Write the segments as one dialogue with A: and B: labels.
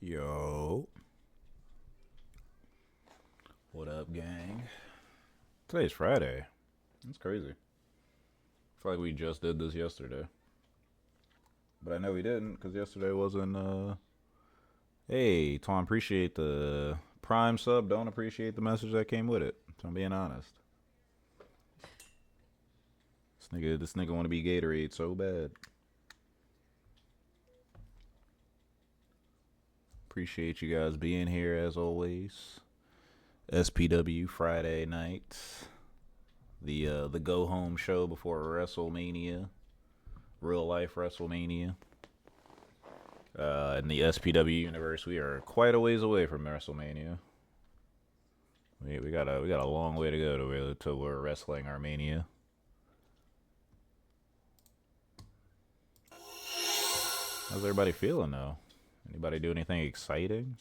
A: Yo, what up, gang? Today's Friday. That's crazy. I feel like we just did this yesterday, but I know we didn't because yesterday wasn't. Hey, Tom, appreciate the Prime sub. Don't appreciate the message that came with it. So I'm being honest. This nigga want to be Gatorade so bad. Appreciate you guys being here as always. SPW Friday night. The go home show before WrestleMania, real life WrestleMania. In the SPW universe, we are quite a ways away from WrestleMania. We got a long way to go to we're wrestling Armenia. How's everybody feeling though? Anybody do anything exciting?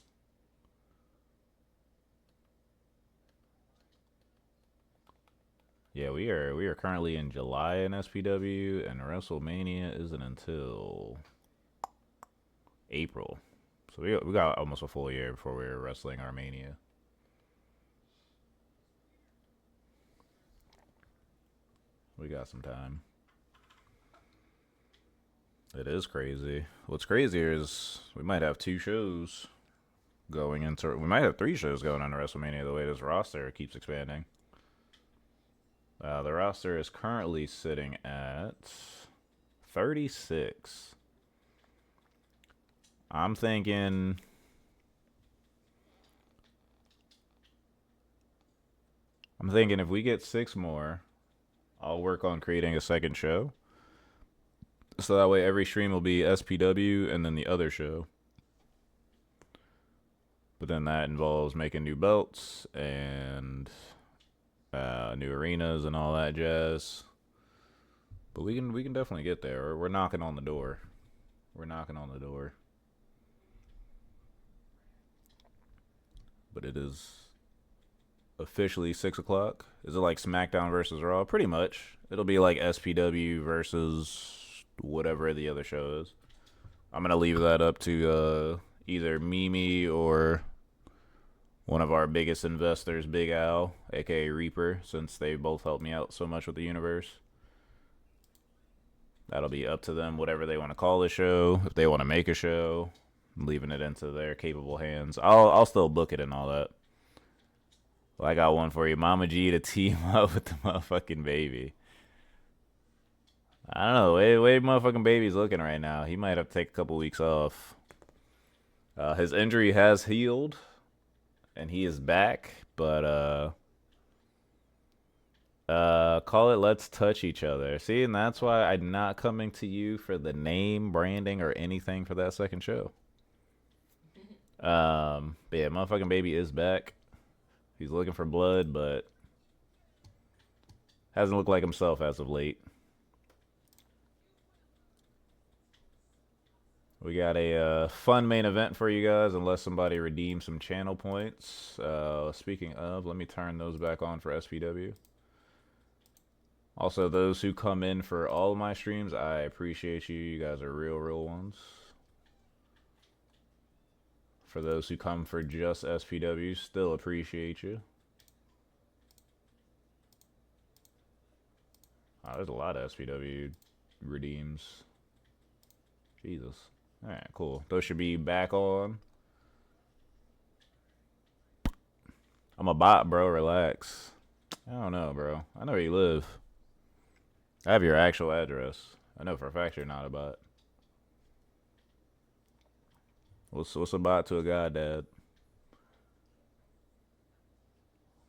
A: Yeah, we are currently in July in SPW, and WrestleMania isn't until April. So we got almost a full year before we're wrestling Armenia. We got some time. It is crazy. What's crazier is we might have two shows going into. We might have three shows going on WrestleMania. The way this roster keeps expanding. The roster is currently sitting at 36. I'm thinking. If we get six more, I'll work on creating a second show. So that way every stream will be SPW and then the other show. But then that involves making new belts and new arenas and all that jazz. But we can definitely get there. We're knocking on the door. We're knocking on the door. But it is officially 6 o'clock. Is it like SmackDown versus Raw? Pretty much. It'll be like SPW versus whatever the other show is. I'm gonna leave that up to either Mimi or one of our biggest investors, Big Al, aka Reaper, since they both helped me out so much with the universe. That'll be up to them, whatever they want to call the show. If they want to make a show, I'm leaving it into their capable hands. I'll still book it and all that. Well, I got one for you, Mama G to team up with the motherfucking baby. I don't know. Way motherfucking baby's looking right now. He might have to take a couple weeks off. His injury has healed, and he is back. But call it "Let's touch each other." See, and that's why I'm not coming to you for the name, branding, or anything for that second show. But yeah, motherfucking baby is back. He's looking for blood, but hasn't looked like himself as of late. We got a fun main event for you guys, unless somebody redeems some channel points. Speaking of, let me turn those back on for SPW. Also, those who come in for all of my streams, I appreciate you. You guys are real ones. For those who come for just SPW, still appreciate you. Oh, there's a lot of SPW redeems. Jesus. Alright, cool. Those should be back on. I'm a bot, bro. Relax. I don't know, bro. I know where you live. I have your actual address. I know for a fact you're not a bot. What's a bot to a god, Dad?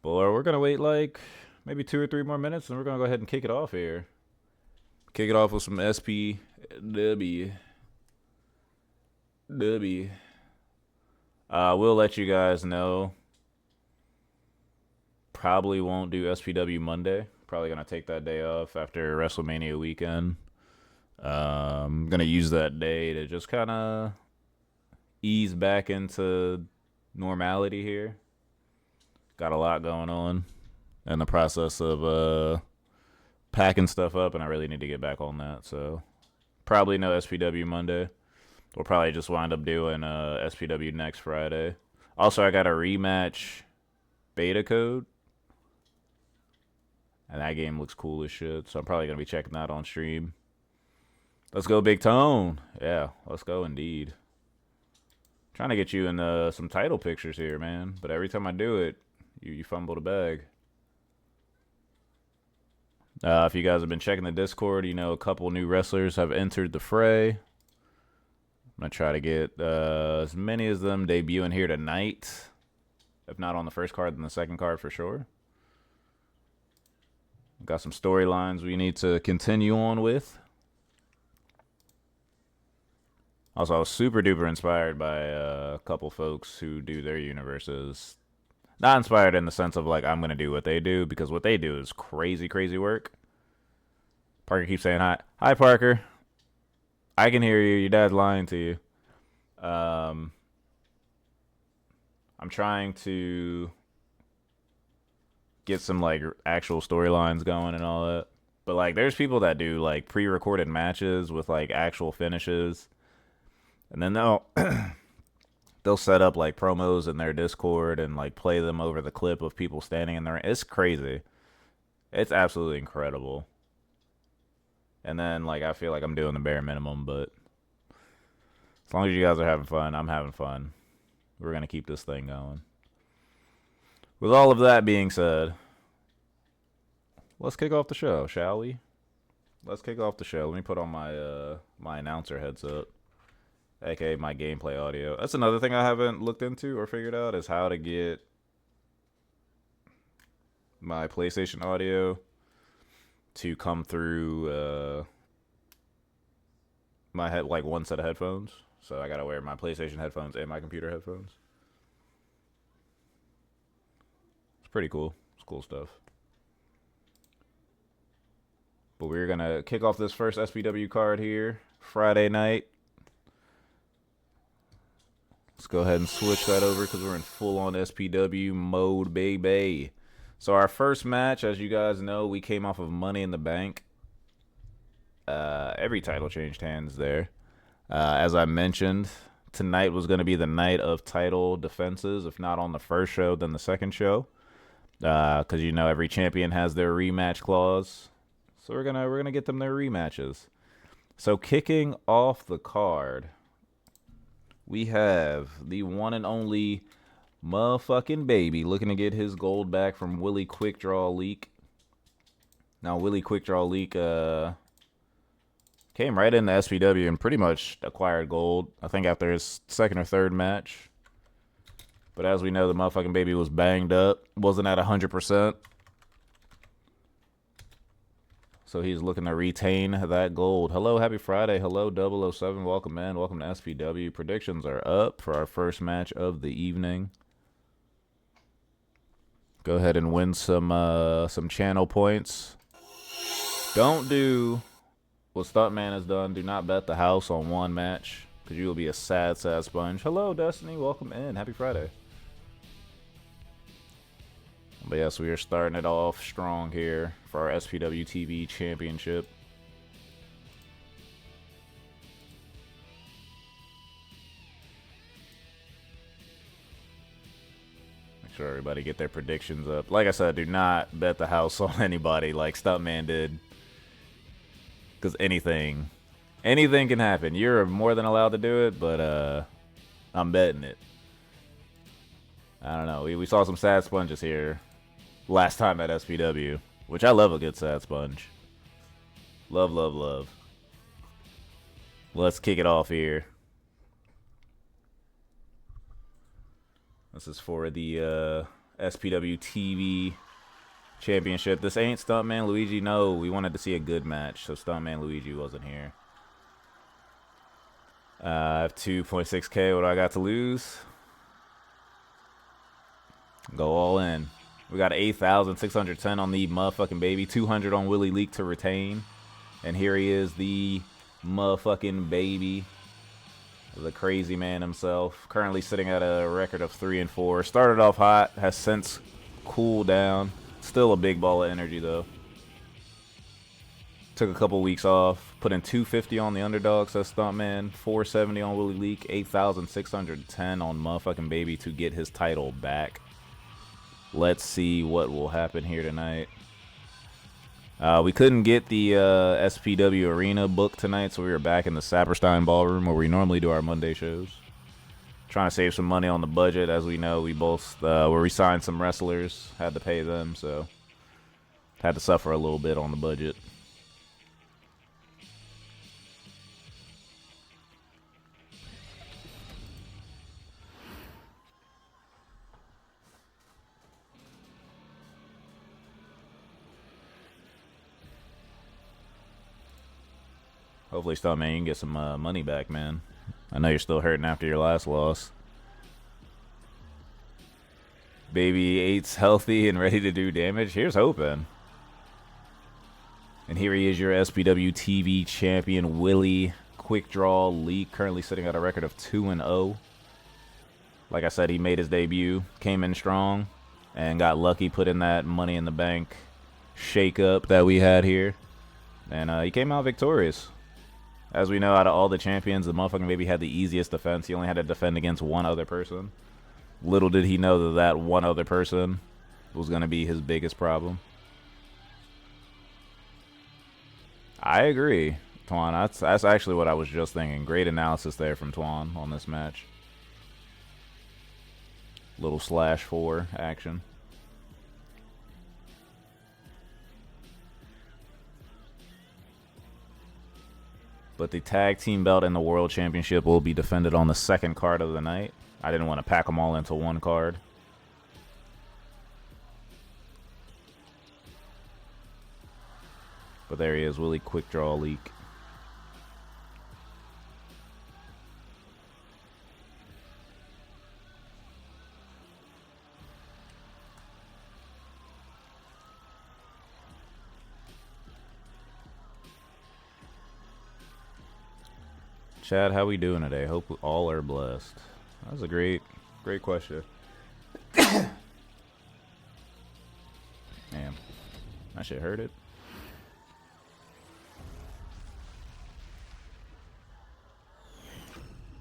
A: Boy, we're gonna wait like maybe 2 or 3 more minutes, and we're gonna go ahead and kick it off here. Kick it off with some SPW. We'll let you guys know. Probably won't do SPW Monday. Probably gonna take that day off after WrestleMania weekend. I'm gonna use that day to just kind of ease back into normality here. Got a lot going on in the process of packing stuff up, and I really need to get back on that. So probably no SPW Monday. We'll probably just wind up doing SPW next Friday. Also, I got a rematch beta code. And that game looks cool as shit. So I'm probably going to be checking that on stream. Let's go, Big Tone. Yeah, let's go indeed. Trying to get you in some title pictures here, man. But every time I do it, you fumble the bag. If you guys have been checking the Discord, you know a couple new wrestlers have entered the fray. I'm going to try to get as many of them debuting here tonight. If not on the first card, then the second card for sure. Got some storylines we need to continue on with. Also, I was super duper inspired by a couple folks who do their universes. Not inspired in the sense of like I'm going to do what they do, because what they do is crazy, crazy work. Parker keeps saying hi. Hi, Parker. I can hear you. Your dad's lying to you. I'm trying to get some like actual storylines going and all that. But like there's people that do like pre-recorded matches with like actual finishes. And then they'll set up like promos in their Discord and like play them over the clip of people standing in there. It's crazy. It's absolutely incredible. And then like I feel like I'm doing the bare minimum, but as long as you guys are having fun, I'm having fun. We're going to keep this thing going. With all of that being said, let's kick off the show, shall we? Let's kick off the show. Let me put on my my announcer headset, aka my gameplay audio. That's another thing I haven't looked into or figured out, is how to get my PlayStation audio to come through my head, like one set of headphones. So I gotta wear my PlayStation headphones and my computer headphones. Pretty cool. It's cool stuff. But we're going to kick off this first SPW card here. Friday night. Let's go ahead and switch that over because we're in full-on SPW mode, baby. So our first match, as you guys know, we came off of Money in the Bank. Every title changed hands there. As I mentioned, tonight was going to be the night of title defenses. If not on the first show, then the second show. Because you know every champion has their rematch clause, so we're gonna get them their rematches. So kicking off the card, we have the one and only motherfucking baby looking to get his gold back from Willie Quickdraw Leak. Now Willie Quickdraw Leak came right into SPW and pretty much acquired gold, I think after his second or third match. But as we know, the motherfucking baby was banged up. Wasn't at 100%. So he's looking to retain that gold. Hello, happy Friday. Hello, 007. Welcome in. Welcome to SPW. Predictions are up for our first match of the evening. Go ahead and win some channel points. Don't do what Stuntman has done. Do not bet the house on one match, because you will be a sad, sad sponge. Hello, Destiny. Welcome in. Happy Friday. But yes, we are starting it off strong here for our SPW TV Championship. Make sure everybody get their predictions up. Like I said, do not bet the house on anybody like Stuntman did, because anything can happen. You're more than allowed to do it, but I'm betting it. I don't know. We saw some sad sponges here last time at SPW, which I love a good sad sponge. Love, love, love. Let's kick it off here. This is for the SPW TV Championship. This ain't Stuntman Luigi. No, we wanted to see a good match, so Stuntman Luigi wasn't here. I have 2.6K. What do I got to lose? Go all in. We got 8,610 on the motherfucking baby. 200 on Willie Leak to retain. And here he is, the motherfucking baby. The crazy man himself. Currently sitting at a record of 3-4. Started off hot. Has since cooled down. Still a big ball of energy, though. Took a couple weeks off. Put in 250 on the underdogs. That's Stuntman. 470 on Willie Leak. 8,610 on motherfucking Baby to get his title back. Let's see what will happen here tonight. We couldn't get the SPW Arena booked tonight, so we were back in the Sapperstein Ballroom where we normally do our Monday shows. Trying to save some money on the budget. As we know, we both, where we signed some wrestlers, had to pay them, so had to suffer a little bit on the budget. Hopefully, Stuntman, you can get some money back, man. I know you're still hurting after your last loss. Baby 8's healthy and ready to do damage. Here's hoping. And here he is, your SPW TV champion, Willie Quick Draw Leak, currently sitting at a record of 2-0. Like I said, he made his debut, came in strong, and got lucky, put in that Money in the Bank shake-up that we had here. And he came out victorious. As we know, out of all the champions, the motherfucking Baby had the easiest defense. He only had to defend against one other person. Little did he know that that one other person was going to be his biggest problem. I agree, Twan. That's actually what I was just thinking. Great analysis there from Twan on this match. Little /4 action. But the tag team belt and the world championship will be defended on the second card of the night. I didn't want to pack them all into one card. But there he is, Willie Quick Draw Leak. Chad, how we doing today? Hope all are blessed. That was a great question. Damn. That shit hurt it.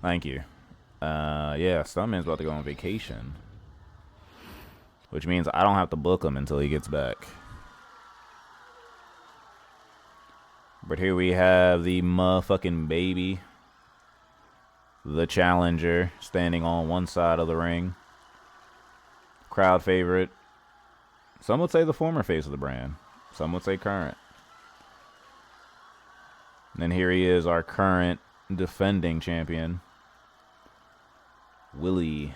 A: Thank you. Yeah, Stuntman's about to go on vacation. Which means I don't have to book him until he gets back. But here we have the motherfucking Baby. The challenger standing on one side of the ring. Crowd favorite. Some would say the former face of the brand. Some would say current. And then here he is, our current defending champion. Willie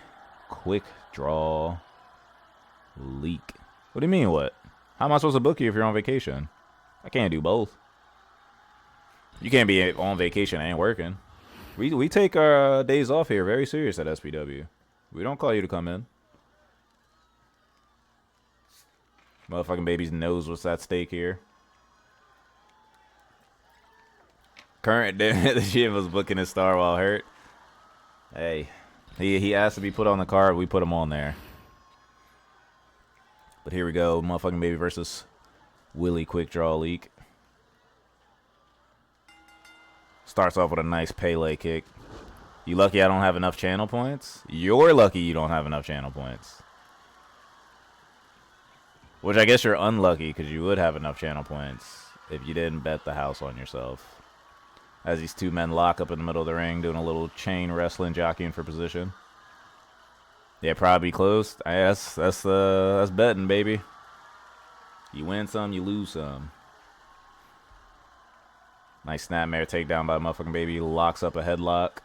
A: Quick Draw Leak. What do you mean what? How am I supposed to book you if you're on vacation? I can't do both. You can't be on vacation and working. We take our days off here very serious at SPW. We don't call you to come in. Motherfucking Babies knows what's at stake here. Current the gym was booking his star while hurt. Hey, he asked to be put on the card. We put him on there. But here we go, motherfucking Baby versus Willie Quick Draw Leak. Starts off with a nice Pele kick. You lucky I don't have enough channel points? You're lucky you don't have enough channel points. Which I guess you're unlucky because you would have enough channel points if you didn't bet the house on yourself. As these two men lock up in the middle of the ring, doing a little chain wrestling, jockeying for position. Yeah, probably close. That's betting, baby. You win some, you lose some. Nice snapmare takedown by motherfucking Baby. Locks up a headlock.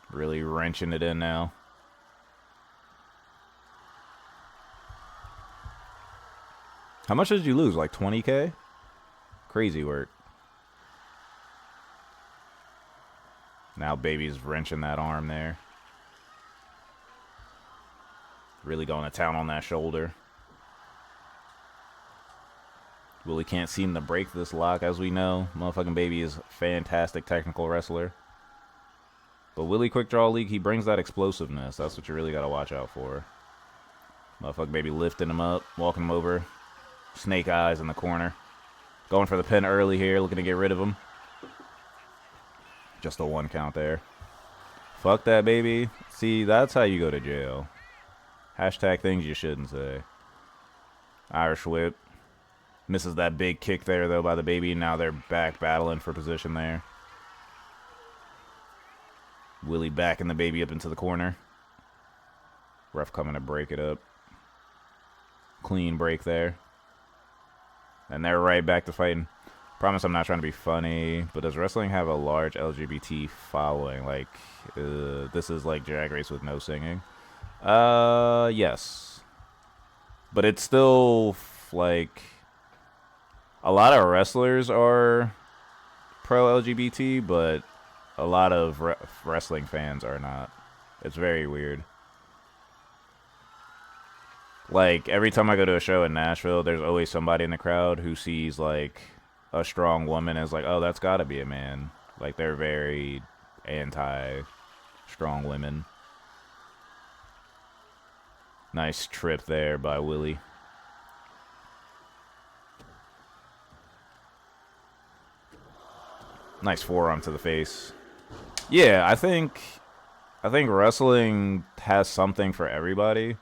A: Really wrenching it in now. How much did you lose? Like 20K? Crazy work. Now Baby's wrenching that arm there. Really going to town on that shoulder. Willie can't seem to break this lock, as we know. Motherfucking Baby is a fantastic technical wrestler. But Willie Quick Draw Leak, he brings that explosiveness. That's what you really got to watch out for. Motherfucking Baby lifting him up, walking him over. Snake Eyes in the corner. Going for the pin early here, looking to get rid of him. Just a 1 count there. Fuck that, baby. See, that's how you go to jail. Hashtag things you shouldn't say. Irish whip. Misses that big kick there, though, by the baby. Now they're back battling for position there. Willie backing the baby up into the corner. Ref coming to break it up. Clean break there. And they're right back to fighting. Promise I'm not trying to be funny, but does wrestling have a large LGBT following? Like, this is like Drag Race with no singing. Yes. But it's still, like, a lot of wrestlers are pro-LGBT, but a lot of wrestling fans are not. It's very weird. Like, every time I go to a show in Nashville, there's always somebody in the crowd who sees, like, a strong woman as, like, oh, that's gotta be a man. Like, they're very anti-strong women. Nice trip there by Willie. Nice forearm to the face. Yeah, I think wrestling has something for everybody.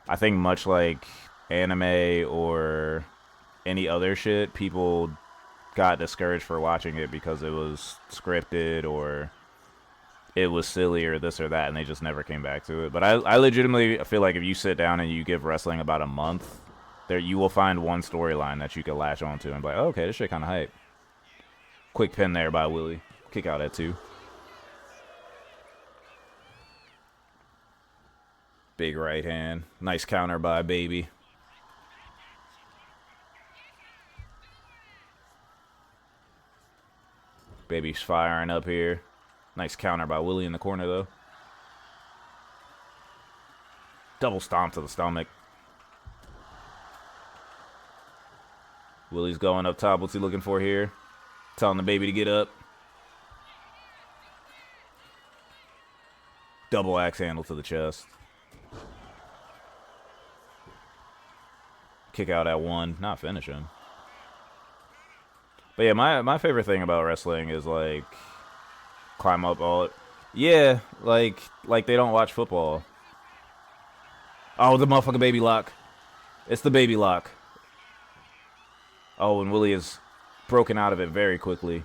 A: I think much like anime or any other shit, people got discouraged for watching it because it was scripted or it was silly or this or that, and they just never came back to it. But I legitimately feel like if you sit down and you give wrestling about a month, there you will find one storyline that you can latch onto and be like, oh, okay, this shit kind of hype. Quick pin there by Willie. Kick out at 2. Big right hand. Nice counter by Baby. Baby's firing up here. Nice counter by Willie in the corner, though. Double stomp to the stomach. Willie's going up top. What's he looking for here? Telling the baby to get up. Double axe handle to the chest. Kick out at 1. Not finish him. But yeah, my favorite thing about wrestling is, like, climb up all it. Yeah, like they don't watch football. Oh, the motherfucking baby lock. It's the baby lock. Oh, and Willie is broken out of it very quickly.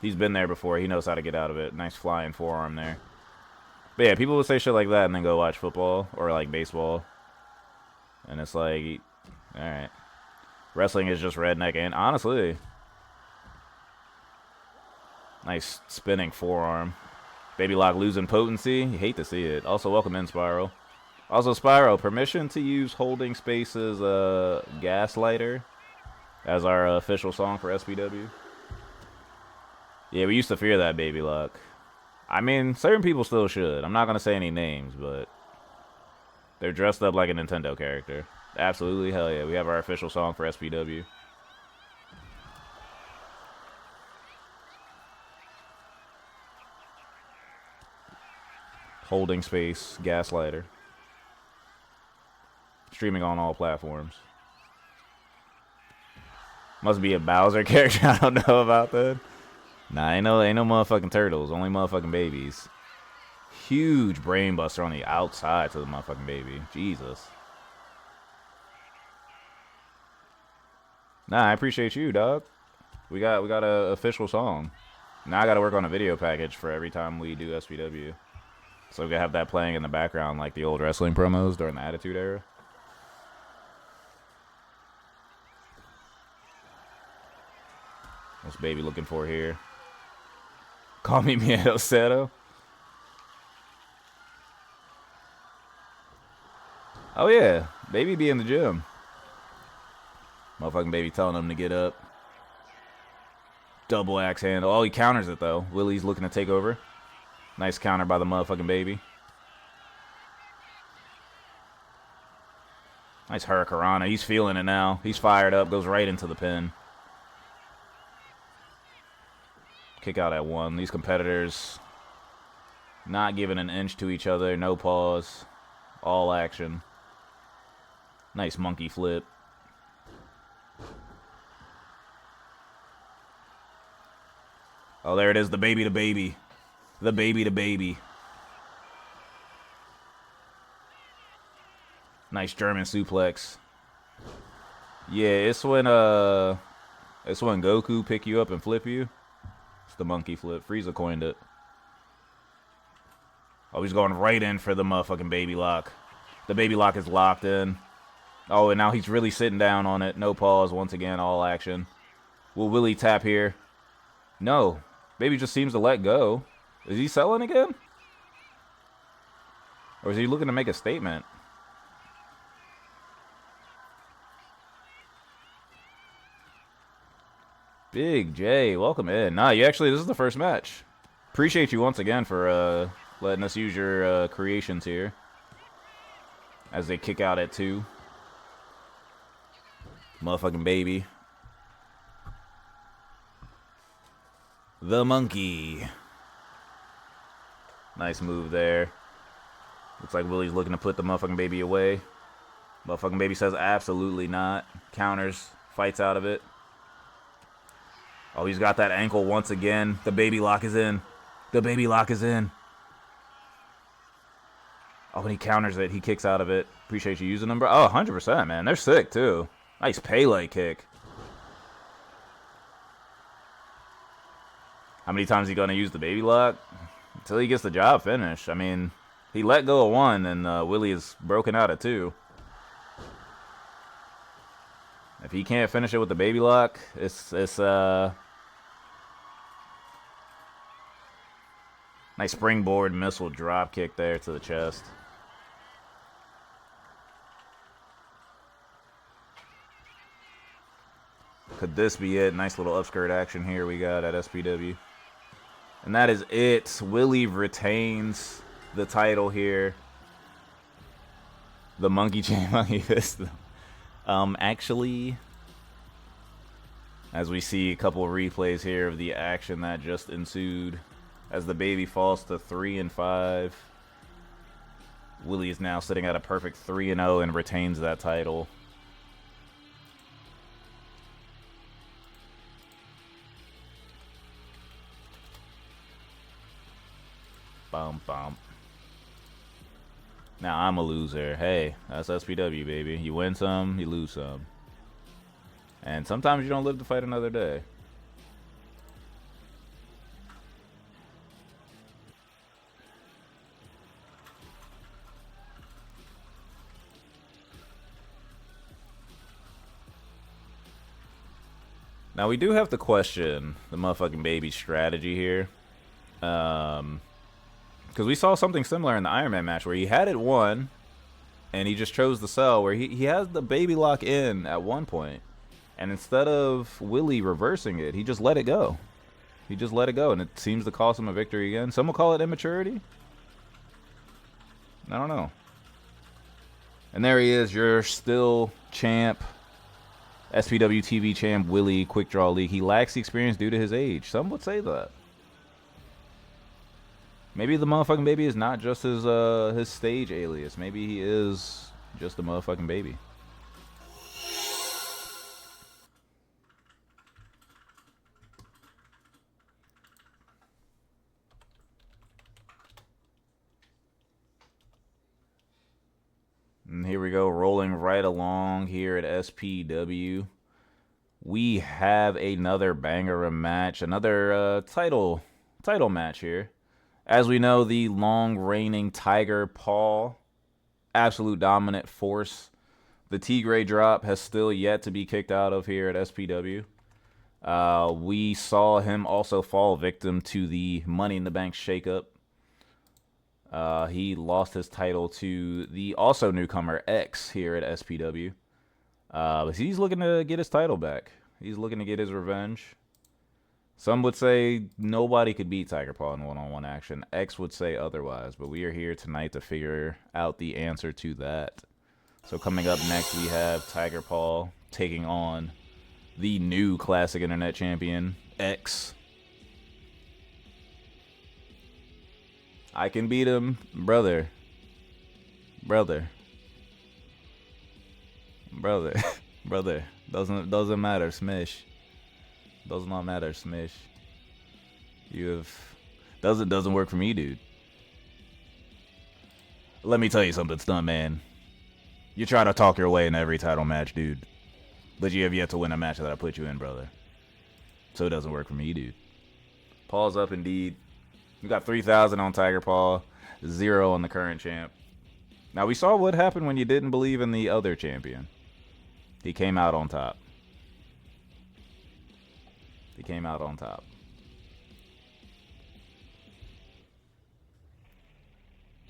A: He's been there before. He knows how to get out of it. Nice flying forearm there. But yeah, people will say shit like that and then go watch football or, like, baseball. And it's like, alright. Wrestling is just redneck, and honestly, nice spinning forearm. Baby lock losing potency. You hate to see it. Also, welcome in, Spiral. Also, Spiral, permission to use Holding Space's Gaslighter as our official song for SPW. Yeah, we used to fear that, Baby lock. I mean, certain people still should. I'm not going to say any names, but they're dressed up like a Nintendo character. Absolutely, hell yeah. We have our official song for SPW. Holding Space, Gaslighter. Streaming on all platforms. Must be a Bowser character. I don't know about that. Nah, ain't no motherfucking turtles. Only motherfucking babies. Huge brain buster on the outside to the motherfucking baby. Jesus. Nah, I appreciate you, dog. We got a official song. Now I got to work on a video package for every time we do SPW. So we gotta have that playing in the background like the old wrestling promos during the Attitude Era. What's Baby looking for here? Call me Miedo Cero. Oh yeah, Baby be in the gym. Motherfucking Baby telling him to get up. Double axe handle. Oh, he counters it though. Willie's looking to take over. Nice counter by the motherfucking Baby. Nice Hurricanrana. He's feeling it now. He's fired up. Goes right into the pin. Kick out at 1. These competitors not giving an inch to each other. No pause. All action. Nice monkey flip. Oh, there it is. The baby to baby. The baby to baby. Nice German suplex. Yeah, it's when Goku pick you up and flip you. It's the monkey flip. Frieza coined it. Oh, he's going right in for the motherfucking baby lock. The baby lock is locked in. Oh, and now he's really sitting down on it. No pause. Once again, all action. Will Willie tap here? No. Baby just seems to let go. Is he selling again? Or is he looking to make a statement? Big J, welcome in. Nah, this is the first match. Appreciate you once again for letting us use your creations here. As they kick out at 2. Motherfucking baby. The monkey. Nice move there. Looks like Willie's looking to put the motherfucking baby away. Motherfucking baby says absolutely not. Counters, fights out of it. Oh, he's got that ankle once again. The baby lock is in. The baby lock is in. Oh, when he counters it, he kicks out of it. Appreciate you using them, bro. Oh, 100%, man. They're sick, too. Nice Pele kick. How many times is he going to use the baby lock? Until he gets the job finished. I mean, he let go of 1, and Willie is broken out at 2. If he can't finish it with the baby lock, it's nice springboard missile drop kick there to the chest. Could this be it? Nice little upskirt action here we got at SPW. And that is it. Willie retains the title here. The monkey chain monkey fist. Actually, as we see a couple of replays here of the action that just ensued. As the baby falls to 3-5. Willie is now sitting at a perfect 3-0 and retains that title. Bum bum. Now I'm a loser. Hey, that's SPW, baby. You win some, you lose some. And sometimes you don't live to fight another day. Now, we do have to question the motherfucking baby's strategy here. Because we saw something similar in the Iron Man match where he had it won, and he just chose to sell, where he has the baby lock in at one point. And instead of Willie reversing it, he just let it go. He just let it go, and it seems to cost him a victory again. Some will call it immaturity. I don't know. And there he is, your still champ. SPW TV champ Willie Quick Draw League. He lacks the experience due to his age. Some would say that. Maybe the motherfucking baby is not just his stage alias. Maybe he is just a motherfucking baby. And here we go, rolling right along here at SPW. We have another banger match, another title match here. As we know, the long reigning Tiger Paul, absolute dominant force. The Tigre drop has still yet to be kicked out of here at SPW. We saw him also fall victim to the Money in the Bank shakeup. He lost his title to the also newcomer X here at SPW. But he's looking to get his title back. He's looking to get his revenge. Some would say nobody could beat Tiger Paul in one-on-one action. X would say otherwise, but we are here tonight to figure out the answer to that. So coming up next, we have Tiger Paul taking on the new Classic Internet Champion, X. I can beat him, brother. Brother. Doesn't matter, Smish. Does not matter, Smish. You have doesn't work for me, dude. Let me tell you something, Stuntman. You're trying to talk your way in every title match, dude. But you have yet to win a match that I put you in, brother. So it doesn't work for me, dude. Paul's up indeed. We got 3,000 on Tiger Paul, 0 on the current champ. Now we saw what happened when you didn't believe in the other champion. He came out on top. He came out on top.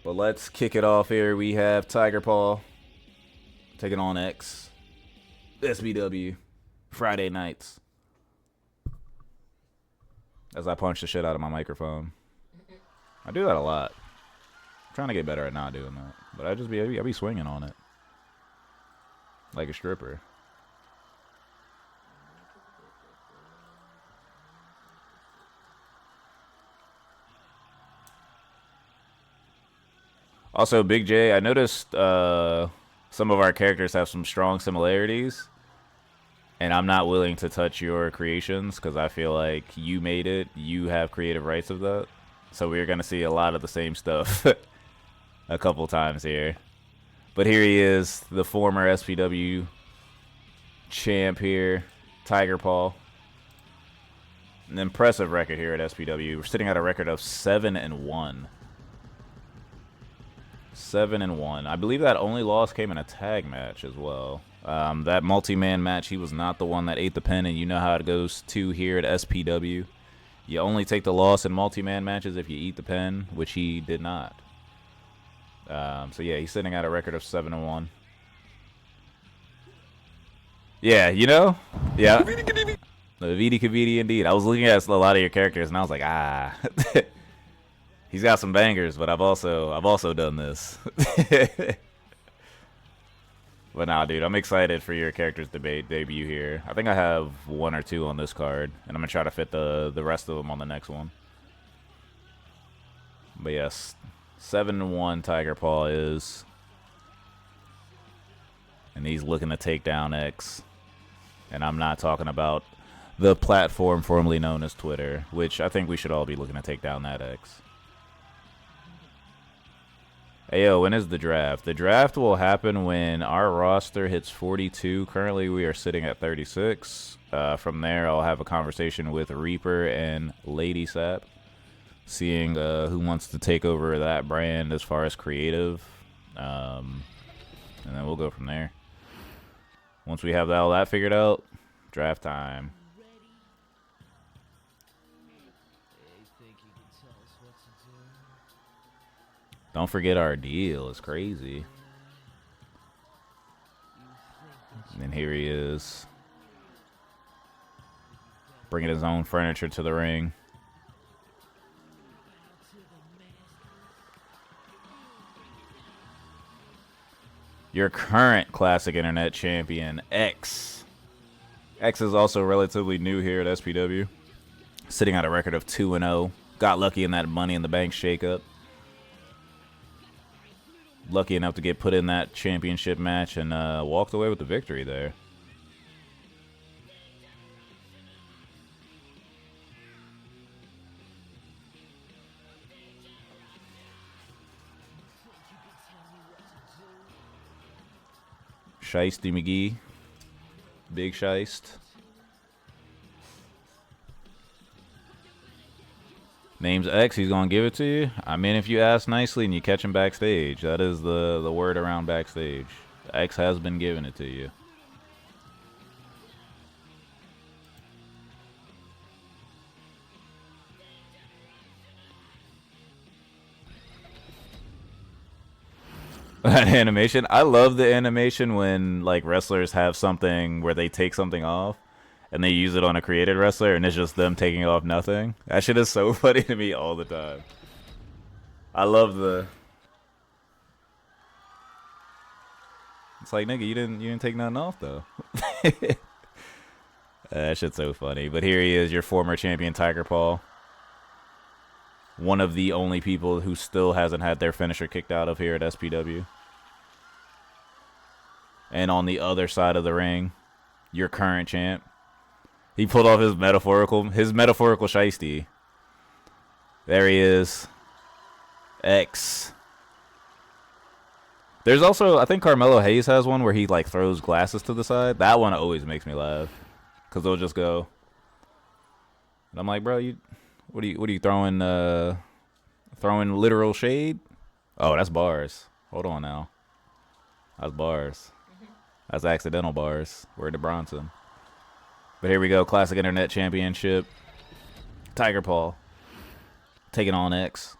A: But let's kick it off here. We have Tiger Paul taking on X. SPW. Friday nights. As I punch the shit out of my microphone. I do that a lot. I'm trying to get better at not doing that. But I be swinging on it. Like a stripper. Also, Big J, I noticed some of our characters have some strong similarities. And I'm not willing to touch your creations because I feel like you made it. You have creative rights of that. So we're going to see a lot of the same stuff a couple times here. But here he is, the former SPW champ here, Tiger Paul. An impressive record here at SPW. We're sitting at a record of 7-1. 7-1. I believe that only loss came in a tag match as well. That multi-man match, he was not the one that ate the pin, and you know how it goes too here at SPW. You only take the loss in multi-man matches if you eat the pin, which he did not. So yeah, he's sitting at a record of 7-1. Yeah, you know? Yeah. The Vidi Kavidi indeed. I was looking at a lot of your characters, and I was like, ah. He's got some bangers, but I've also done this. But nah, dude, I'm excited for your character's debut here. I think I have 1 or 2 on this card, and I'm gonna try to fit the rest of them on the next one. But yes, 7-1 Tiger Paul is, and he's looking to take down X. And I'm not talking about the platform formerly known as Twitter, which I think we should all be looking to take down that X. Hey, yo, when is the draft? The draft will happen when our roster hits 42. Currently, we are sitting at 36. From there, I'll have a conversation with Reaper and Lady Sap, seeing who wants to take over that brand as far as creative. And then we'll go from there. Once we have all that figured out, draft time. Don't forget our deal. It's crazy. And here he is. Bringing his own furniture to the ring. Your current Classic Internet champion, X. X is also relatively new here at SPW. Sitting at a record of 2-0. Got lucky in that Money in the Bank shakeup. Lucky enough to get put in that championship match and walked away with the victory there. Shiesty McGee. Big Shiest. Name's X, he's going to give it to you. I mean, if you ask nicely and you catch him backstage, that is the word around backstage. X has been giving it to you. That animation, I love the animation when like wrestlers have something where they take something off and they use it on a created wrestler and it's just them taking off nothing. That shit is so funny to me all the time. I love the... It's like, nigga, you didn't take nothing off though. That shit's so funny. But here he is, your former champion Tiger Paul. One of the only people who still hasn't had their finisher kicked out of here at SPW. And on the other side of the ring, your current champ. He pulled off his metaphorical shiesty. There he is. X. There's also, I think Carmelo Hayes has one where he like throws glasses to the side. That one always makes me laugh, cause they'll just go. And I'm like, bro, what are you throwing? Throwing literal shade? Oh, that's bars. Hold on now. That's bars. That's accidental bars. Word to Bronson. But here we go. Classic Internet Championship. Tiger Paw. Taking on X.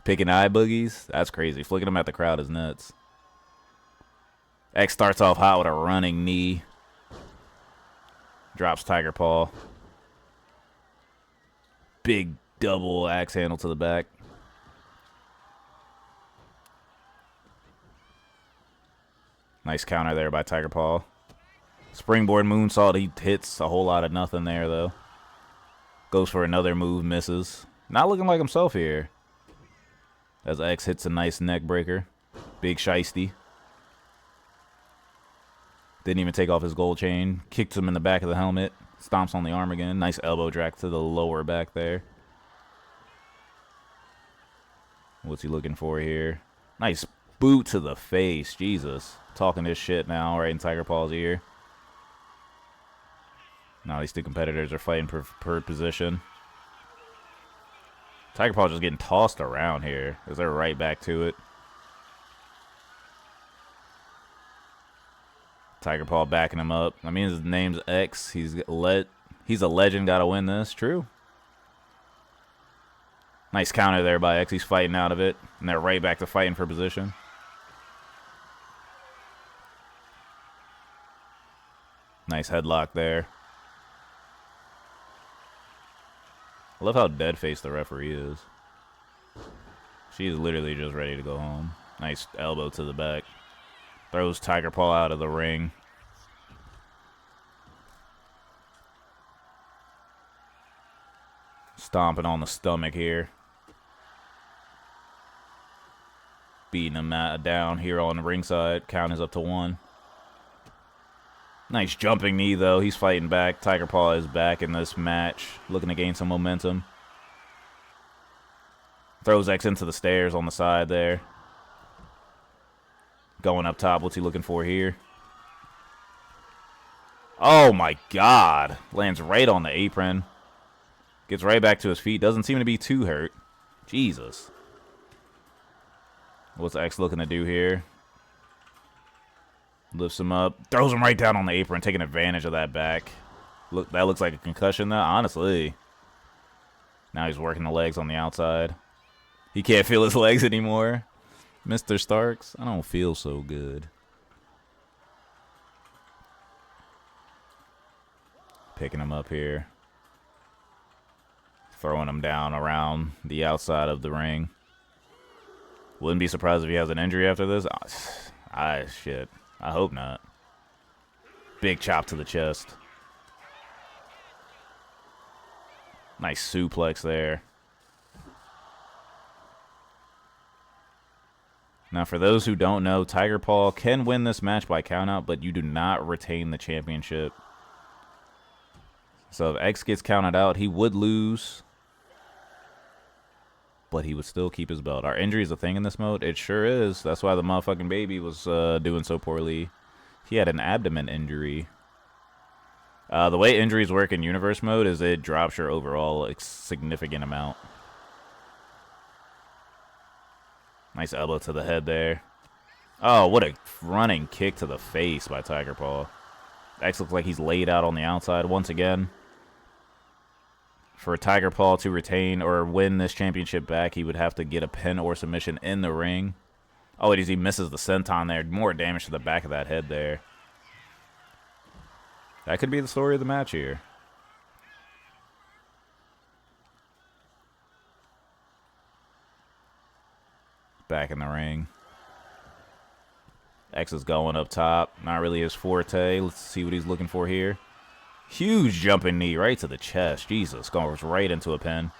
A: Picking eye boogies. That's crazy. Flicking them at the crowd is nuts. X starts off hot with a running knee. Drops Tiger Paw. Big double axe handle to the back. Nice counter there by Tiger Paw. Springboard moonsault. He hits a whole lot of nothing there, though. Goes for another move, misses. Not looking like himself here. As X hits a nice neck breaker. Big shiesty. Didn't even take off his gold chain. Kicked him in the back of the helmet. Stomps on the arm again. Nice elbow drag to the lower back there. What's he looking for here? Nice boot to the face. Jesus. Talking this shit now right in Tiger Paw's ear. Now these two competitors are fighting per position. Tiger Paw just getting tossed around here as they're right back to it. Tiger Paw backing him up. I mean, his name's X. He's a legend. Got to win this. True. Nice counter there by X. He's fighting out of it. And they're right back to fighting for position. Nice headlock there. I love how dead-faced the referee is. She's literally just ready to go home. Nice elbow to the back. Throws Tiger Paw out of the ring. Stomping on the stomach here. Beating him down here on the ringside. Count is up to 1. Nice jumping knee, though. He's fighting back. Tiger Paw is back in this match. Looking to gain some momentum. Throws X into the stairs on the side there. Going up top. What's he looking for here? Oh, my God. Lands right on the apron. Gets right back to his feet. Doesn't seem to be too hurt. Jesus. What's X looking to do here? Lifts him up. Throws him right down on the apron, taking advantage of that back. Look, that looks like a concussion, though, honestly. Now he's working the legs on the outside. He can't feel his legs anymore. Mr. Starks, I don't feel so good. Picking him up here. Throwing him down around the outside of the ring. Wouldn't be surprised if he has an injury after this. Shit. I hope not. Big chop to the chest. Nice suplex there. Now, for those who don't know, Tiger Paw can win this match by countout, but you do not retain the championship. So if X gets counted out, he would lose, but he would still keep his belt. Are injuries a thing in this mode? It sure is. That's why the motherfucking baby was doing so poorly. He had an abdomen injury. The way injuries work in universe mode is it drops your overall significant amount. Nice elbow to the head there. Oh, what a running kick to the face by Tiger Paw. X looks like he's laid out on the outside once again. For Tiger Paw to retain or win this championship back, he would have to get a pin or submission in the ring. Oh, he misses the senton there. More damage to the back of that head there. That could be the story of the match here. Back in the ring. X is going up top. Not really his forte. Let's see what he's looking for here. Huge jumping knee right to the chest. Jesus, goes right into a pin.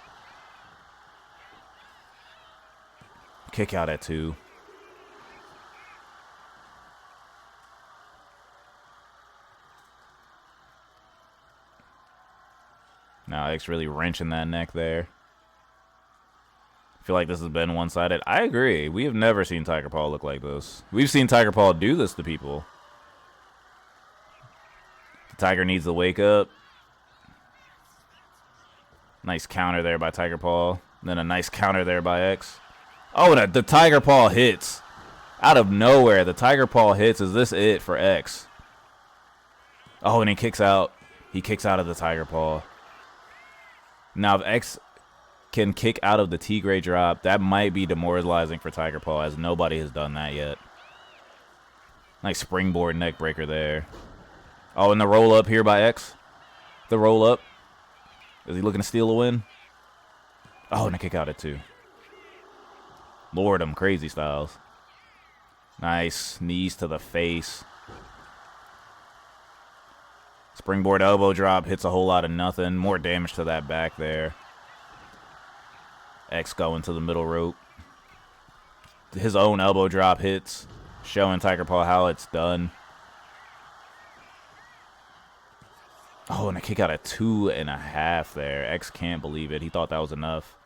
A: Kick out at 2. Now X really wrenching that neck there. feel like this has been one-sided. I agree. We have never seen Tiger Paul look like this. We've seen Tiger Paul do this to people. The Tiger needs to wake up. Nice counter there by Tiger Paul. Then a nice counter there by X. Oh, and the Tiger Paul hits. Out of nowhere, the Tiger Paul hits. Is this it for X? Oh, and he kicks out. He kicks out of the Tiger Paul. Now, if X can kick out of the Tigre drop, that might be demoralizing for Tiger Paul, as nobody has done that yet. Nice springboard neck breaker there. Oh, and the roll up here by X. The roll up. Is he looking to steal a win? Oh, and a kick out at 2. Lord, them crazy styles. Nice knees to the face. Springboard elbow drop hits a whole lot of nothing. More damage to that back there. X going to the middle rope. His own elbow drop hits, showing Tiger Paul how it's done. Oh, and a kick out at 2.5 there. X can't believe it. He thought that was enough.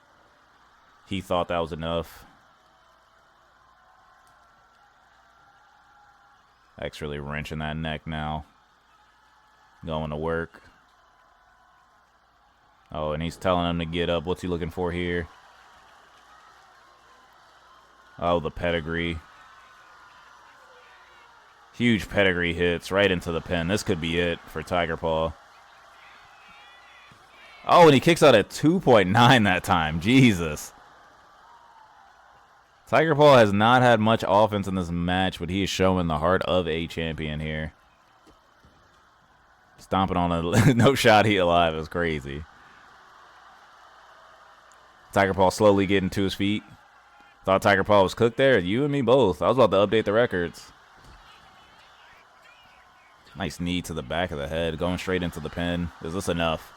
A: He thought that was enough. X really wrenching that neck now. Going to work. Oh, and he's telling him to get up. What's he looking for here? Oh, the pedigree. Huge pedigree hits right into the pin. This could be it for Tiger Paul. Oh, and he kicks out at 2.9 that time. Jesus. Tiger Paul has not had much offense in this match, but he is showing the heart of a champion here. Stomping on a no shot he alive is crazy. Tiger Paul slowly getting to his feet. Thought Tiger Paul was cooked there. You and me both. I was about to update the records. Nice knee to the back of the head. Going straight into the pin. Is this enough?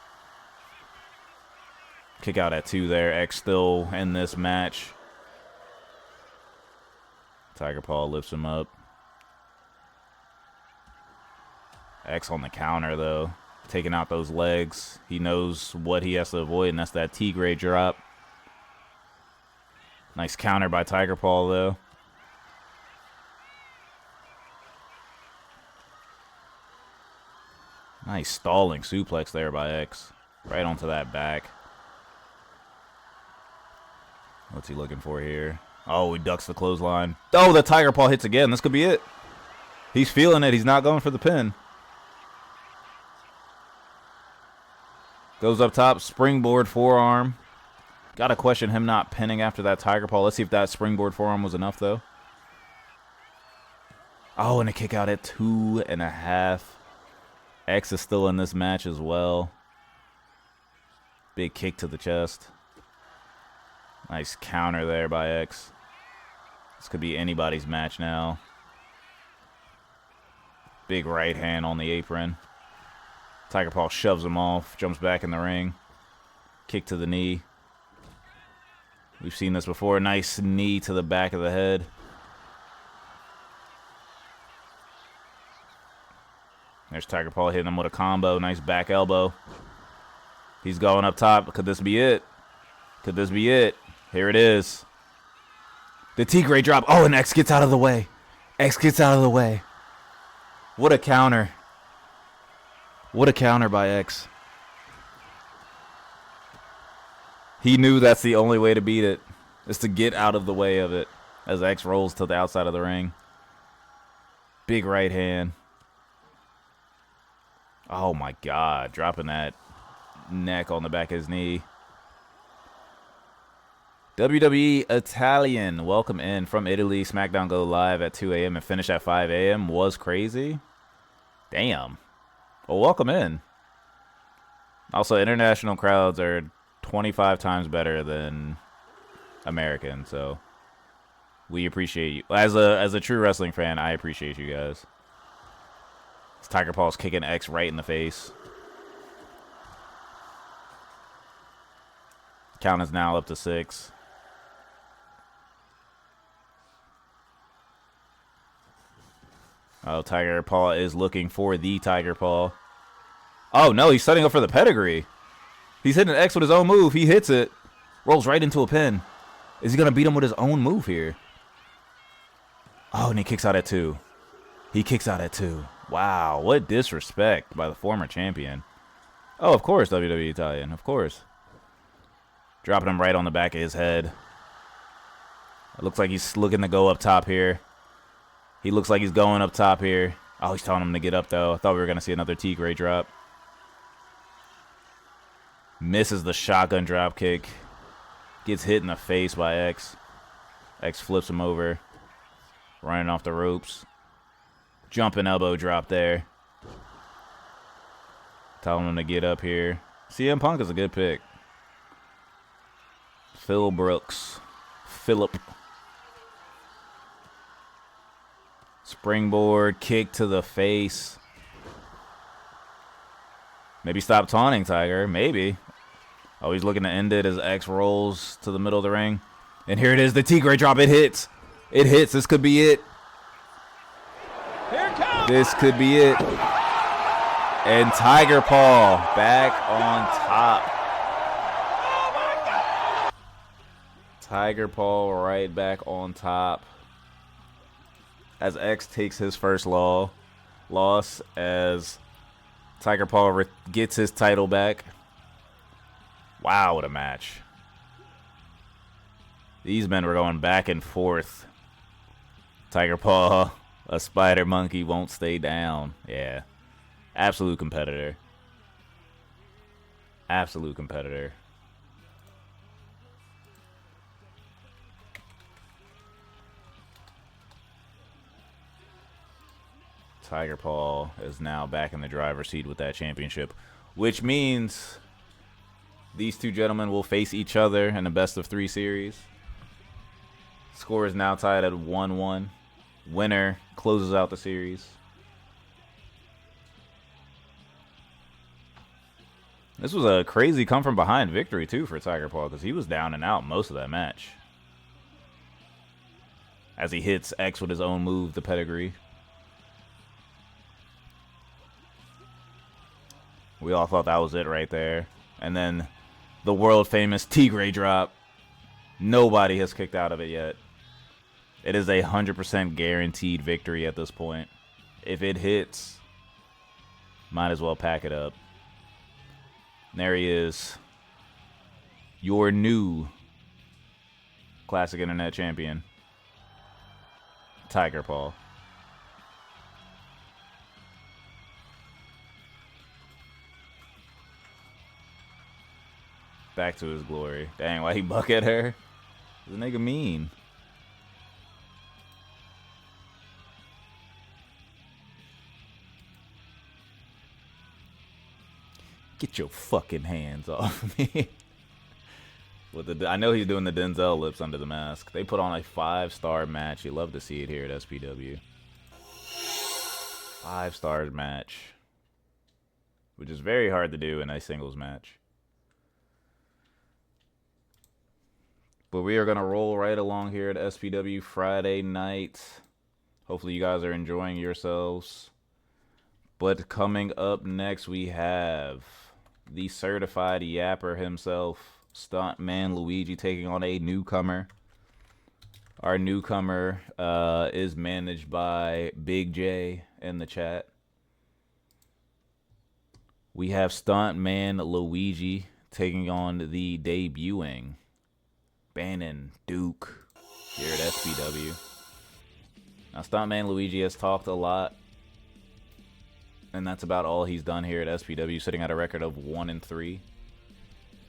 A: Kick out at 2 there. X still in this match. Tiger Paul lifts him up. X on the counter, though. Taking out those legs. He knows what he has to avoid, and that's that T-grade drop. Nice counter by Tiger Paul, though. Nice stalling suplex there by X. Right onto that back. What's he looking for here? Oh, he ducks the clothesline. Oh, the Tiger Paul hits again. This could be it. He's feeling it. He's not going for the pin. Goes up top. Springboard forearm. Got to question him not pinning after that Tiger Paul. Let's see if that springboard forearm was enough, though. Oh, and a kick out at 2.5. X is still in this match as well. Big kick to the chest. Nice counter there by X. This could be anybody's match now. Big right hand on the apron. Tiger Paul shoves him off, jumps back in the ring. Kick to the knee. We've seen this before. Nice knee to the back of the head. There's Tiger Paul hitting him with a combo. Nice back elbow. He's going up top. Could this be it? Could this be it? Here it is. The Tigre drop. Oh, and X gets out of the way. X gets out of the way. What a counter. What a counter by X. He knew that's the only way to beat it, is to get out of the way of it as X rolls to the outside of the ring. Big right hand. Oh, my God. Dropping that neck on the back of his knee. WWE Italian, welcome in from Italy. SmackDown go live at 2 a.m. and finish at 5 a.m. Was crazy. Damn. Well, welcome in. Also, international crowds are 25 times better than American, so we appreciate you. As a true wrestling fan, I appreciate you guys. Tiger Paul's kicking X right in the face. Count is now up to 6. Oh, Tiger Paul is looking for the Tiger Paul. Oh, no, he's setting up for the pedigree. He's hitting X with his own move. He hits it. Rolls right into a pin. Is he going to beat him with his own move here? Oh, and he kicks out at 2. He kicks out at 2. Wow, what disrespect by the former champion. Oh, of course, WWE Italian. Of course. Dropping him right on the back of his head. It looks like he's looking to go up top here. He looks like he's going up top here. Oh, he's telling him to get up, though. I thought we were going to see another Tigre drop. Misses the shotgun drop kick. Gets hit in the face by X. X flips him over. Running off the ropes. Jumping elbow drop there. Telling him to get up here. CM Punk is a good pick. Phil Brooks. Phillip. Springboard kick to the face. Maybe stop taunting, Tiger. Maybe. Oh, he's looking to end it as X rolls to the middle of the ring. And here it is, the Tigre drop. It hits. It hits. This could be it.
B: Here it comes.
A: This could be it. And Tiger Paul back on top.
B: Oh my God.
A: Tiger Paul right back on top. As X takes his first loss as Tiger Paul gets his title back. Wow, what a match. These men were going back and forth. Tiger Paul, a spider monkey, won't stay down. Yeah. Absolute competitor. Absolute competitor. Tiger Paul is now back in the driver's seat with that championship, which means these two gentlemen will face each other in the best-of-3 series. Score is now tied at 1-1. Winner closes out the series. This was a crazy come-from-behind victory, too, for Tiger Paul, because he was down and out most of that match. As he hits X with his own move, the pedigree. We all thought that was it right there. And then the world-famous Tigre drop. Nobody has kicked out of it yet. It is a 100% guaranteed victory at this point. If it hits, might as well pack it up. And there he is. Your new Classic Internet Champion, Tiger Paul. Back to his glory. Dang, why he buck at her? The nigga mean. Get your fucking hands off me. I know he's doing the Denzel lips under the mask. They put on a 5-star match. You love to see it here at SPW. 5-star match. Which is very hard to do in a singles match. But we are going to roll right along here at SPW Friday night. Hopefully you guys are enjoying yourselves. But coming up next, we have the certified yapper himself, Stuntman Luigi, taking on a newcomer. Our newcomer is managed by Big J in the chat. We have Stuntman Luigi taking on the debuting Bannon Duke here at SPW. Now, Stuntman Luigi has talked a lot, and that's about all he's done here at SPW, sitting at a record of 1-3.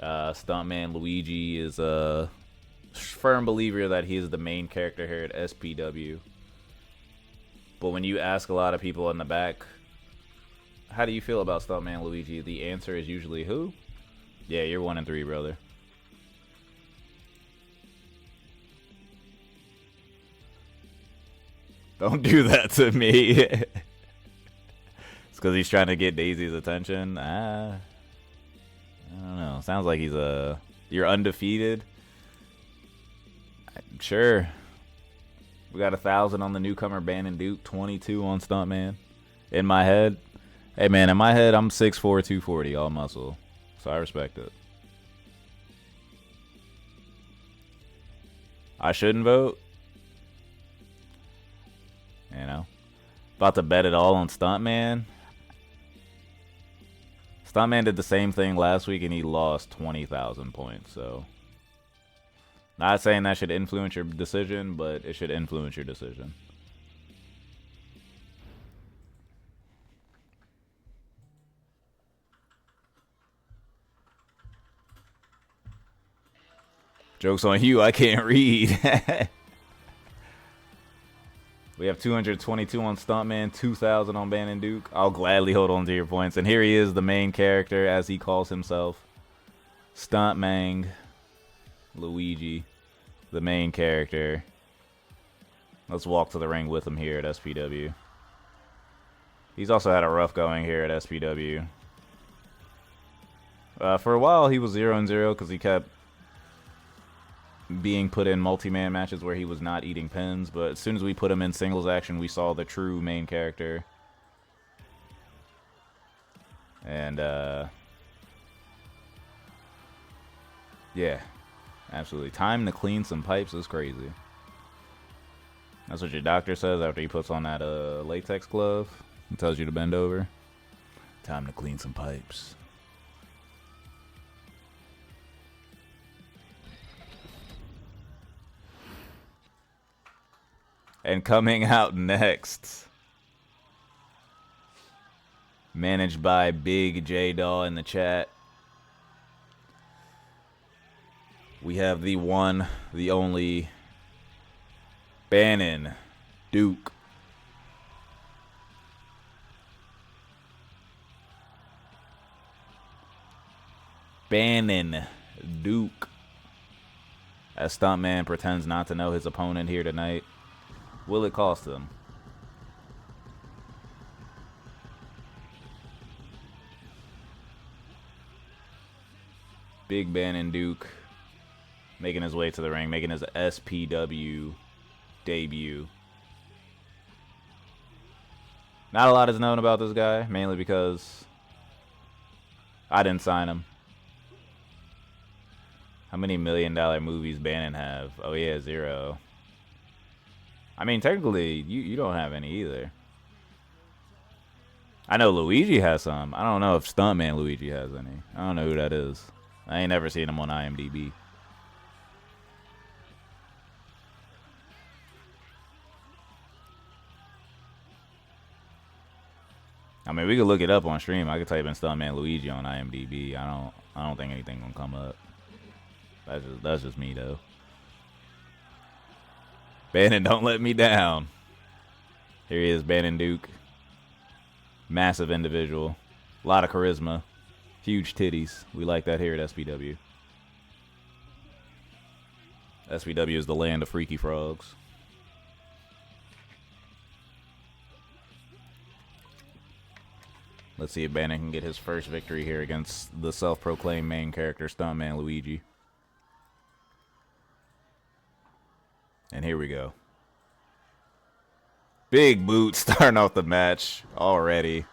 A: Stuntman Luigi is a firm believer that he is the main character here at SPW. But when you ask a lot of people in the back, how do you feel about Stuntman Luigi? The answer is usually who? Yeah, you're 1-3, brother. Don't do that to me. It's because he's trying to get Daisy's attention. I don't know. Sounds like he's you're undefeated. Sure. We got 1,000 on the newcomer Bannon Duke, 22 on Stuntman. In my head, hey man, in my head I'm 6'4", 240, all muscle. So I respect it. I shouldn't vote. You know, about to bet it all on Stuntman. Stuntman did the same thing last week and he lost 20,000 points. So, not saying that should influence your decision, but it should influence your decision. Joke's on you, I can't read. We have 222 on Stuntman, 2,000 on Bannon Duke. I'll gladly hold on to your points. And here he is, the main character, as he calls himself. Stuntman Luigi, the main character. Let's walk to the ring with him here at SPW. He's also had a rough going here at SPW. For a while, he was 0-0 because he kept being put in multi-man matches where he was not eating pins, but as soon as we put him in singles action, we saw the true main character. And yeah, absolutely. Time to clean some pipes is crazy. That's what your doctor says after he puts on that latex glove and tells you to bend over. Time to clean some pipes. And coming out next, managed by Big J Daw in the chat, we have the one, the only Bannon Duke. Bannon Duke. As Stuntman pretends not to know his opponent here tonight. Will it cost him? Big Bannon Duke making his way to the ring, making his SPW debut. Not a lot is known about this guy, mainly because I didn't sign him. How many $1 million movies Bannon have? Oh yeah, 0. I mean, technically, you don't have any either. I know Luigi has some. I don't know if Stuntman Luigi has any. I don't know who that is. I ain't never seen him on IMDb. I mean, we could look it up on stream. I could type in Stuntman Luigi on IMDb. I don't think anything gonna come up. That's just me though. Bannon, don't let me down. Here he is, Bannon Duke. Massive individual. A lot of charisma. Huge titties. We like that here at SPW. SPW is the land of freaky frogs. Let's see if Bannon can get his first victory here against the self-proclaimed main character, Stuntman Luigi. And here we go. Big boot starting off the match already.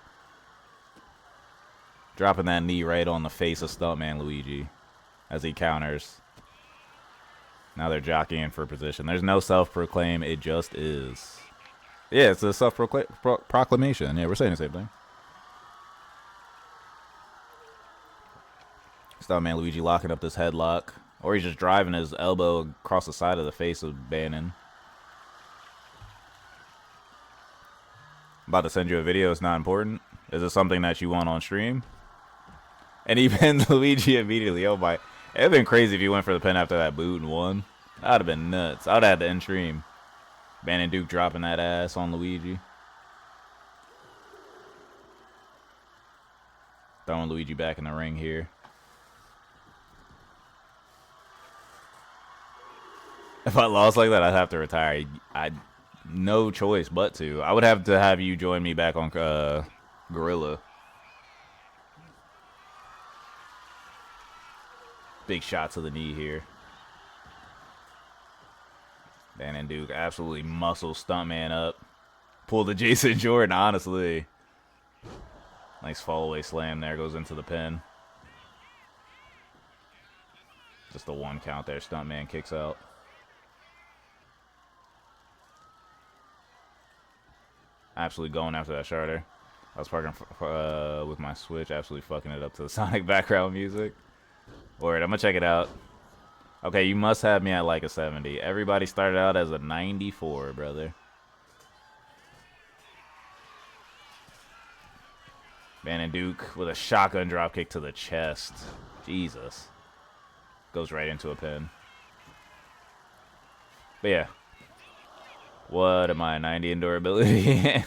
A: Dropping that knee right on the face of Stuntman Luigi as he counters. Now they're jockeying for position. There's no self-proclaim. It just is. Yeah, it's a self-proclamation. Yeah, we're saying the same thing. Stuntman Luigi locking up this headlock. Or he's just driving his elbow across the side of the face of Bannon. I'm about to send you a video. It's not important. Is it something that you want on stream? And he pinned Luigi immediately. Oh my. It would have been crazy if you went for the pin after that boot and won. That would have been nuts. I would have had to end stream. Bannon Duke dropping that ass on Luigi. Throwing Luigi back in the ring here. If I lost like that, I'd have to retire. I no choice but to. I would have to have you join me back on Gorilla. Big shot to the knee here. Bannon Duke absolutely muscle Stuntman up. Pull the Jason Jordan, honestly. Nice fall away slam there. Goes into the pin. Just the one count there. Stuntman kicks out. Absolutely going after that Sharder. I was parking with my Switch, absolutely fucking it up to the Sonic background music. Word, I'm gonna check it out. Okay, you must have me at like a 70. Everybody started out as a 94, brother. Van Duke with a shotgun dropkick to the chest. Jesus. Goes right into a pin. But yeah. What am I, 90 in durability?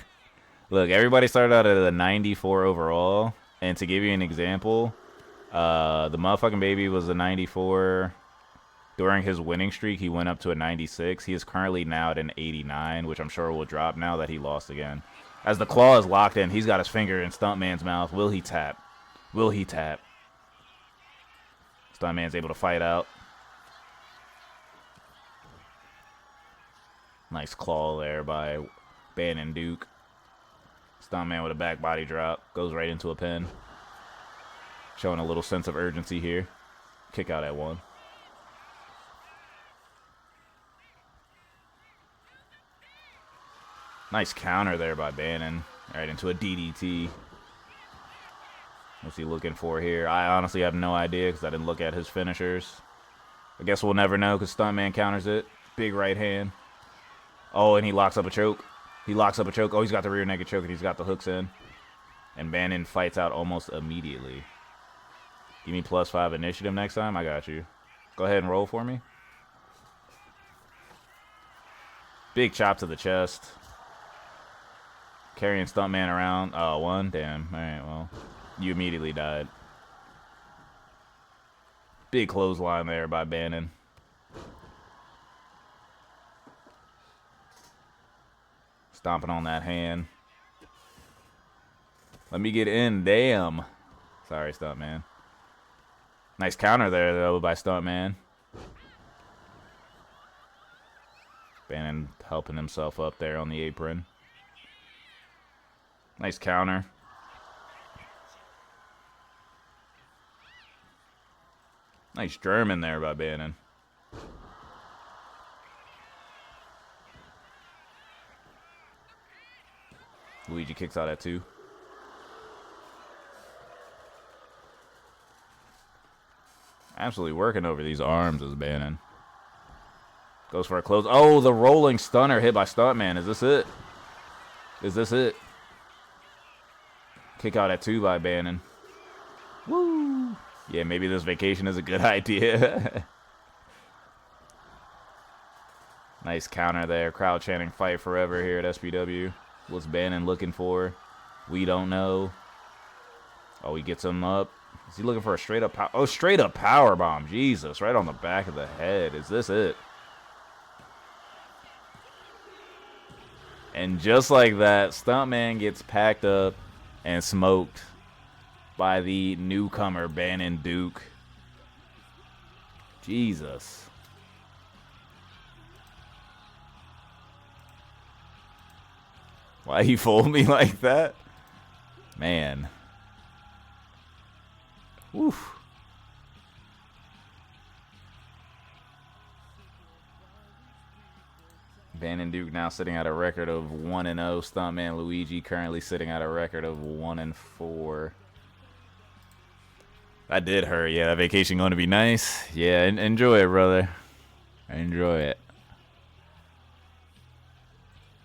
A: Look, everybody started out at a 94 overall. And to give you an example, the motherfucking baby was a 94. During his winning streak, he went up to a 96. He is currently now at an 89, which I'm sure will drop now that he lost again. As the claw is locked in, he's got his finger in Stuntman's mouth. Will he tap? Will he tap? Stuntman's able to fight out. Nice claw there by Van Duke. Stuntman with a back body drop. Goes right into a pin. Showing a little sense of urgency here. Kick out at 1. Nice counter there by Bannon. Right into a DDT. What's he looking for here? I honestly have no idea because I didn't look at his finishers. I guess we'll never know because Stuntman counters it. Big right hand. Oh, and he locks up a choke. He locks up a choke. Oh, he's got the rear naked choke and he's got the hooks in. And Bannon fights out almost immediately. Give me +5 initiative next time. I got you. Go ahead and roll for me. Big chop to the chest. Carrying Stuntman around. Oh, 1. Damn. All right, well. You immediately died. Big clothesline there by Bannon. Stomping on that hand. Let me get in. Damn. Sorry, Stuntman. Nice counter there, though, by Stuntman. Bannon helping himself up there on the apron. Nice counter. Nice German there by Bannon. Luigi kicks out at 2. Absolutely working over these arms as Bannon. Goes for a close. Oh, the rolling stunner hit by Stuntman. Is this it? Is this it? Kick out at 2 by Bannon. Woo! Yeah, maybe this vacation is a good idea. Nice counter there. Crowd chanting fight forever here at SPW. What's Bannon looking for? We don't know. Oh, he gets him up. Is he looking for a straight up oh, straight up power bomb. Jesus, right on the back of the head. Is this it? And just like that, Stuntman gets packed up and smoked by the newcomer, Van Duke. Jesus. Why he fooled me like that? Man. Oof. Van Duke now sitting at a record of 1-0. Stuntman Luigi currently sitting at a record of 1-4. That did hurt. Yeah, that vacation going to be nice. Yeah, enjoy it, brother. Enjoy it.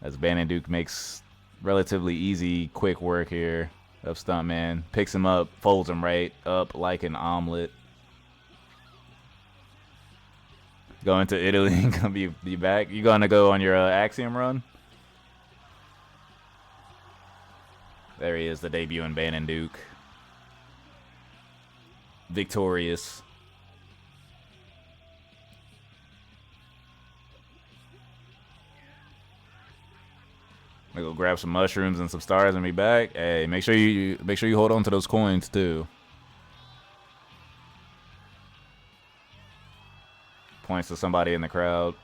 A: As Van Duke makes relatively easy, quick work here of Stuntman. Picks him up, folds him right up like an omelet. Going to Italy and gonna be back. You gonna go on your Axiom run? There he is, the debut in Van Duke. Victorious. I'm gonna go grab some mushrooms and some stars and be back. Hey, make sure you hold on to those coins too. Points to somebody in the crowd.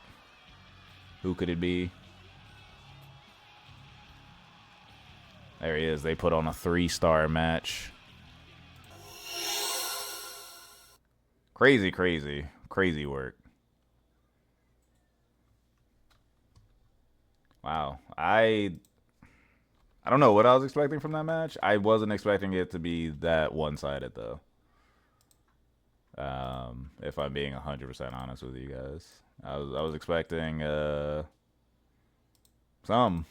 A: Who could it be? There he is. They put on a 3-star match. Crazy, crazy, crazy work. Wow. I don't know what I was expecting from that match. I wasn't expecting it to be that one-sided though. If I'm being 100% honest with you guys, I was expecting some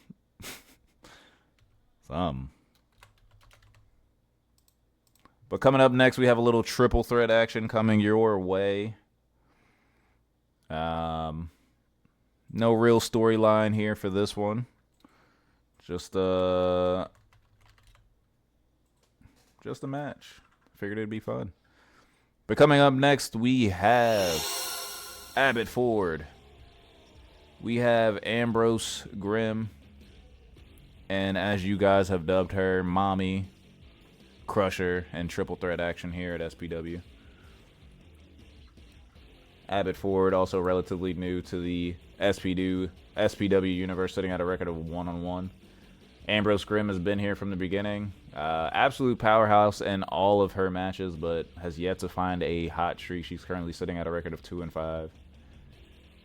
A: some. But coming up next, we have a little triple threat action coming your way. No real storyline here for this one. Just a match. Figured it'd be fun. But coming up next, we have Abbott Ford. We have Ambrose Grimm. And as you guys have dubbed her, Mommy, Crusher, and triple threat action here at SPW. Abbott Ford, also relatively new to the SPW universe, sitting at a record of 1-on-1. Ambrose Grimm has been here from the beginning. Absolute powerhouse in all of her matches, but has yet to find a hot streak. She's currently sitting at a record of 2-5.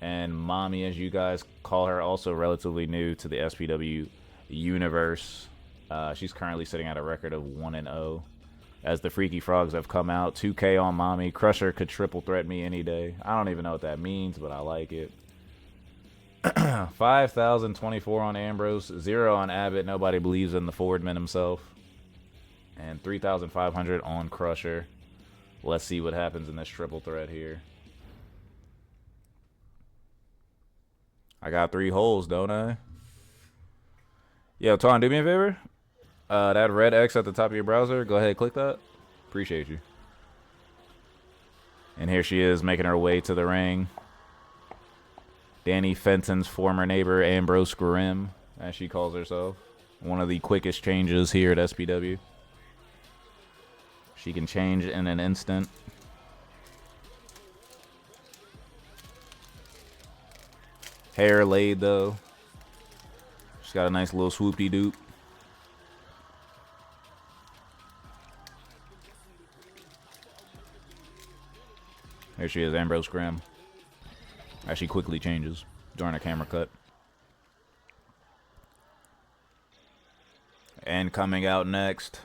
A: And Mommy, as you guys call her, also relatively new to the SPW universe. She's currently sitting at a record of 1-0. As the Freaky Frogs have come out, 2K on Mommy. Crusher could triple threat me any day. I don't even know what that means, but I like it. 5,024 on Ambrose, 0 on Abbott. Nobody believes in the Fordman himself. And 3,500 on Crusher. Let's see what happens in this triple threat here. I got 3 holes, don't I? Yo, Ton, do me a favor. That red X at the top of your browser, go ahead and click that. Appreciate you. And here she is making her way to the ring. Danny Fenton's former neighbor, Ambrose Grimm, as she calls herself. One of the quickest changes here at SPW. She can change in an instant. Hair laid, though. She's got a nice little swoopty-doop. There she is, Ambrose Grimm. As she quickly changes during a camera cut. And coming out next,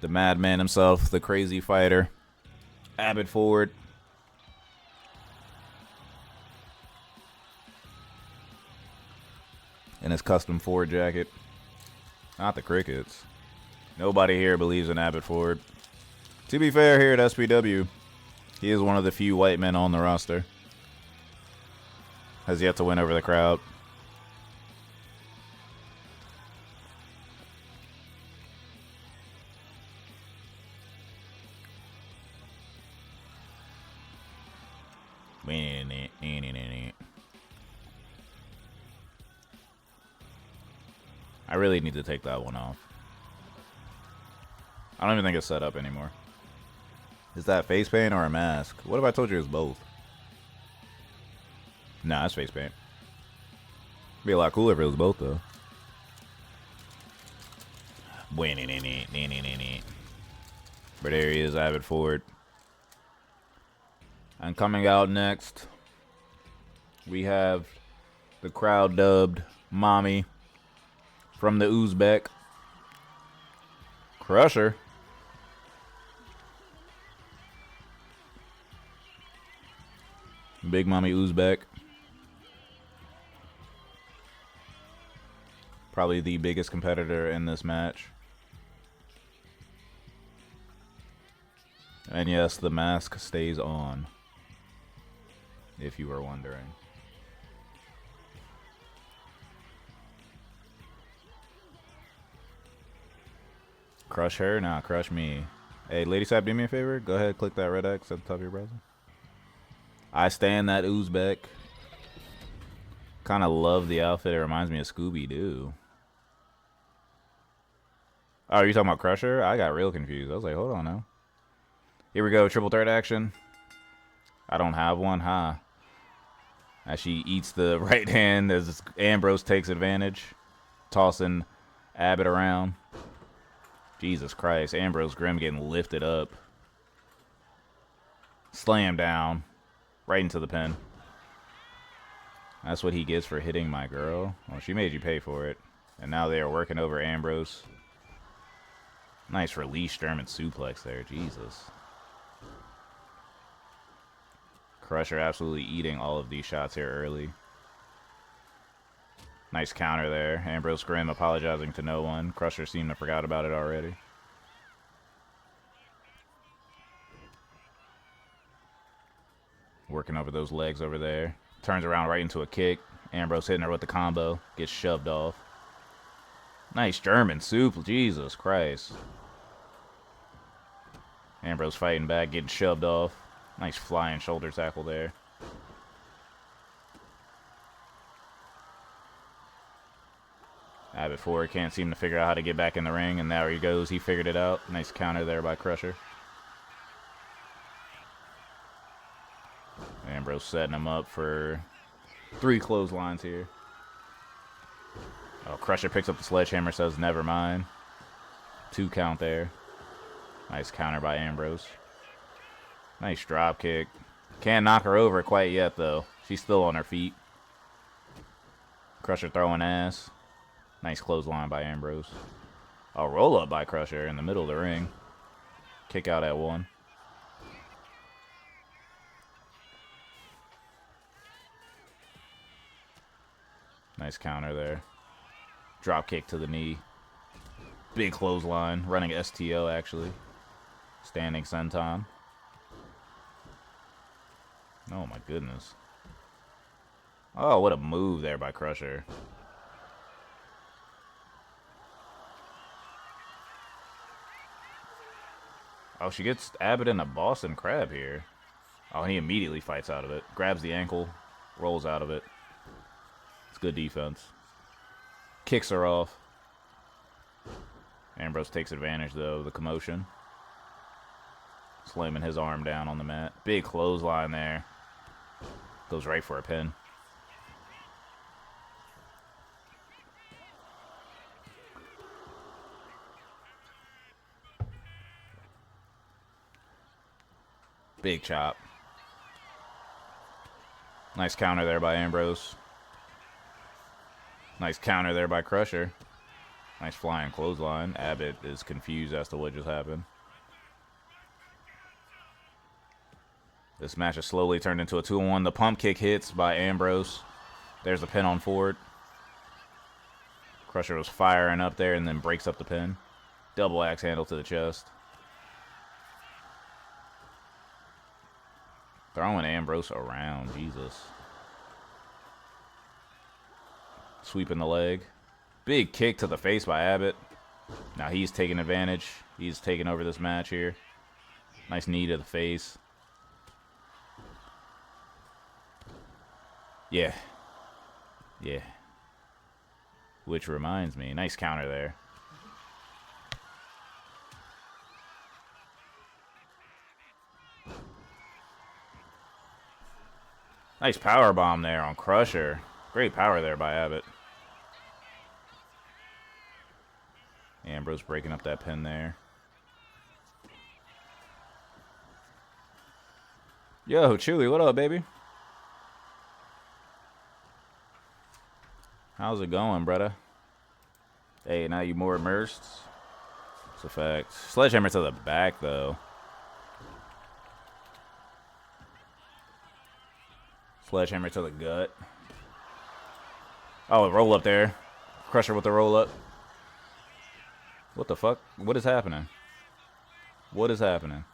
A: the madman himself, the crazy fighter, Abbott Ford. In his custom Ford jacket. Not the Crickets. Nobody here believes in Abbott Ford. To be fair, here at SPW, he is one of the few white men on the roster. Has yet to win over the crowd. I really need to take that one off. I don't even think it's set up anymore. Is that face paint or a mask? What if I told you it was both? Nah, it's face paint. Be a lot cooler if it was both, though. But there he is, Abbott Ford. And coming out next, we have the crowd dubbed Mommy from the Uzbek, Crusher. Big Mommy Uzbek. Probably the biggest competitor in this match. And yes, the mask stays on, if you were wondering. Crush her? Nah, crush me. Hey, Lady Sap, do me a favor. Go ahead, click that red X at the top of your browser. I stand that Uzbek. Kind of love the outfit. It reminds me of Scooby-Doo. Oh, are you talking about Crusher? I got real confused. I was like, hold on now. Here we go. Triple threat action. I don't have one, huh? As she eats the right hand as Ambrose takes advantage. Tossing Abbott around. Jesus Christ. Ambrose Grimm getting lifted up. Slam down. Right into the pin. That's what he gets for hitting my girl. Well, she made you pay for it. And now they are working over Ambrose. Nice release German suplex there. Jesus. Crusher absolutely eating all of these shots here early. Nice counter there. Ambrose Grimm apologizing to no one. Crusher seemed to forgot about it already. Working over those legs over there. Turns around right into a kick. Ambrose hitting her with the combo. Gets shoved off. Nice German soup. Jesus Christ. Ambrose fighting back, getting shoved off. Nice flying shoulder tackle there. Abbott Ford can't seem to figure out how to get back in the ring, and there he goes. He figured it out. Nice counter there by Crusher. Ambrose setting him up for 3 clotheslines here. Oh, Crusher picks up the sledgehammer, says never mind. 2 count there. Nice counter by Ambrose. Nice drop kick. Can't knock her over quite yet, though. She's still on her feet. Crusher throwing ass. Nice clothesline by Ambrose. A roll-up by Crusher in the middle of the ring. Kick out at 1. Nice counter there. Drop kick to the knee. Big clothesline. Running STO, actually. Standing senton. Oh, my goodness. Oh, what a move there by Crusher. Oh, she gets Abbott in a Boston Crab here. Oh, he immediately fights out of it. Grabs the ankle. Rolls out of it. It's good defense. Kicks her off. Ambrose takes advantage, though, of the commotion. Slamming his arm down on the mat. Big clothesline there. Goes right for a pin. Big chop. Nice counter there by Ambrose. Nice counter there by Crusher. Nice flying clothesline. Abbott is confused as to what just happened. This match has slowly turned into a 2-on-1. The pump kick hits by Ambrose. There's the pin on Ford. Crusher was firing up there and then breaks up the pin. Double axe handle to the chest. Throwing Ambrose around. Jesus. Sweeping the leg. Big kick to the face by Abbott. Now he's taking advantage. He's taking over this match here. Nice knee to the face. Yeah. Yeah. Which reminds me. Nice counter there. Nice power bomb there on Crusher. Great power there by Abbott. Ambrose breaking up that pin there. Yo, Chewy, what up, baby? How's it going, brother? Hey, now you more immersed? It's a fact. Sledgehammer to the back, though. Sledgehammer to the gut. Oh, roll up there. Crusher with the roll up. What the fuck? What is happening? What is happening?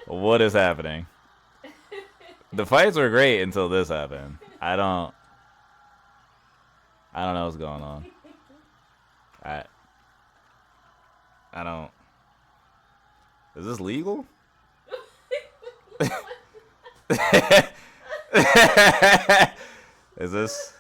A: What is happening? The fights were great until this happened. I don't know what's going on. I don't. Is this legal? Is this?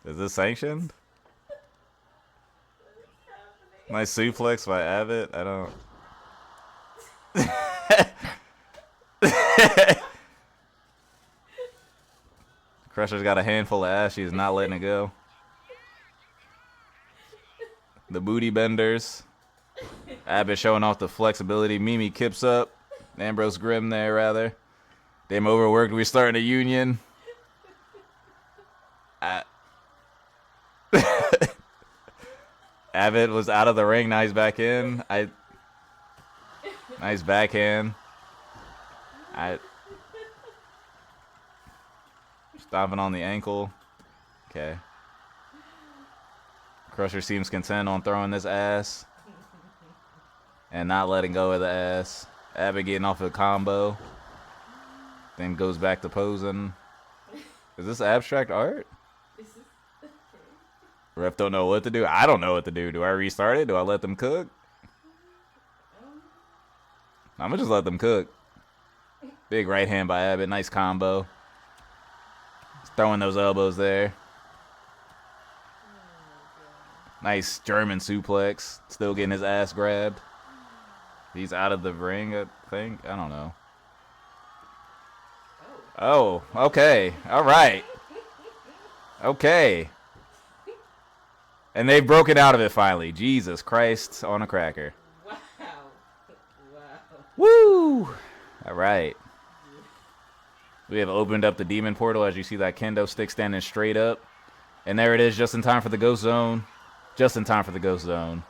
A: Is this sanctioned? Nice suplex by Abbott. I don't. Crusher's got a handful of ass. She's not letting it go. The booty benders. Abbott showing off the flexibility. Mimi kips up. Ambrose Grimm there, rather. Damn overworked. We starting a union. Abbott was out of the ring. Now he's back in. Nice backhand. Stomping on the ankle. Okay. Crusher seems content on throwing this ass. And not letting go of the ass. Abbott getting off a combo. Then goes back to posing. Is this abstract art? Ref don't know what to do. I don't know what to do. Do I restart it? Do I let them cook? I'm going to just let them cook. Big right hand by Abbott. Nice combo. Just throwing those elbows there. Nice German suplex. Still getting his ass grabbed. He's out of the ring, I think. I don't know. Oh, okay. All right. Okay. And they've broken out of it finally. Jesus Christ on a cracker.
C: Wow. Wow.
A: Woo! All right. We have opened up the demon portal as you see that kendo stick standing straight up. And there it is, just in time for the ghost zone. Just in time for the ghost zone.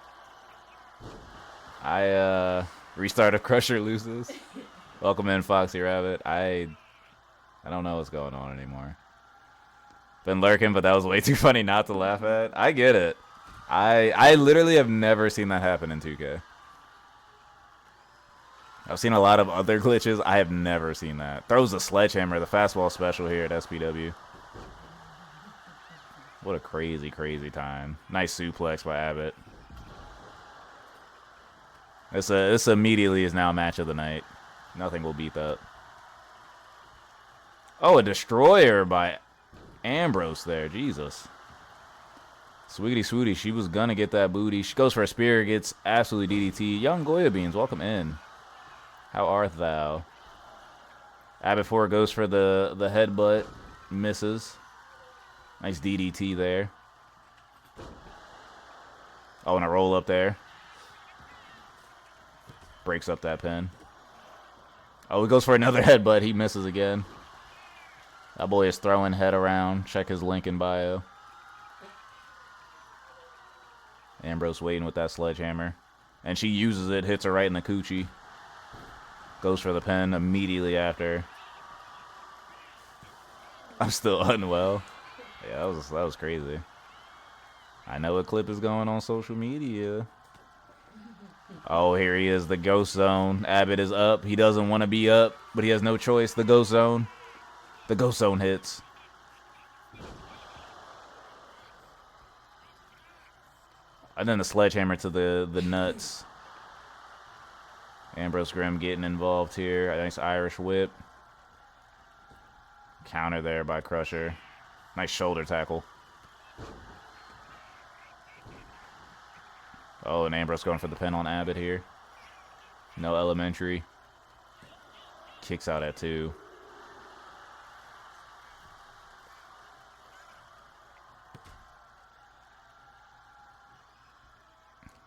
A: Restarted Crusher loses. Welcome in, Foxy Rabbit. I don't know what's going on anymore. Been lurking, but that was way too funny not to laugh at. I get it. I literally have never seen that happen in 2K. I've seen a lot of other glitches. I have never seen that. Throws a sledgehammer, the fastball special here at SPW. What a crazy, crazy time. Nice suplex by Abbott. This immediately is now match of the night. Nothing will beat that. Oh, a destroyer by Ambrose there. Jesus. Sweetie Swooty, she was gonna get that booty. She goes for a spear, gets absolutely DDT. Young Goya Beans, welcome in. How art thou? Abbott 4 goes for the headbutt. Misses. Nice DDT there. Oh, and a roll up there. Breaks up that pin. Oh, he goes for another headbutt. He misses again. That boy is throwing head around. Check his link in bio. Ambrose waiting with that sledgehammer. And she uses it, hits her right in the coochie. Goes for the pin immediately after. I'm still unwell. Yeah, that was crazy. I know a clip is going on social media. Oh, here he is, the ghost zone. Abbott is up. He doesn't want to be up, but he has no choice. The ghost zone. The ghost zone hits. And then the sledgehammer to the nuts. Ambrose Grimm getting involved here. A nice Irish whip. Counter there by Crusher. Nice shoulder tackle. Oh, and Ambrose going for the pin on Abbott here. No elementary. Kicks out at 2.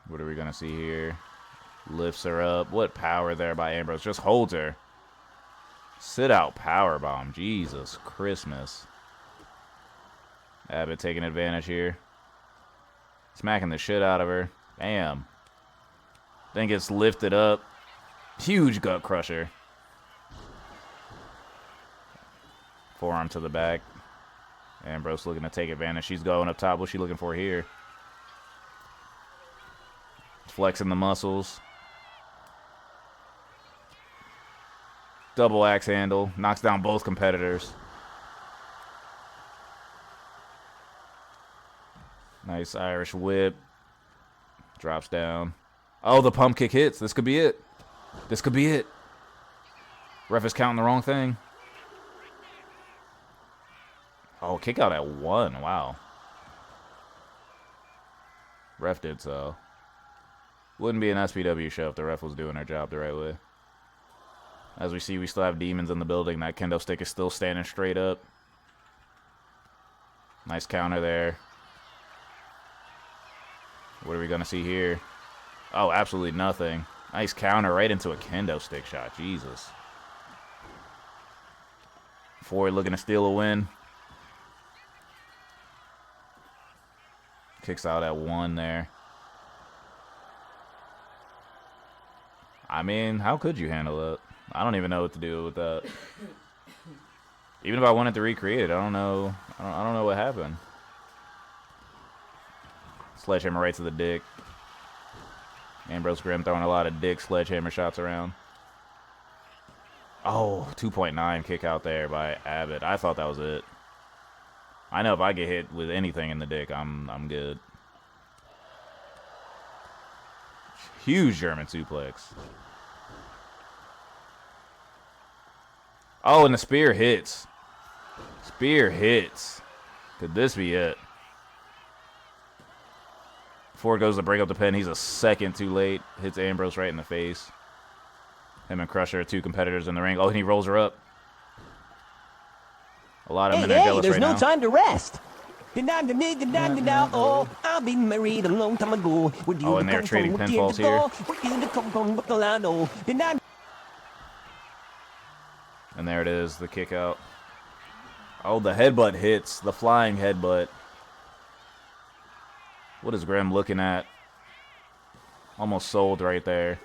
A: What are we going to see here? Lifts her up. What power there by Ambrose. Just holds her. Sit out powerbomb. Jesus Christmas. Abbott taking advantage here. Smacking the shit out of her. Bam. Then gets lifted up. Huge gut crusher. Forearm to the back. Ambrose looking to take advantage. She's going up top. What's she looking for here? Flexing the muscles. Double axe handle. Knocks down both competitors. Nice Irish whip. Drops down. Oh, the pump kick hits. This could be it. This could be it. Ref is counting the wrong thing. Oh, kick out at 1. Wow. Ref did so. Wouldn't be an SPW show if the ref was doing her job the right way. As we see, we still have demons in the building. That kendo stick is still standing straight up. Nice counter there. What are we going to see here? Oh, absolutely nothing. Nice counter right into a kendo stick shot. Jesus. Ford looking to steal a win. Kicks out at 1 there. I mean, how could you handle that? I don't even know what to do with that. Even if I wanted to recreate it, I don't know. I don't know what happened. Sledgehammer right to the dick. Ambrose Grimm throwing a lot of dick sledgehammer shots around. Oh, 2.9 kick out there by Abbott. I thought that was it. I know if I get hit with anything in the dick, I'm good. Huge German suplex. Oh, and the spear hits. Spear hits. Could this be it? Ford goes to break up the pin. He's a second too late. Hits Ambrose right in the face. Him and Crusher are 2 competitors in the ring. Oh, and he rolls her up. A lot of men are jealous
D: there's
A: right
D: no
A: now.
D: time to rest. Oh, I've been married a long time ago.
A: Oh, and they're trading pinfalls here. And there it is, the kick out. Oh, the headbutt hits. The flying headbutt. What is Grimm looking at? Almost sold right there.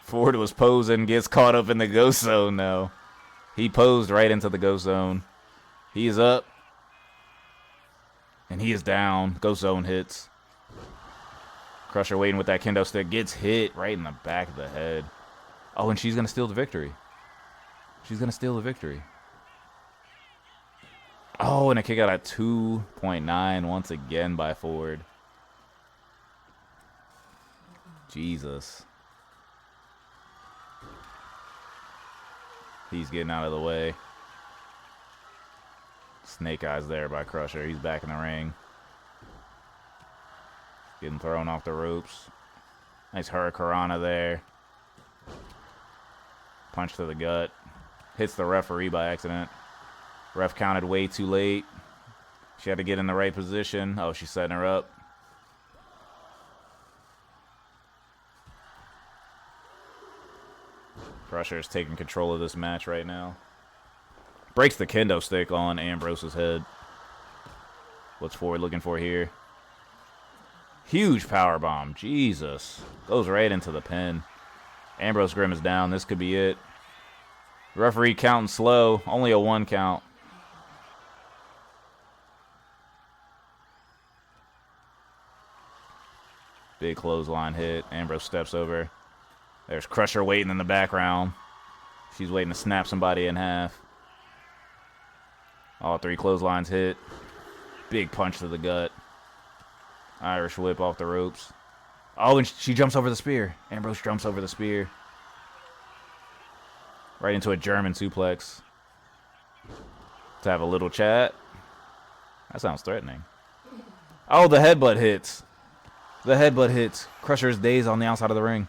A: Ford was posing, gets caught up in the ghost zone now. He posed right into the ghost zone. He is up. And he is down. Ghost zone hits. Crusher waiting with that kendo stick. Gets hit right in the back of the head. Oh, and she's going to steal the victory. She's going to steal the victory. Oh, and a kick out at 2.9 once again by Ford. Jesus. He's getting out of the way. Snake Eyes there by Crusher. He's back in the ring. Getting thrown off the ropes. Nice Hurricanrana there. Punch to the gut. Hits the referee by accident. Ref counted way too late. She had to get in the right position. Oh, she's setting her up. Crusher is taking control of this match right now. Breaks the kendo stick on Ambrose's head. What's Ford looking for here? Huge power bomb. Jesus. Goes right into the pin. Ambrose Grimm is down. This could be it. Referee counting slow. Only a 1 count. Big clothesline hit. Ambrose steps over. There's Crusher waiting in the background. She's waiting to snap somebody in half. All 3 clotheslines hit. Big punch to the gut. Irish whip off the ropes. Oh, and she jumps over the spear. Ambrose jumps over the spear. Right into a German suplex. To have a little chat. That sounds threatening. Oh, the headbutt hits. The headbutt hits. Crusher's dazed on the outside of the ring.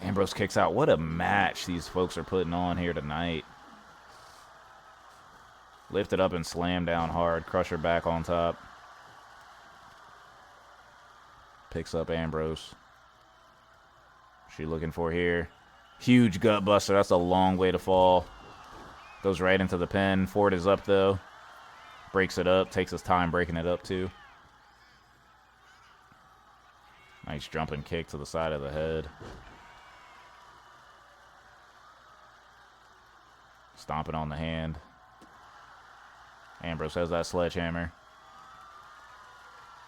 A: Ambrose kicks out. What a match these folks are putting on here tonight. Lifted up and slammed down hard. Crusher back on top. Picks up Ambrose. She looking for here. Huge gut buster. That's a long way to fall. Goes right into the pin. Ford is up though. Breaks it up. Takes his time breaking it up too. Nice jumping kick to the side of the head. Stomping on the hand. Ambrose has that sledgehammer.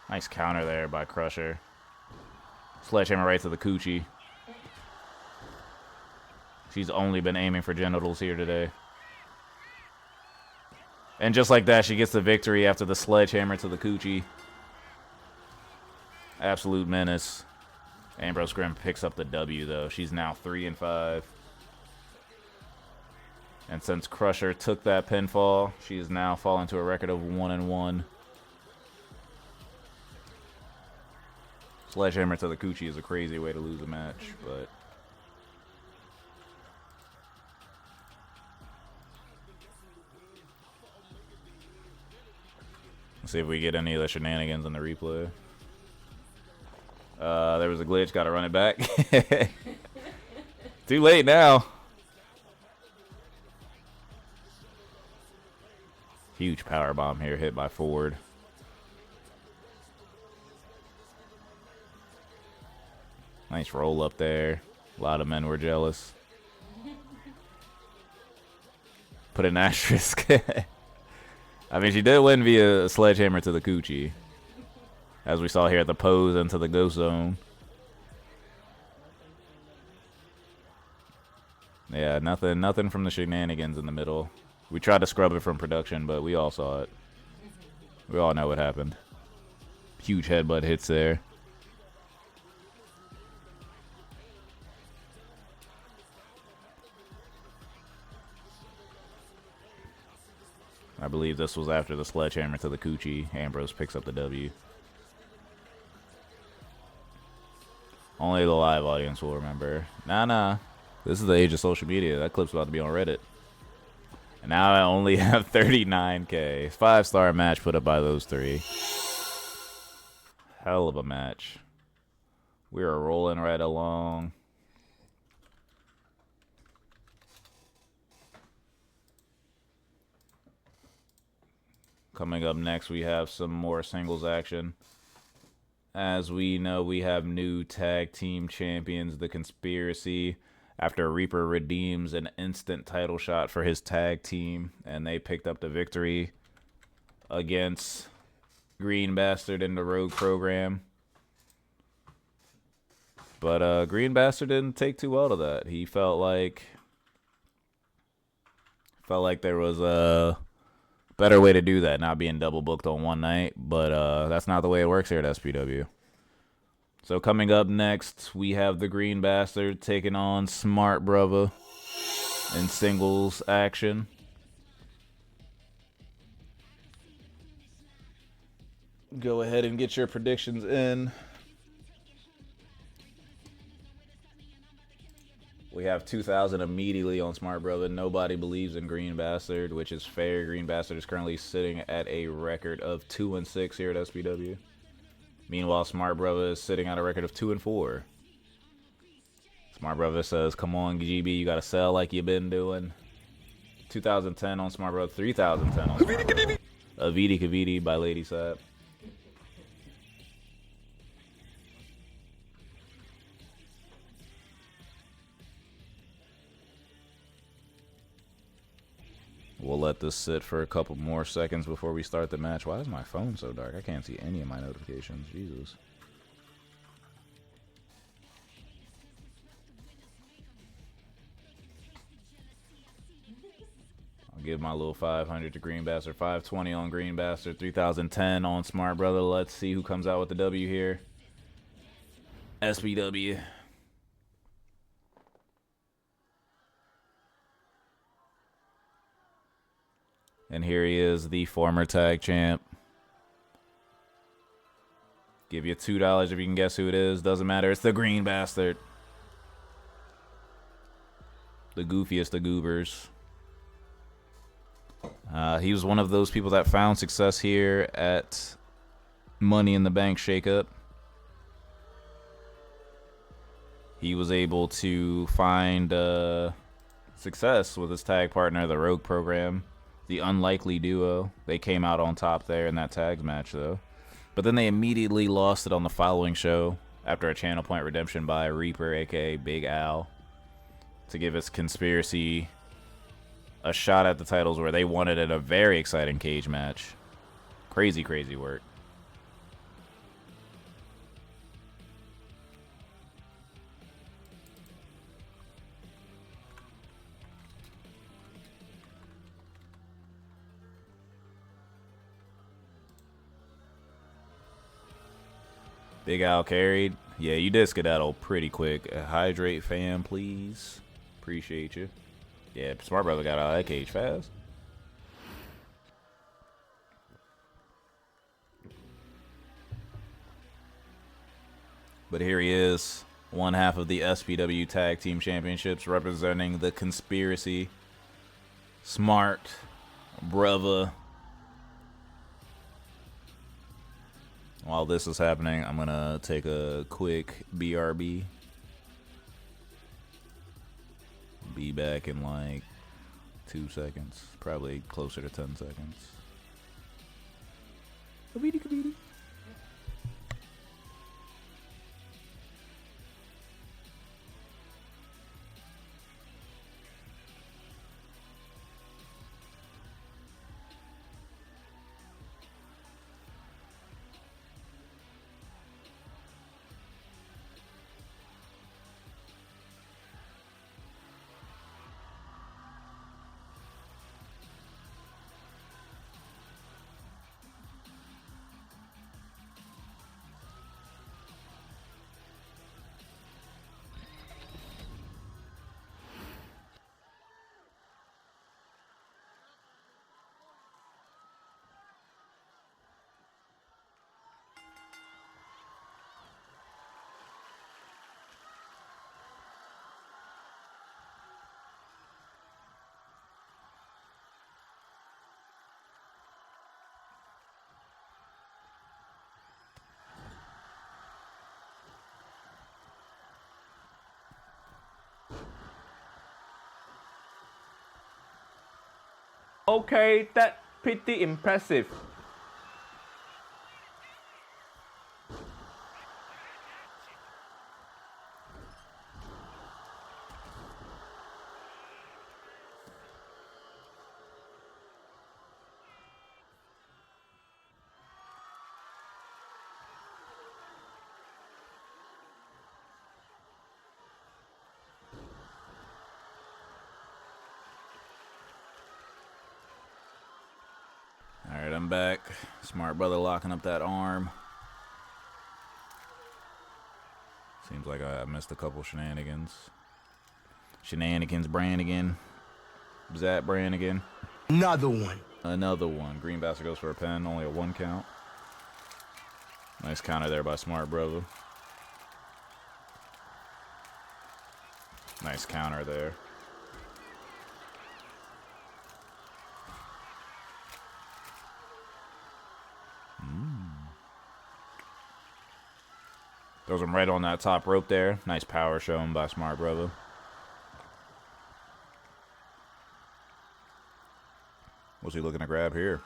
A: Nice counter there by Crusher. Sledgehammer right to the coochie. She's only been aiming for genitals here today. And just like that, she gets the victory after the sledgehammer to the coochie. Absolute menace. Ambrose Grimm picks up the W, though. She's now 3-5. And since Crusher took that pinfall, she is now fallen to a record of 1-1. Sledgehammer to the coochie is a crazy way to lose a match, but See if we get any of the shenanigans in the replay. There was a glitch. Got to run it back. Too late now. Huge power bomb here, hit by Ford. Nice roll up there. A lot of men were jealous. Put an asterisk. I mean, she did win via a sledgehammer to the coochie. As we saw here at the pose into the ghost zone. Yeah, nothing from the shenanigans in the middle. We tried to scrub it from production, but we all saw it. We all know what happened. Huge headbutt hits there. I believe this was after the sledgehammer to the coochie. Ambrose picks up the W. Only the live audience will remember. Nah. This is the age of social media. That clip's about to be on Reddit. And now I only have 39K. 5-star match put up by those three. Hell of a match. We are rolling right along. Coming up next, we have some more singles action. As we know, we have new tag team champions, The Conspiracy. After Reaper redeems an instant title shot for his tag team, and they picked up the victory against Green Bastard in the Rogue program. But Green Bastard didn't take too well to that. He felt like there was a better way to do that, not being double booked on one night. But that's not the way it works here at SPW. So coming up next, we have the Green Bastard taking on Smart Brother in singles action. Go ahead and get your predictions in. We have 2,000 immediately on Smart Brother. Nobody believes in Green Bastard, which is fair. Green Bastard is currently sitting at a record of 2-6 here at SPW. Meanwhile, Smart Brother is sitting at a record of 2-4. Smart Brother says, come on, GB, you got to sell like you've been doing. 2010 on Smart Brother, 3,010 on Smart Brother. Aviti Kaviti by Lady Sap. We'll let this sit for a couple more seconds before we start the match. Why is my phone so dark? I can't see any of my notifications. Jesus. I'll give my little 500 to Green Bastard. 520 on Green Bastard. 3010 on Smart Brother. Let's see who comes out with the W here. SPW. And here he is, the former tag champ. Give you $2 if you can guess who it is. Doesn't matter. It's the Green Bastard. The goofiest of goobers. He was one of those people that found success here at Money in the Bank Shakeup. He was able to find success with his tag partner, the Rogue program. The Unlikely Duo. They came out on top there in that tags match, though. But then they immediately lost it on the following show after a channel point redemption by Reaper, a.k.a. Big Al, to give his Conspiracy a shot at the titles where they won it in a very exciting cage match. Crazy, crazy work. Big Al carried. Yeah, you did skedaddle pretty quick. Hydrate, fam, please. Appreciate you. Yeah, Smart Brother got out of that cage fast. But here he is, one half of the SPW Tag Team Championships, representing the Conspiracy. Smart Brother. While this is happening, I'm gonna take a quick BRB. Be back in like 2 seconds, probably closer to 10 seconds. Kabidi.
B: Okay, that's pretty impressive.
A: Alright, I'm back. Smart brother locking up that arm. Seems like I missed a couple shenanigans. Brannigan. Zap Brannigan.
E: Another one.
A: Another one. Green bastard goes for a pen, only a 1 count. Nice counter there by Smart brother. Nice counter there. Throws him right on that top rope there. Nice power shown by Smart brother. What's he looking to grab here?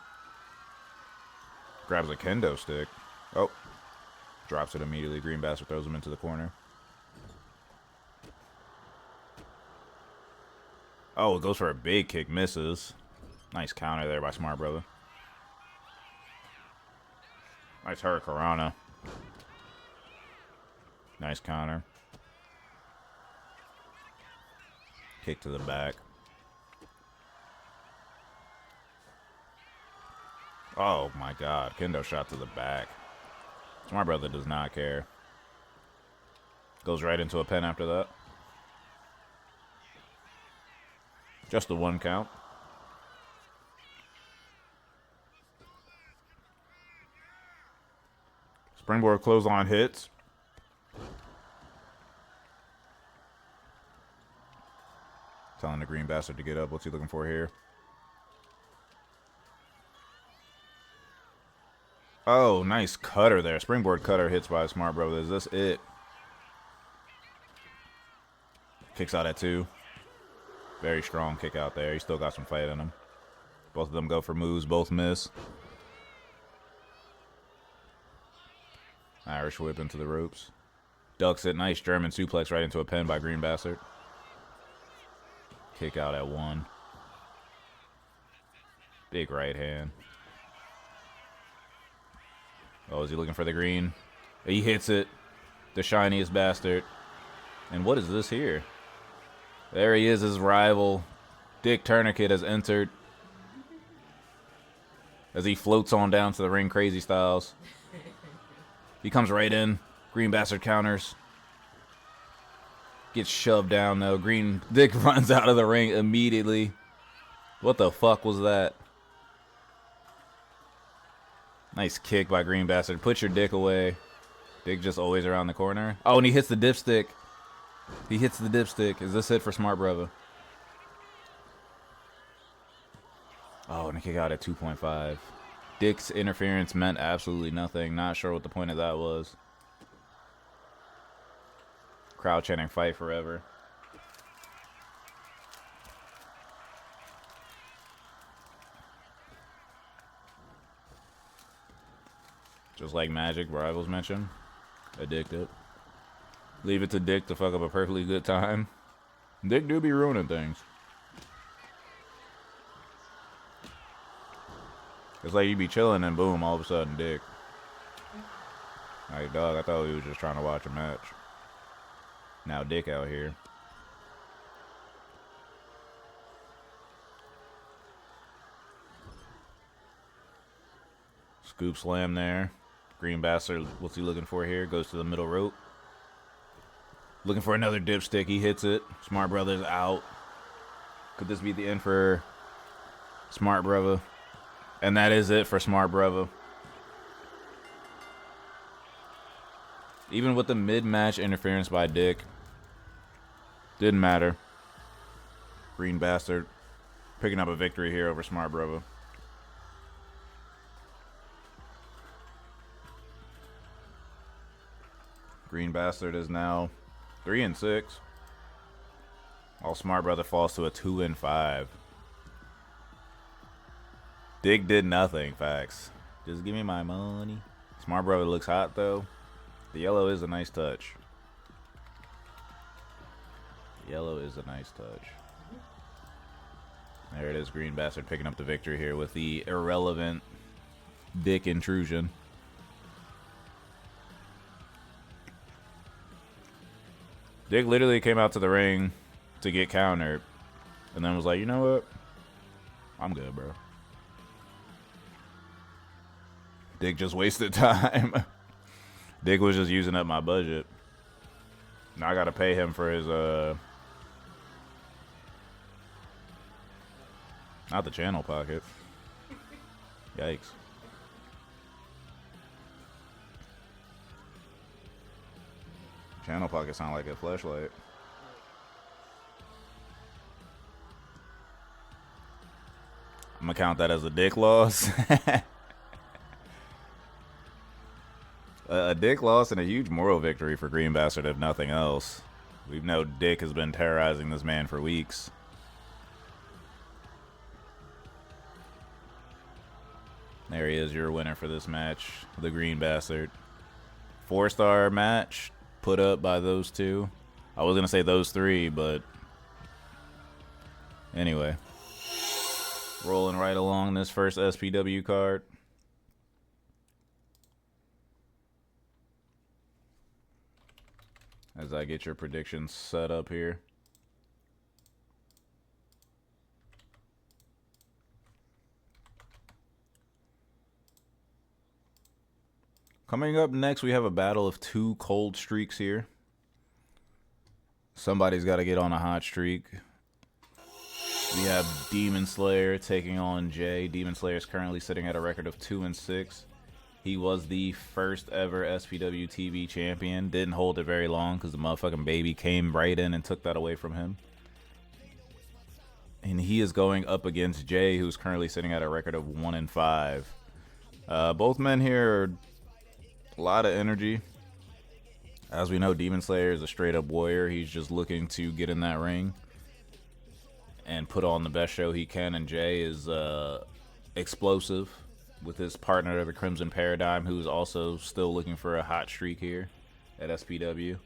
A: Grabs a kendo stick. Oh. Drops it immediately. Green bastard throws him into the corner. Oh, it goes for a big kick. Misses. Nice counter there by Smart brother. Nice hurricanrana. Nice counter. Kick to the back. Oh my god. Kendo shot to the back. Smart brother does not care. Goes right into a pen after that. Just the 1 count. Springboard clothesline hits. Telling the green bastard to get up. What's he looking for here? Oh, nice cutter there. Springboard cutter hits by Smart brother. Is this it? Kicks out at 2. Very strong kick out there. He still got some fight in him. Both of them go for moves. Both miss. Irish whip into the ropes. Ducks it. Nice German suplex right into a pen by Green Bastard. Kick out at 1. Big right hand. Oh, is he looking for the green? He hits it. The shiniest bastard. And what is this here? There he is, his rival. Dick Tourniquet has entered. As he floats on down to the ring, Crazy Styles. He comes right in. Green Bastard counters. Gets shoved down, though. Green Dick runs out of the ring immediately. What the fuck was that? Nice kick by Green Bastard. Put your dick away. Dick just always around the corner. Oh, and he hits the dipstick. He hits the dipstick. Is this it for Smart Brother? Oh, and a kick out at 2.5. Dick's interference meant absolutely nothing. Not sure what the point of that was. Crowd chanting fight forever. Just like Magic Rivals mentioned. Addicted. Leave it to Dick to fuck up a perfectly good time. Dick do be ruining things. It's like you be chilling and boom, all of a sudden Dick. Like, dog, I thought we was just trying to watch a match. Now Dick out here. Scoop slam there. Green Bastard, what's he looking for here? Goes to the middle rope. Looking for another dipstick. He hits it. Smart Brother's out. Could this be the end for Smart Brother? And that is it for Smart Brother. Even with the mid-match interference by Dick, didn't matter. Green Bastard picking up a victory here over Smart Brother. Green Bastard is now 3-6. All Smart Brother falls to a 2-5. Dick did nothing, facts. Just give me my money. Smart Brother looks hot though. The yellow is a nice touch. Yellow is a nice touch. There it is, Green Bastard picking up the victory here with the irrelevant Dick intrusion. Dick literally came out to the ring to get countered and then was like, you know what? I'm good, bro. Dick just wasted time. Dick was just using up my budget. Now I gotta pay him for his not the channel pocket. Yikes. Channel pocket sound like a flashlight. I'm gonna count that as a Dick loss. A Dick loss and a huge moral victory for Green Bastard, if nothing else. We know Dick has been terrorizing this man for weeks. There he is, your winner for this match, the Green Bastard. 4-star match put up by those two. I was going to say those three, but anyway. Rolling right along this first SPW card. As I get your predictions set up here. Coming up next, we have a battle of two cold streaks here. Somebody's got to get on a hot streak. We have Demon Slayer taking on Jay. Demon Slayer is currently sitting at a record of 2-6. He was the first ever SPW TV champion. Didn't hold it very long because the motherfucking baby came right in and took that away from him. And he is going up against Jay, who's currently sitting at a record of 1-5. Both men here are a lot of energy. As we know, Demon Slayer is a straight up warrior. He's just looking to get in that ring and put on the best show he can. And Jay is explosive with his partner, the Crimson Paradigm, who's also still looking for a hot streak here at SPW.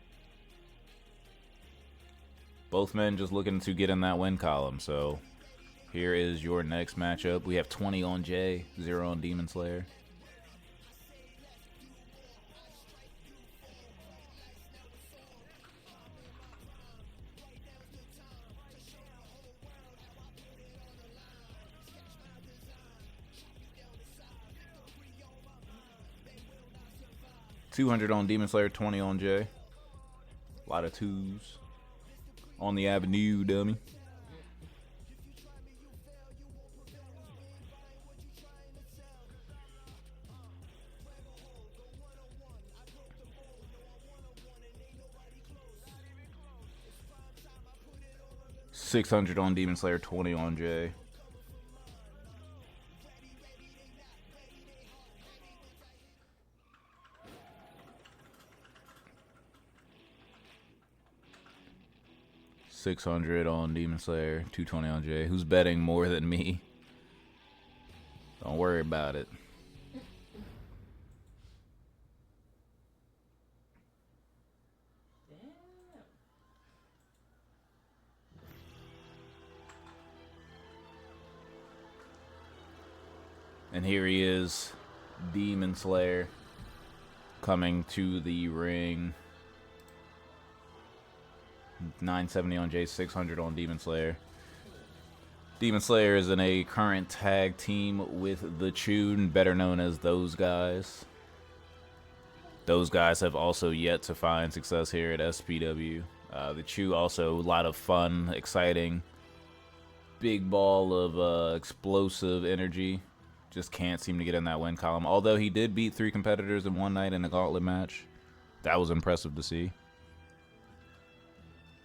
A: Both men just looking to get in that win column. So here is your next matchup. We have 20 on Jay, 0 on Demon Slayer. $200 on Demon Slayer, 20 on Jay. A lot of twos on the avenue, dummy. $600 on Demon Slayer, 20 on Jay. 600 on Demon Slayer, 220 on Jay. Who's betting more than me? Don't worry about it. And here he is, Demon Slayer, coming to the ring. 970 on Jay, 600 on Demon Slayer. Demon Slayer is in a current tag team with the Tune, better known as Those Guys. Those Guys have also yet to find success here at SPW. The Chew also a lot of fun, exciting, big ball of explosive energy. Just can't seem to get in that win column. Although he did beat 3 competitors in one night in a gauntlet match. That was impressive to see.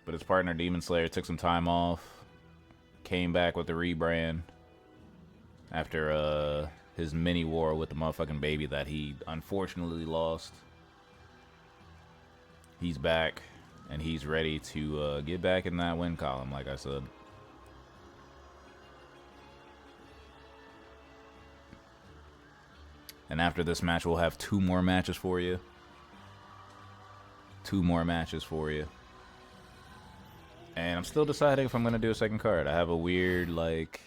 A: But his partner, Demon Slayer, took some time off. Came back with the rebrand. After his mini war with the motherfucking baby that he unfortunately lost. He's back. And he's ready to get back in that win column, like I said. And after this match, we'll have 2 more matches for you. 2 more matches for you. And I'm still deciding if I'm gonna do a second card. I have a weird, like,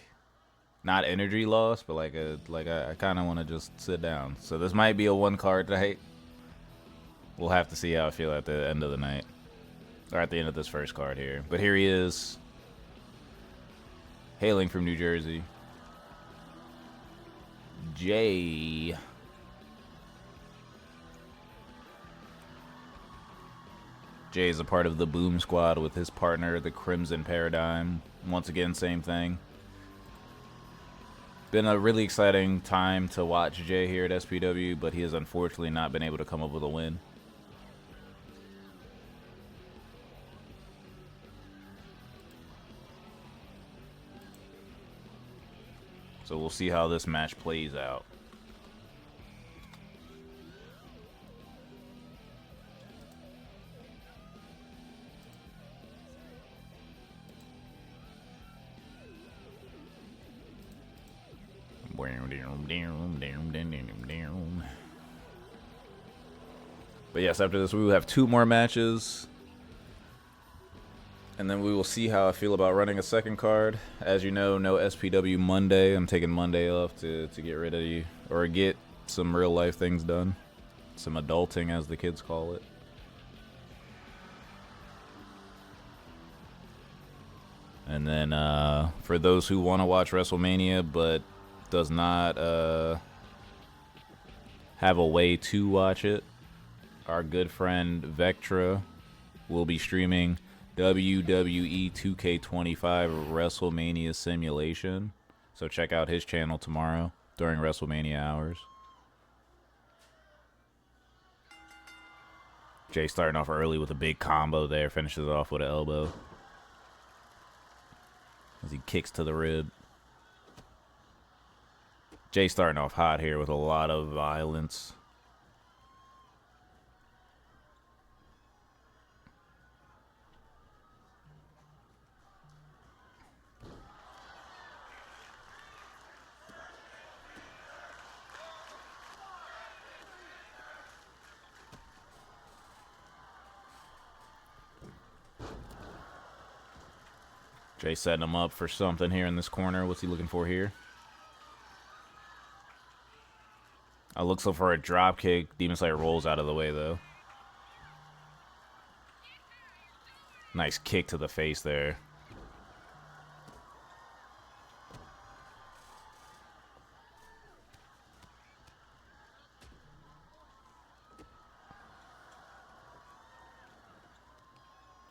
A: not energy loss, but like I kind of want to just sit down. So this might be a 1 card night. We'll have to see how I feel at the end of the night, or at the end of this first card here. But here he is, hailing from New Jersey, Jay. Jay is a part of the Boom Squad with his partner, the Crimson Paradigm. Once again, same thing. Been a really exciting time to watch Jay here at SPW, but he has unfortunately not been able to come up with a win. So we'll see how this match plays out. But yes, after this we will have 2 more matches. And then we will see how I feel about running a second card. As you know, no SPW Monday. I'm taking Monday off to get rid of you, or get some real life things done. Some adulting, as the kids call it. And then for those who want to watch WrestleMania but does not have a way to watch it, our good friend Vectra will be streaming WWE 2K25 WrestleMania Simulation. So check out his channel tomorrow during WrestleMania hours. Jay starting off early with a big combo there, finishes it off with an elbow as he kicks to the rib. Jay starting off hot here with a lot of violence. Jay setting him up for something here in this corner. What's he looking for here? I look so for a drop kick. Demon Slayer rolls out of the way though. Nice kick to the face there.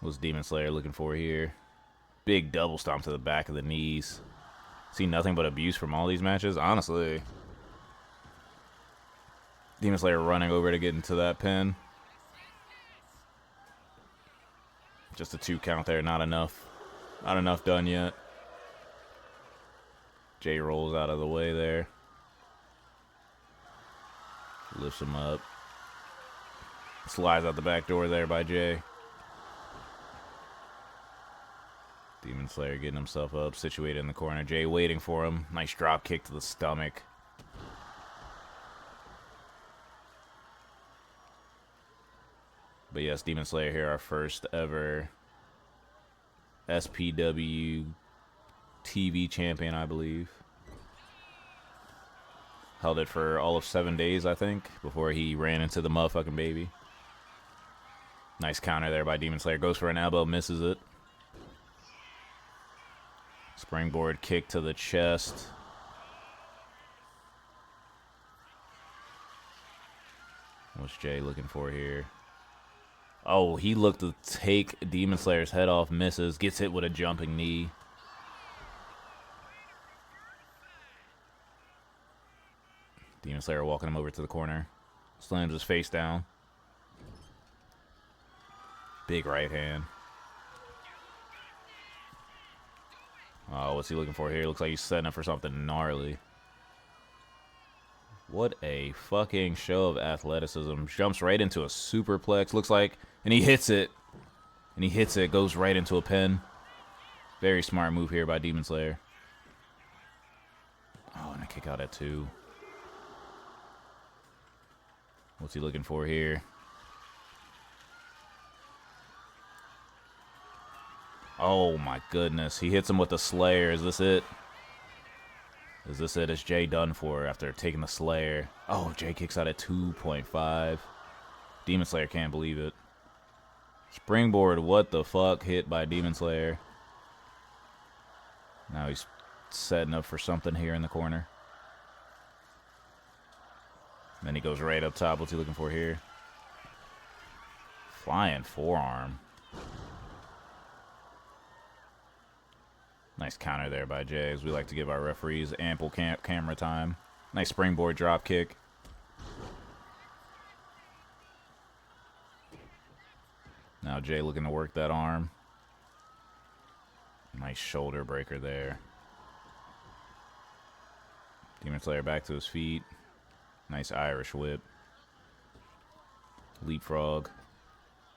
A: What's Demon Slayer looking for here? Big double stomp to the back of the knees. See nothing but abuse from all these matches, honestly. Demon Slayer running over to get into that pin. Just a 2 count there, not enough. Not enough done yet. Jay rolls out of the way there. Lifts him up. Slides out the back door there by Jay. Demon Slayer getting himself up, situated in the corner. Jay waiting for him. Nice drop kick to the stomach. But yes, Demon Slayer here, our first ever SPW TV champion, I believe. Held it for all of 7 days, I think, before he ran into the motherfucking baby. Nice counter there by Demon Slayer. Goes for an elbow, misses it. Springboard kick to the chest. What's Jay looking for here? Oh, he looked to take Demon Slayer's head off, misses, gets hit with a jumping knee. Demon Slayer walking him over to the corner. Slams his face down. Big right hand. Oh, what's he looking for here? Looks like he's setting up for something gnarly. What a fucking show of athleticism. Jumps right into a superplex, looks like, and he hits it. And he hits it, goes right into a pin. Very smart move here by Demon Slayer. Oh, and a kick out at 2. What's he looking for here? Oh my goodness. He hits him with the Slayer. Is this it? Is this it? Is Jay done for after taking the Slayer? Oh, Jay kicks out at 2.5. Demon Slayer can't believe it. Springboard, what the fuck? Hit by Demon Slayer. Now he's setting up for something here in the corner. Then he goes right up top. What's he looking for here? Flying forearm. Nice counter there by Jay, as we like to give our referees ample camera time. Nice springboard drop kick. Now Jay looking to work that arm. Nice shoulder breaker there. Demon Slayer back to his feet. Nice Irish whip. Leapfrog.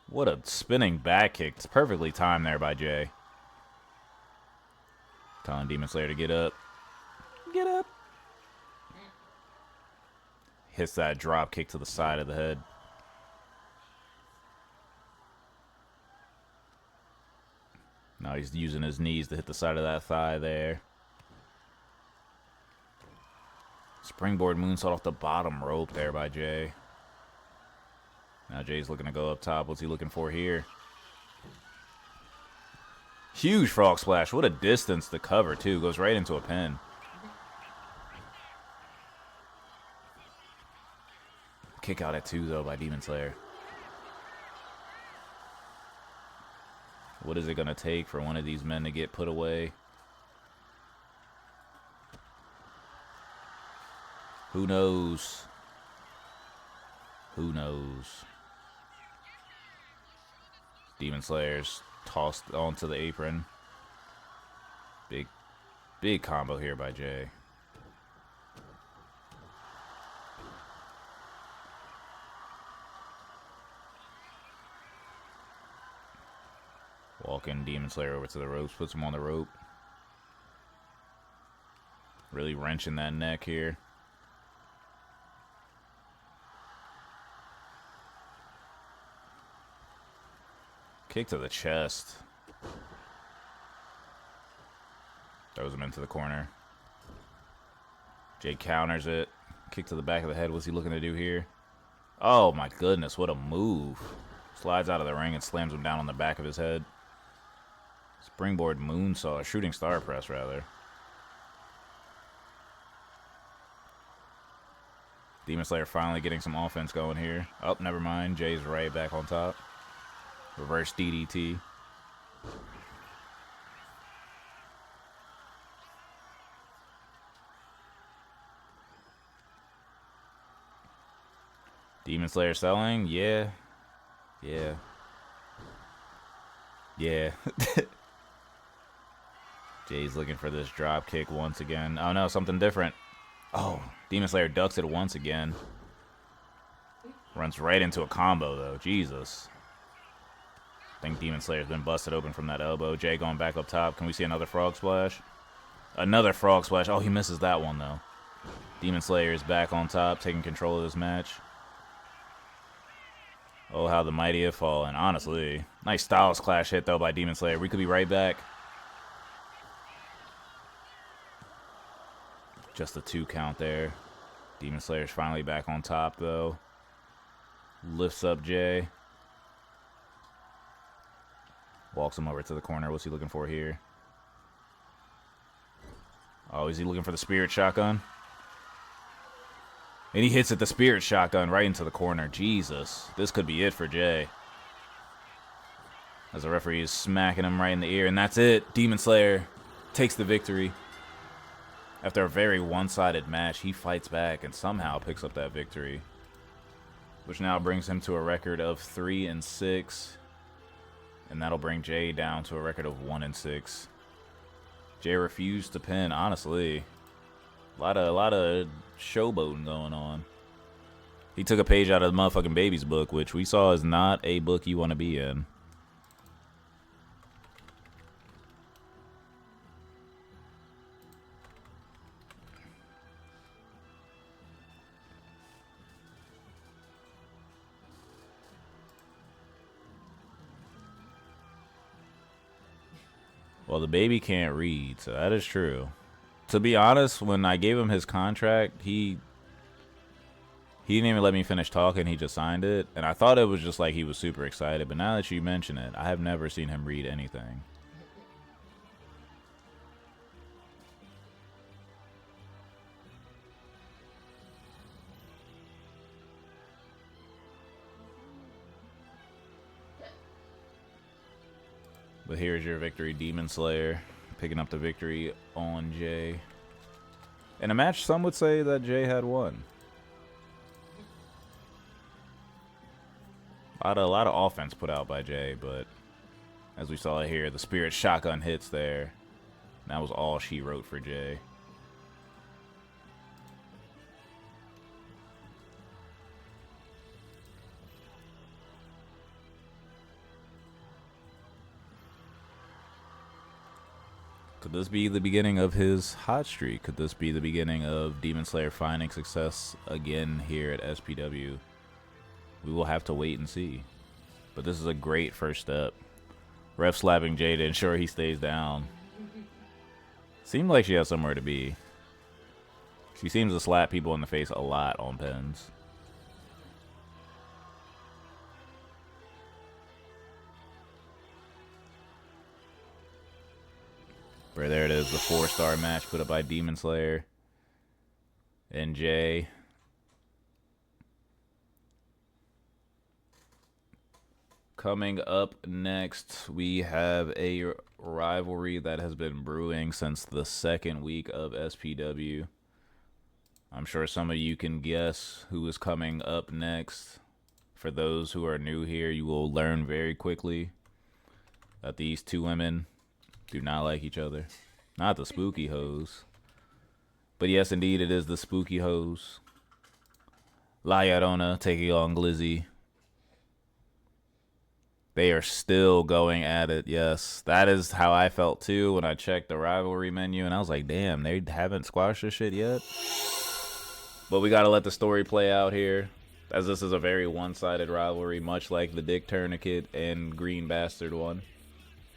A: What a spinning back kick. It's perfectly timed there by Jay. Telling Demon Slayer to get up. Get up. Hits that drop kick to the side of the head. Now he's using his knees to hit the side of that thigh there. Springboard moonsault off the bottom rope there by Jay. Now Jay's looking to go up top. What's he looking for here? Huge frog splash. What a distance to cover, too. Goes right into a pin. Kick out at 2, though, by Demon Slayer. What is it going to take for one of these men to get put away? Who knows? Who knows? Demon Slayer's tossed onto the apron. Big combo here by Jay. Walking Demon Slayer over to the ropes, puts him on the rope. Really wrenching that neck here. Kick to the chest. Throws him into the corner. Jay counters it. Kick to the back of the head. What's he looking to do here? Oh my goodness, what a move. Slides out of the ring and slams him down on the back of his head. Springboard moonsault, shooting star press rather. Demon Slayer finally getting some offense going here. Oh, never mind. Jay's right back on top. Reverse DDT. Demon Slayer selling? Yeah. Yeah. Yeah. Jay's looking for this drop kick once again. Oh no, something different. Oh, Demon Slayer ducks it once again. Runs right into a combo though. Jesus. I think Demon Slayer's been busted open from that elbow. Jay going back up top. Can we see another frog splash? Another frog splash. Oh, he misses that one, though. Demon Slayer is back on top, taking control of this match. Oh, how the mighty have fallen. Honestly. Nice Styles Clash hit, though, by Demon Slayer. We could be right back. Just a 2 count there. Demon Slayer's finally back on top, though. Lifts up Jay. Walks him over to the corner. What's he looking for here? Oh, is he looking for the Spirit Shotgun? And he hits it, the Spirit Shotgun, right into the corner. Jesus. This could be it for Jay. As the referee is smacking him right in the ear. And that's it. Demon Slayer takes the victory. After a very one-sided match, he fights back and somehow picks up that victory. Which now brings him to a record of 3-6. And that'll bring Jay down to a record of 1-6. Jay refused to pin, honestly. A lot of showboating going on. He took a page out of the motherfucking Baby's book, which we saw is not a book you want to be in. Well, the Baby can't read, so that is true. To be honest, when I gave him his contract, he didn't even let me finish talking. He just signed it, and I thought it was just like he was super excited. But now that you mention it, I have never seen him read anything. But here's your victory, Demon Slayer, picking up the victory on Jay. In a match, some would say that Jay had won. A lot of offense put out by Jay, but as we saw here, the Spirit Shotgun hits there. That was all she wrote for Jay. Could this be the beginning of his hot streak? Could this be the beginning of Demon Slayer finding success again here at SPW? We will have to wait and see. But this is a great first step. Ref slapping Jay to ensure he stays down. Seemed like she has somewhere to be. She seems to slap people in the face a lot on pins. Right there it is, the 4-star match put up by Demon Slayer and Jay. Coming up next, we have a rivalry that has been brewing since the second week of SPW. I'm sure some of you can guess who is coming up next. For those who are new here, you will learn very quickly that these two women do not like each other. Not the spooky hoes. But yes, indeed, it is the spooky hoes. La Llorona taking on Glizzy. They are still going at it, yes. That is how I felt, too, when I checked the rivalry menu. And I was like, damn, they haven't squashed this shit yet? But we got to let the story play out here, as this is a very one-sided rivalry, much like the Dick Tourniquet and Green Bastard one.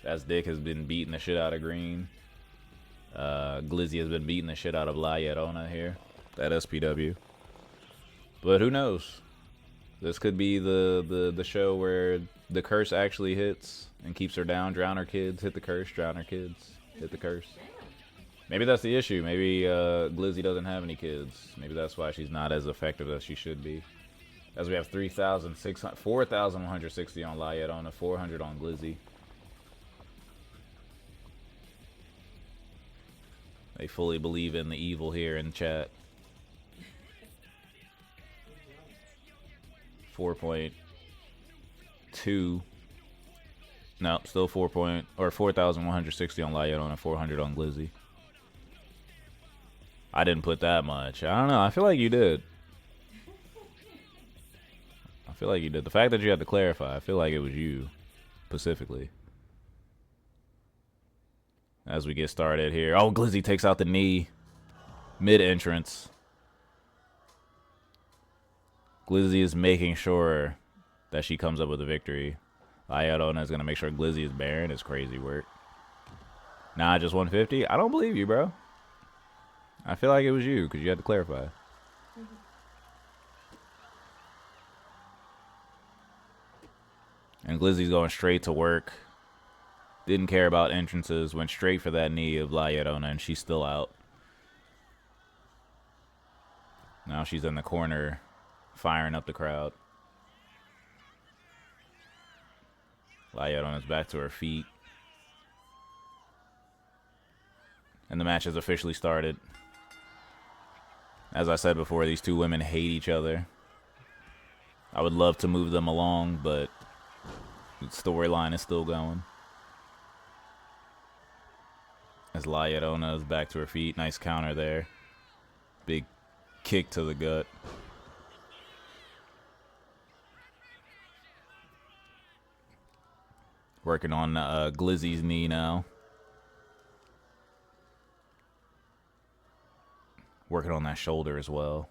A: As Dick has been beating the shit out of Green. Glizzy has been beating the shit out of La Llorona here at SPW. But who knows? This could be the show where the curse actually hits and keeps her down. Drown her kids, hit the curse, drown her kids, hit the curse. Maybe that's the issue. Maybe Glizzy doesn't have any kids. Maybe that's why she's not as effective as she should be. As we have 4,160 on La Llorona, 400 on Glizzy. They fully believe in the evil here in chat. 4.2. No, still 4,160 on La Llorona, 400 on Glizzy. I didn't put that much. I don't know. I feel like you did. I feel like you did. The fact that you had to clarify, I feel like it was you. specifically. As we get started here. Oh, Glizzy takes out the knee. Mid-entrance. Glizzy is making sure that she comes up with a victory. Ayadona is going to make sure Glizzy is bearing his crazy work. Nah, just 150? I don't believe you, bro. I feel like it was you because you had to clarify. And Glizzy's going straight to work. Didn't care about entrances. Went straight for that knee of Ayadona, and she's still out. Now she's in the corner, firing up the crowd. Ayadona's back to her feet. And the match has officially started. As I said before, these two women hate each other. I would love to move them along, but the storyline is still going. As Ayadona is back to her feet. Nice counter there. Big kick to the gut. Working on Glizzy's knee now. Working on that shoulder as well.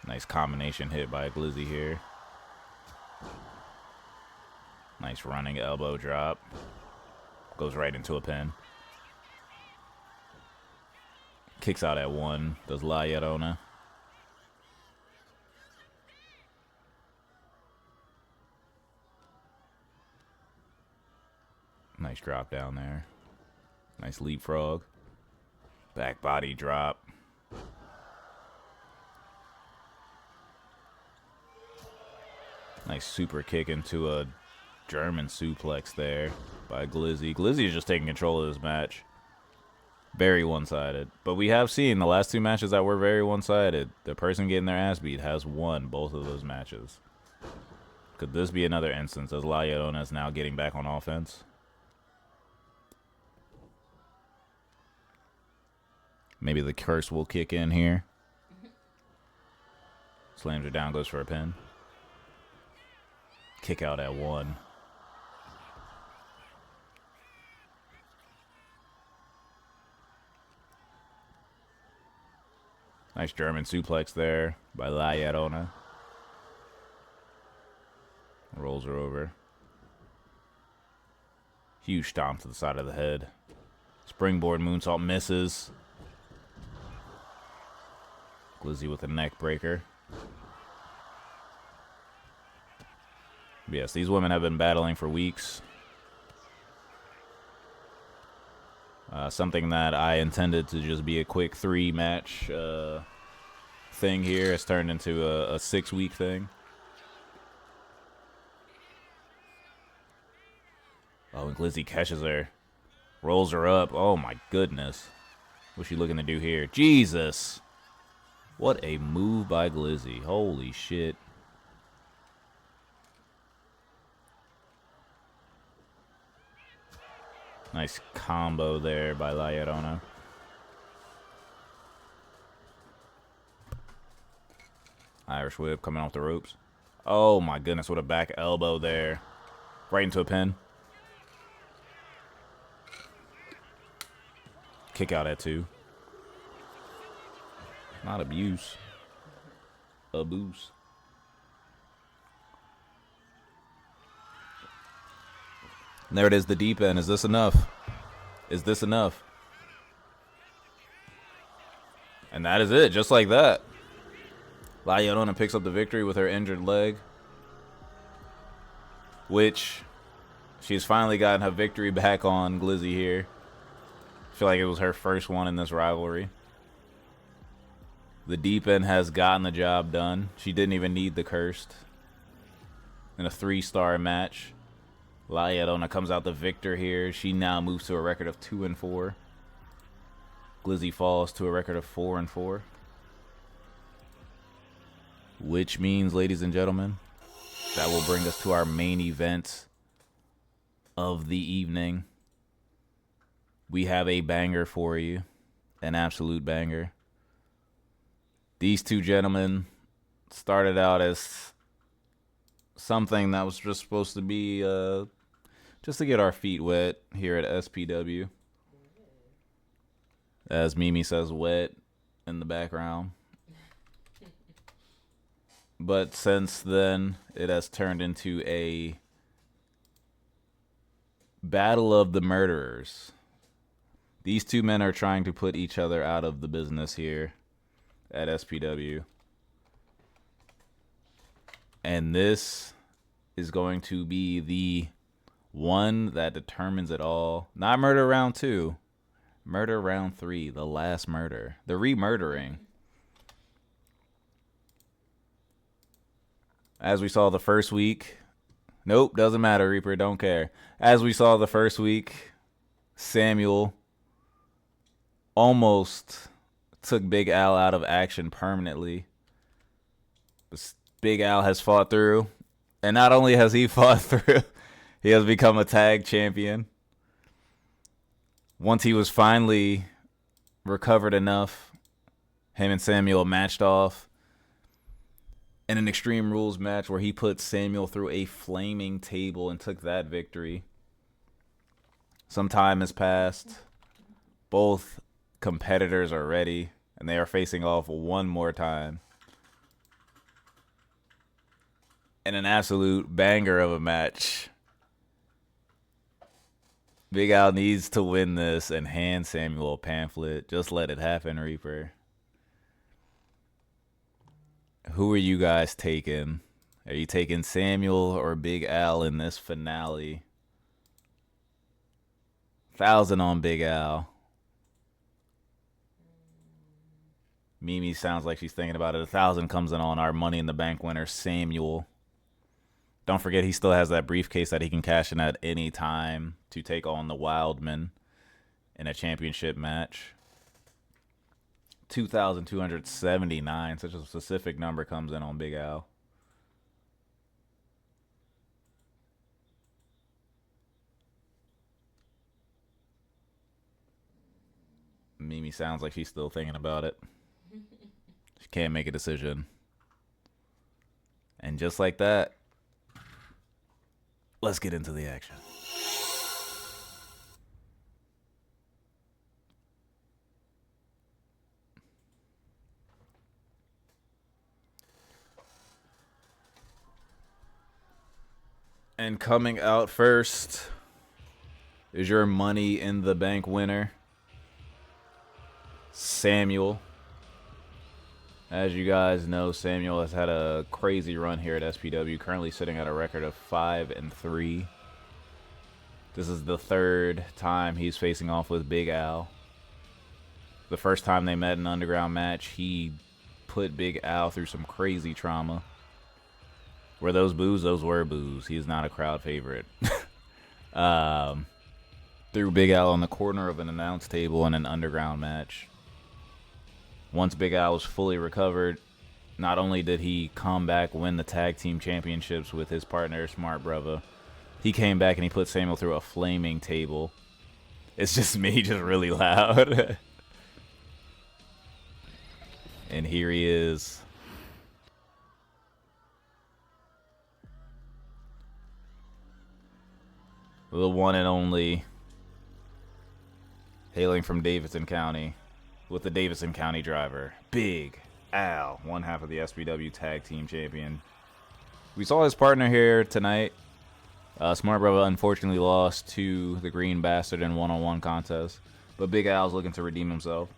A: Nice combination hit by Glizzy here. Nice running elbow drop. Goes right into a pin. Kicks out at one. Does Ayadona. Nice drop down there. Nice leapfrog. Back body drop. Nice super kick into a German suplex there by Glizzy. Glizzy is just taking control of this match. Very one-sided. But we have seen the last two matches that were very one-sided. The person getting their ass beat has won both of those matches. Could this be another instance as Ayadona is now getting back on offense? Maybe the curse will kick in here. Slams her down, goes for a pin. Kick out at one. Nice German suplex there by Ayadona. Rolls her over. Huge stomp to the side of the head. Springboard moonsault misses. Glizzy with a neck breaker. Yes, these women have been battling for weeks. Something that I intended to just be a quick 3-match thing here has turned into a 6-week thing. Oh, and Glizzy catches her. Rolls her up. Oh, my goodness. What's she looking to do here? Jesus. What a move by Glizzy. Holy shit. Nice combo there by Ayadona. Irish whip coming off the ropes. Oh my goodness, what a back elbow there. Right into a pin. Kick out at 2. Not abuse. Abuse. And there it is, the deep end. Is this enough? Is this enough? And that is it, just like that. Ayadona picks up the victory with her injured leg. Which, she's finally gotten her victory back on Glizzy here. I feel like it was her first one in this rivalry. The deep end has gotten the job done. She didn't even need the cursed. In a 3-star match. Ayadona comes out the victor here. She now moves to a record of 2-4. Glizzy falls to a record of 4-4. Which means, ladies and gentlemen, that will bring us to our main event of the evening. We have a banger for you. An absolute banger. These two gentlemen started out as something that was just supposed to be just to get our feet wet here at SPW. As Mimi says, wet in the background. But since then, it has turned into a battle of the murderers. These two men are trying to put each other out of the business here at SPW. And this is going to be the one that determines it all. Not murder round 2. Murder round 3. The last murder. The re-murdering. As we saw the first week. Nope, doesn't matter, Reaper. Don't care. As we saw the first week, Samuel almost took Big Al out of action permanently. But Big Al has fought through. And not only has he fought through, he has become a tag champion. Once he was finally recovered enough, him and Samuel matched off in an Extreme Rules match where he put Samuel through a flaming table and took that victory. Some time has passed. Both competitors are ready, and they are facing off one more time. In an absolute banger of a match. Big Al needs to win this and hand Samuel a pamphlet. Just let it happen, Reaper. Who are you guys taking? Are you taking Samuel or Big Al in this finale? 1,000 on Big Al. Mimi sounds like she's thinking about it. 1,000 comes in on our Money in the Bank winner, Samuel. Don't forget he still has that briefcase that he can cash in at any time to take on the Wildman in a championship match. 2,279. Such a specific number comes in on Big Al. Mimi sounds like she's still thinking about it. She can't make a decision. And just like that, let's get into the action. And coming out first is your Money in the Bank winner, Samuel. As you guys know, Samuel has had a crazy run here at SPW, currently sitting at a record of 5-3. This is the third time he's facing off with Big Al. The first time they met in an underground match, he put Big Al through some crazy trauma. Were those boos? Those were boos. He's not a crowd favorite. Threw Big Al on the corner of an announce table in an underground match. Once Big Al was fully recovered, not only did he come back, win the tag team championships with his partner, Smart Brother, he came back and he put Samuel through a flaming table. It's just me, just really loud. And here he is. The one and only, hailing from Davidson County, with the Davidson County driver, Big Al, one half of the SPW Tag Team Champion. We saw his partner here tonight. Smart Brother unfortunately lost to the Green Bastard in one-on-one contest, but Big Al's looking to redeem himself.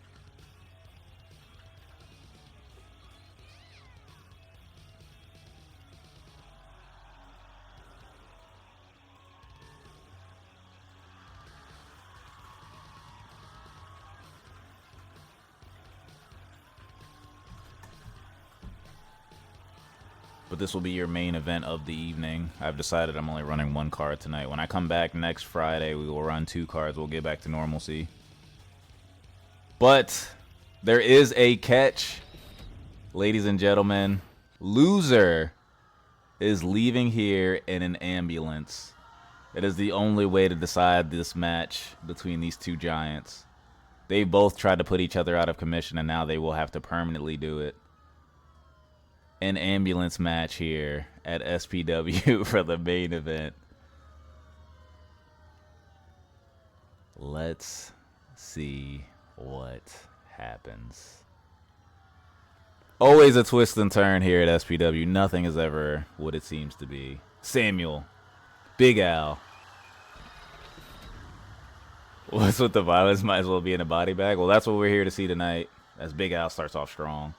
A: But this will be your main event of the evening. I've decided I'm only running one card tonight. When I come back next Friday, we will run 2 cards. We'll get back to normalcy. But there is a catch. Ladies and gentlemen, loser is leaving here in an ambulance. It is the only way to decide this match between these two giants. They both tried to put each other out of commission, and now they will have to permanently do it. an ambulance match here at SPW for the main event. Let's see what happens. Always a twist and turn here at SPW. Nothing is ever what it seems to be. Samuel. Big Al. What's with the violence? Might as well be in a body bag. Well, that's what we're here to see tonight. As Big Al starts off strong.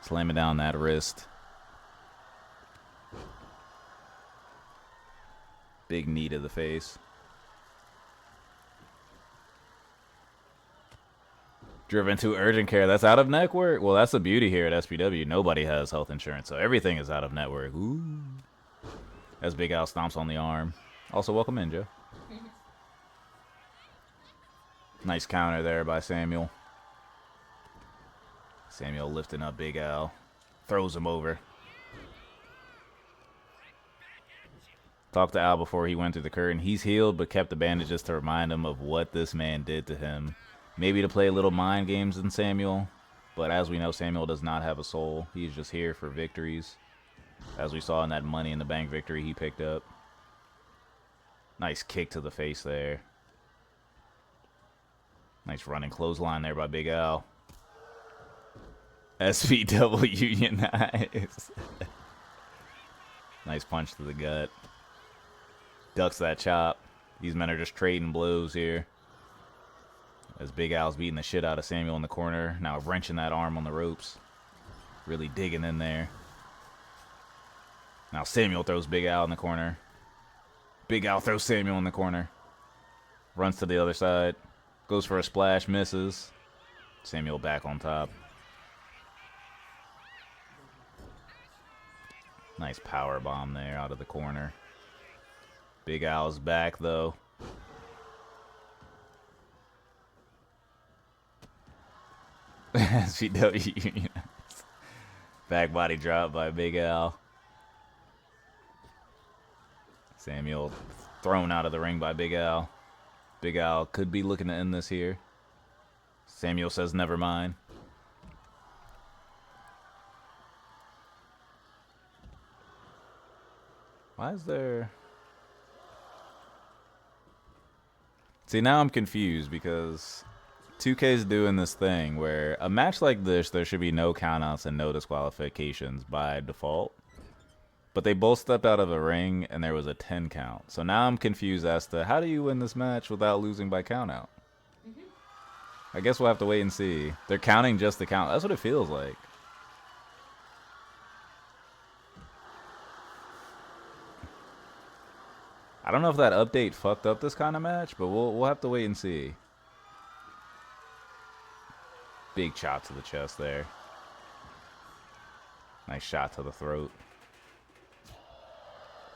A: Slamming down that wrist. Big knee to the face. Driven to urgent care. That's out of network. Well, that's the beauty here at SPW. Nobody has health insurance, so everything is out of network. Ooh. As Big Al stomps on the arm. Also, welcome in, Joe. Nice counter there by Samuel. Samuel lifting up Big Al. Throws him over. Talked to Al before he went through the curtain. He's healed, but kept the bandages to remind him of what this man did to him. Maybe to play a little mind games in Samuel. But as we know, Samuel does not have a soul. He's just here for victories. As we saw in that Money in the Bank victory he picked up. Nice kick to the face there. Nice running clothesline there by Big Al. SPW Unionize. Nice punch to the gut. Ducks that chop. These men are just trading blows here. As Big Al's beating the shit out of Samuel in the corner. Now wrenching that arm on the ropes. Really digging in there. Now Samuel throws Big Al in the corner. Big Al throws Samuel in the corner. Runs to the other side. Goes for a splash, misses. Samuel back on top. Nice power bomb there out of the corner. Big Al's back though. SPW back body drop by Big Al. Samuel thrown out of the ring by Big Al. Big Al could be looking to end this here. Samuel says never mind. Why is there... See, now I'm confused because 2K's doing this thing where a match like this, there should be no countouts and no disqualifications by default. But they both stepped out of a ring and there was a 10 count. So now I'm confused as to how do you win this match without losing by countout? I guess we'll have to wait and see. They're counting just the count. That's what it feels like. I don't know if that update fucked up this kind of match, but we'll have to wait and see. Big chop to the chest there. Nice shot to the throat.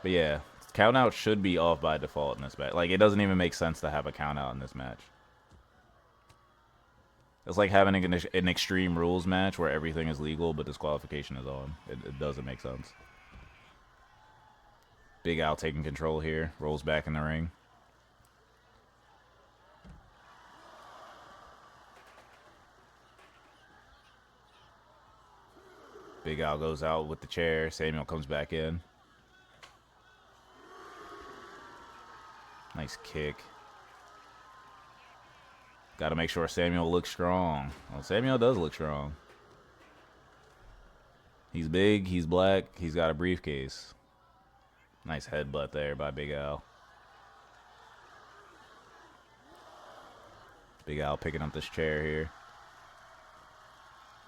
A: But yeah, count out should be off by default in this match. Like, it doesn't even make sense to have a count out in this match. It's like having an Extreme Rules match where everything is legal but disqualification is on. It doesn't make sense. Big Al taking control here. Rolls back in the ring. Big Al goes out with the chair. Samuel comes back in. Nice kick. Got to make sure Samuel looks strong. Well, Samuel does look strong. He's big. He's black. He's got a briefcase. Nice headbutt there by Big Al. Big Al picking up this chair here.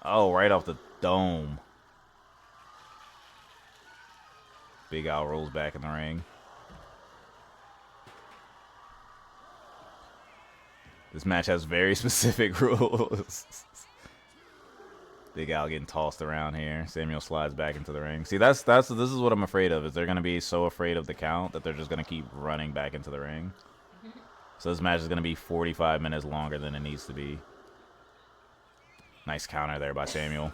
A: Oh, right off the dome. Big Al rolls back in the ring. This match has very specific rules. Big Al getting tossed around here. Samuel slides back into the ring. See, this is what I'm afraid of. Is they're gonna be so afraid of the count that they're just gonna keep running back into the ring. So this match is gonna be 45 minutes longer than it needs to be. Nice counter there by Samuel.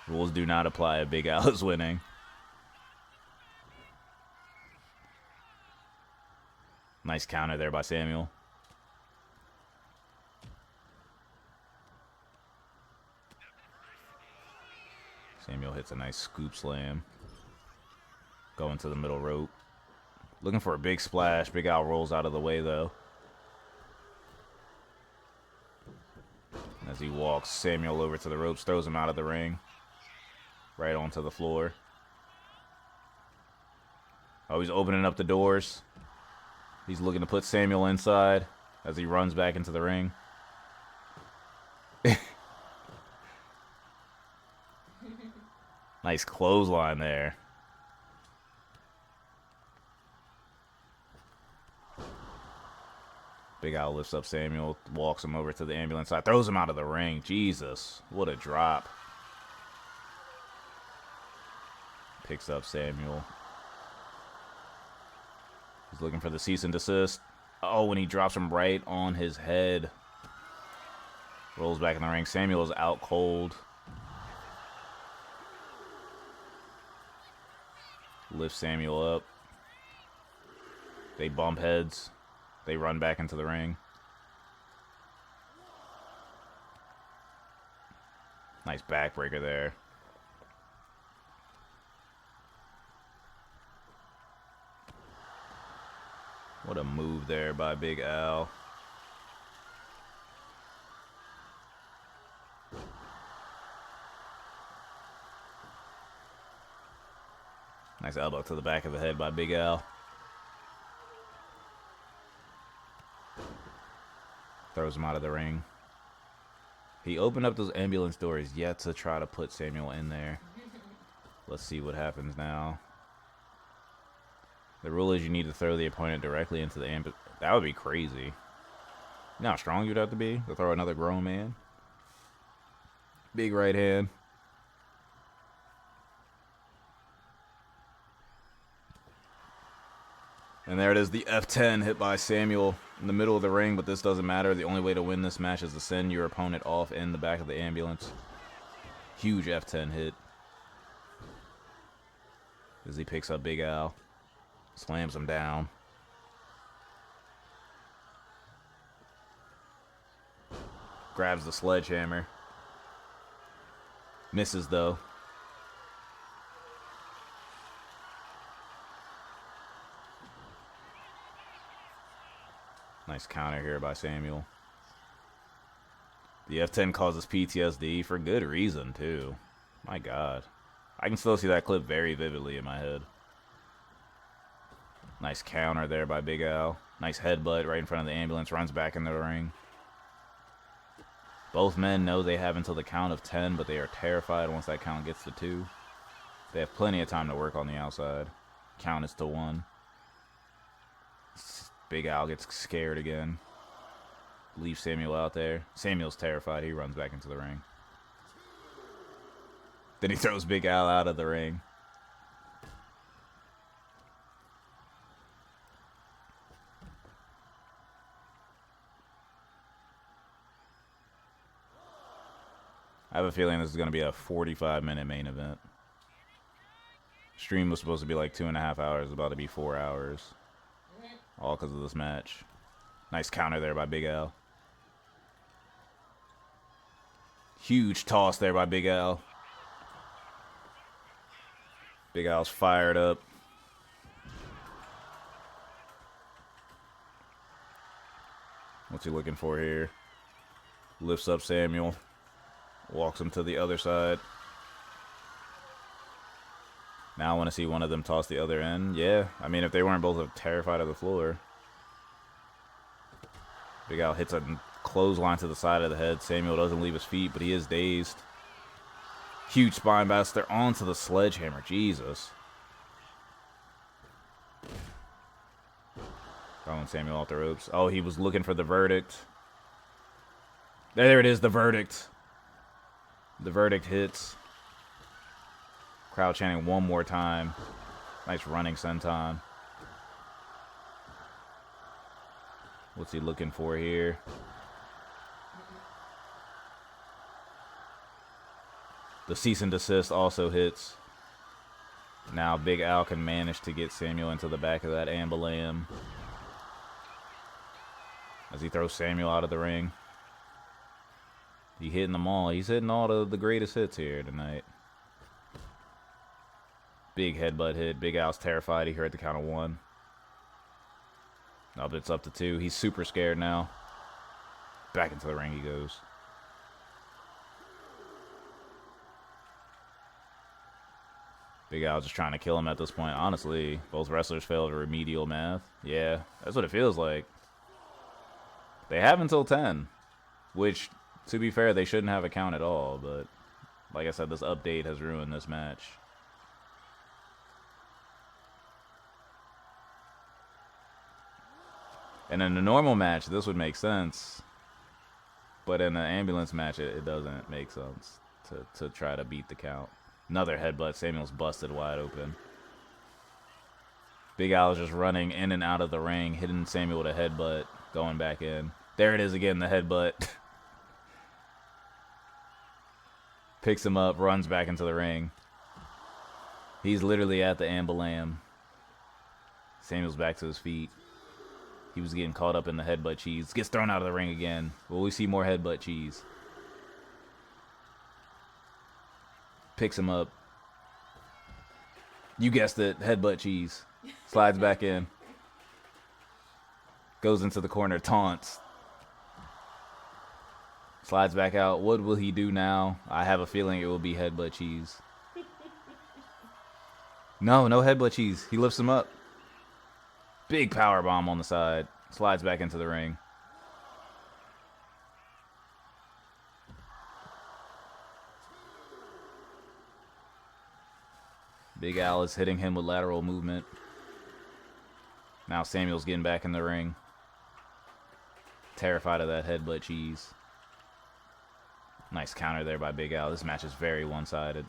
A: Rules do not apply if Big Al is winning. Nice counter there by Samuel. Samuel hits a nice scoop slam. Going to the middle rope. Looking for a big splash. Big Al rolls out of the way, though. As he walks Samuel over to the ropes, throws him out of the ring. Right onto the floor. Oh, he's opening up the doors. He's looking to put Samuel inside as he runs back into the ring. Nice clothesline there. Big Al lifts up Samuel, walks him over to the ambulance side, throws him out of the ring. Jesus, what a drop. Picks up Samuel. He's looking for the cease and desist. Oh, and he drops him right on his head. Rolls back in the ring. Samuel is out cold. Lifts Samuel up. They bump heads. They run back into the ring. Nice backbreaker there. What a move there by Big Al. Nice elbow to the back of the head by Big Al. Throws him out of the ring. He opened up those ambulance doors yet to try to put Samuel in there. Let's see what happens now. The rule is you need to throw the opponent directly into the ambulance. That would be crazy. You know how strong you'd have to be to throw another grown man? Big right hand. And there it is, the F10 hit by Samuel in the middle of the ring, but this doesn't matter. The only way to win this match is to send your opponent off in the back of the ambulance. Huge F10 hit. As he picks up Big Al. Slams him down. Grabs the sledgehammer. Misses, though. Nice counter here by Samuel. The F10 causes PTSD for good reason, too. My God. I can still see that clip very vividly in my head. Nice counter there by Big Al. Nice headbutt right in front of the ambulance. Runs back into the ring. Both men know they have until the count of 10, but they are terrified once that count gets to 2. They have plenty of time to work on the outside. Count is to 1. Big Al gets scared again. Leaves Samuel out there. Samuel's terrified. He runs back into the ring. Then he throws Big Al out of the ring. I have a feeling this is going to be a 45-minute main event. Stream was supposed to be like 2.5 hours. It's about to be 4 hours. All because of this match. Nice counter there by Big Al. Huge toss there by Big Al. Big Al's fired up. What's he looking for here? Lifts up Samuel. Walks him to the other side. Now I want to see one of them toss the other end. Yeah, I mean, if they weren't both terrified of the floor. Big Al hits a clothesline to the side of the head. Samuel doesn't leave his feet, but he is dazed. Huge spine buster onto the sledgehammer. Jesus. Throwing Samuel off the ropes. Oh, he was looking for the verdict. There it is, the verdict. The verdict hits. Crowd chanting one more time. Nice running senton. What's he looking for here? The cease and desist also hits. Now Big Al can manage to get Samuel into the back of that ambulam. As he throws Samuel out of the ring. He's hitting them all. He's hitting all the greatest hits here tonight. Big headbutt hit. Big Al's terrified. He heard the count of 1. Up, it's up to 2. He's super scared now. Back into the ring he goes. Big Al just trying to kill him at this point. Honestly, both wrestlers failed remedial math. Yeah, that's what it feels like. They have until 10, which, to be fair, they shouldn't have a count at all. But, like I said, this update has ruined this match. And in a normal match, this would make sense. But in an ambulance match, it doesn't make sense to try to beat the count. Another headbutt. Samuel's busted wide open. Big Al is just running in and out of the ring, hitting Samuel with a headbutt, going back in. There it is again, the headbutt. Picks him up, runs back into the ring. He's literally at the ambulam. Samuel's back to his feet. He was getting caught up in the headbutt cheese. Gets thrown out of the ring again. Will we see more headbutt cheese? Picks him up. You guessed it, headbutt cheese. Slides back in. Goes into the corner, taunts. Slides back out. What will he do now? I have a feeling it will be headbutt cheese. No headbutt cheese. He lifts him up. Big power bomb on the side. Slides back into the ring. Big Al is hitting him with lateral movement. Now Samuel's getting back in the ring. Terrified of that headbutt cheese. Nice counter there by Big Al. This match is very one-sided.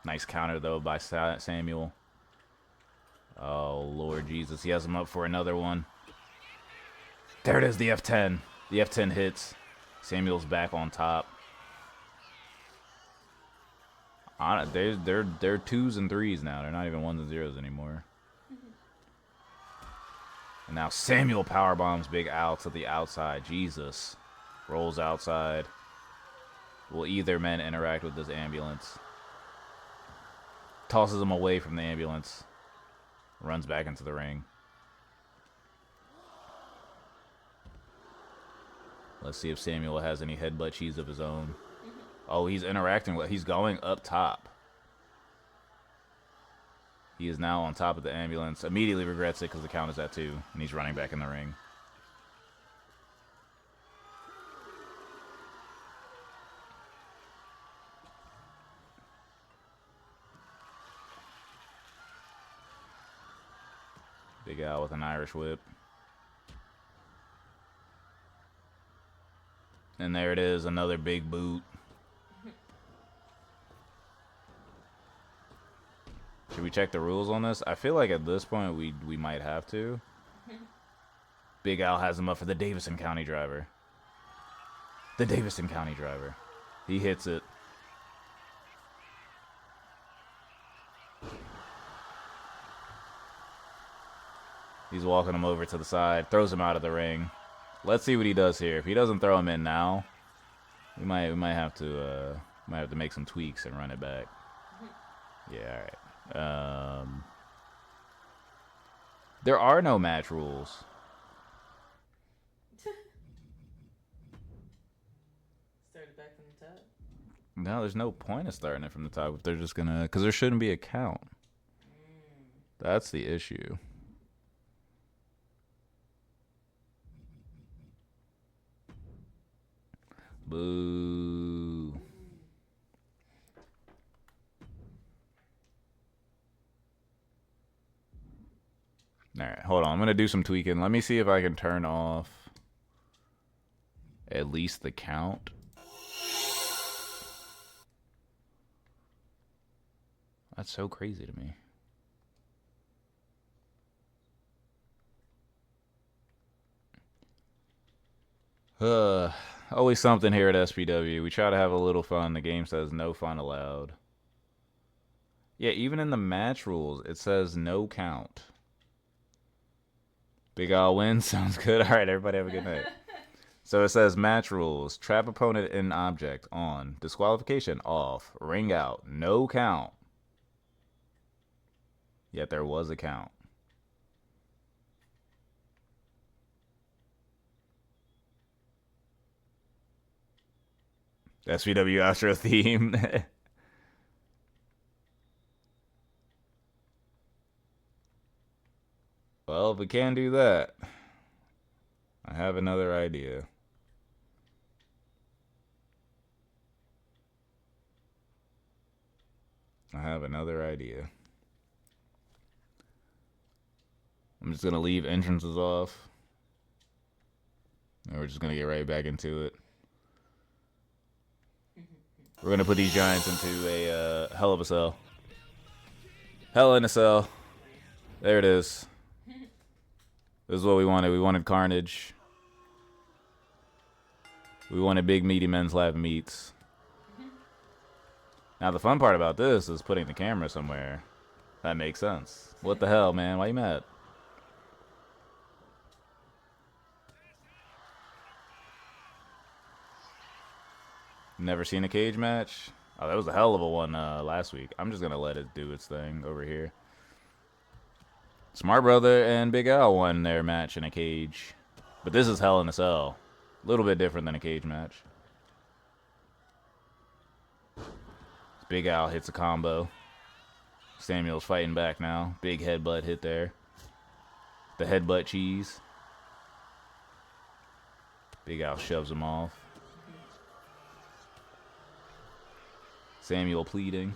A: Nice counter, though, by Samuel. Oh, Lord Jesus. He has him up for another one. There it is, the F10. The F10 hits. Samuel's back on top. They're 2s and 3s now. They're not even 1s and 0s anymore. And now Samuel powerbombs Big Al to the outside. Jesus. Rolls outside. Will either men interact with this ambulance? Tosses him away from the ambulance. Runs back into the ring. Let's see if Samuel has any headbutt cheese of his own. Oh, he's interacting with... He's going up top. He is now on top of the ambulance. Immediately regrets it because the count is at 2. And he's running back in the ring. Big Al with an Irish whip. And there it is, another big boot. Should we check the rules on this? I feel like at this point we might have to. Big Al has him up for the Davison County driver. The Davison County driver. He hits it. He's walking him over to the side, throws him out of the ring. Let's see what he does here. If he doesn't throw him in now, we might have to make some tweaks and run it back. Yeah, all right. There are no match rules.
C: Started back from the top.
A: No, there's no point of starting it from the top if they're just gonna, because there shouldn't be a count. That's the issue. Boo. All right, hold on. I'm going to do some tweaking. Let me see if I can turn off at least the count. That's so crazy to me. Always something here at SPW. We try to have a little fun. The game says no fun allowed. Yeah, even in the match rules, it says no count. Big Al wins. Sounds good. All right, everybody have a good night. So it says match rules. Trap opponent in object on. Disqualification off. Ring out. No count. Yet there was a count. SPW Astro theme. Well, if we can't do that, I have another idea. I'm just going to leave entrances off. And we're just going to get right back into it. We're going to put these giants into a hell of a cell. Hell in a cell. There it is. This is what we wanted. We wanted carnage. We wanted big meaty men's lab meats. Now the fun part about this is putting the camera somewhere that makes sense. What the hell, man? Why you mad? Never seen a cage match? Oh, that was a hell of a one last week. I'm just going to let it do its thing over here. Smart Brother and Big Al won their match in a cage. But this is Hell in a Cell. A little bit different than a cage match. Big Al hits a combo. Samuel's fighting back now. Big headbutt hit there. The headbutt cheese. Big Al shoves him off. Samuel pleading.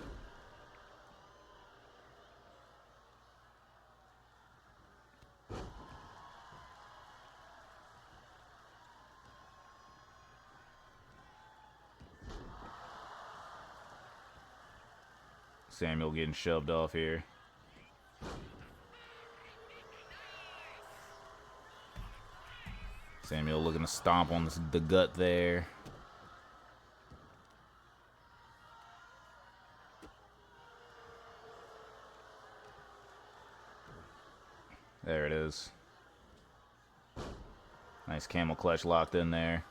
A: Samuel getting shoved off here. Samuel looking to stomp on the gut there. There it is. Nice camel clutch locked in there.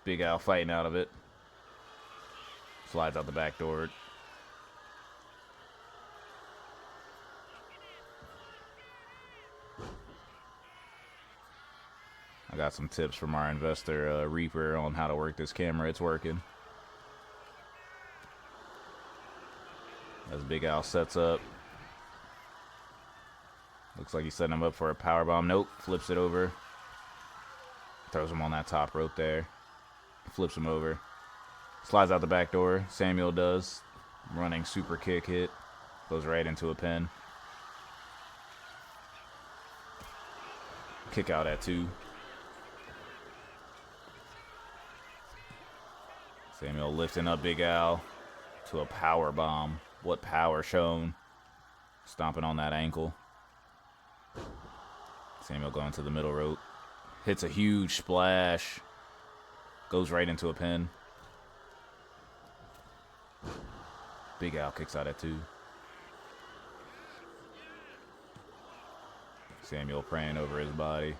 A: Big Al fighting out of it. Slides out the back door. I got some tips from our investor, Reaper, on how to work this camera. It's working. As Big Al sets up. Looks like he's setting him up for a power bomb. Nope. Flips it over. Throws him on that top rope there. Flips him over. Slides out the back door. Samuel does. Running super kick hit. Goes right into a pin. Kick out at 2. Samuel lifting up Big Al to a power bomb. What power shown. Stomping on that ankle. Samuel going to the middle rope. Hits a huge splash. Goes right into a pin. Big Al kicks out at 2. Samuel praying over his body.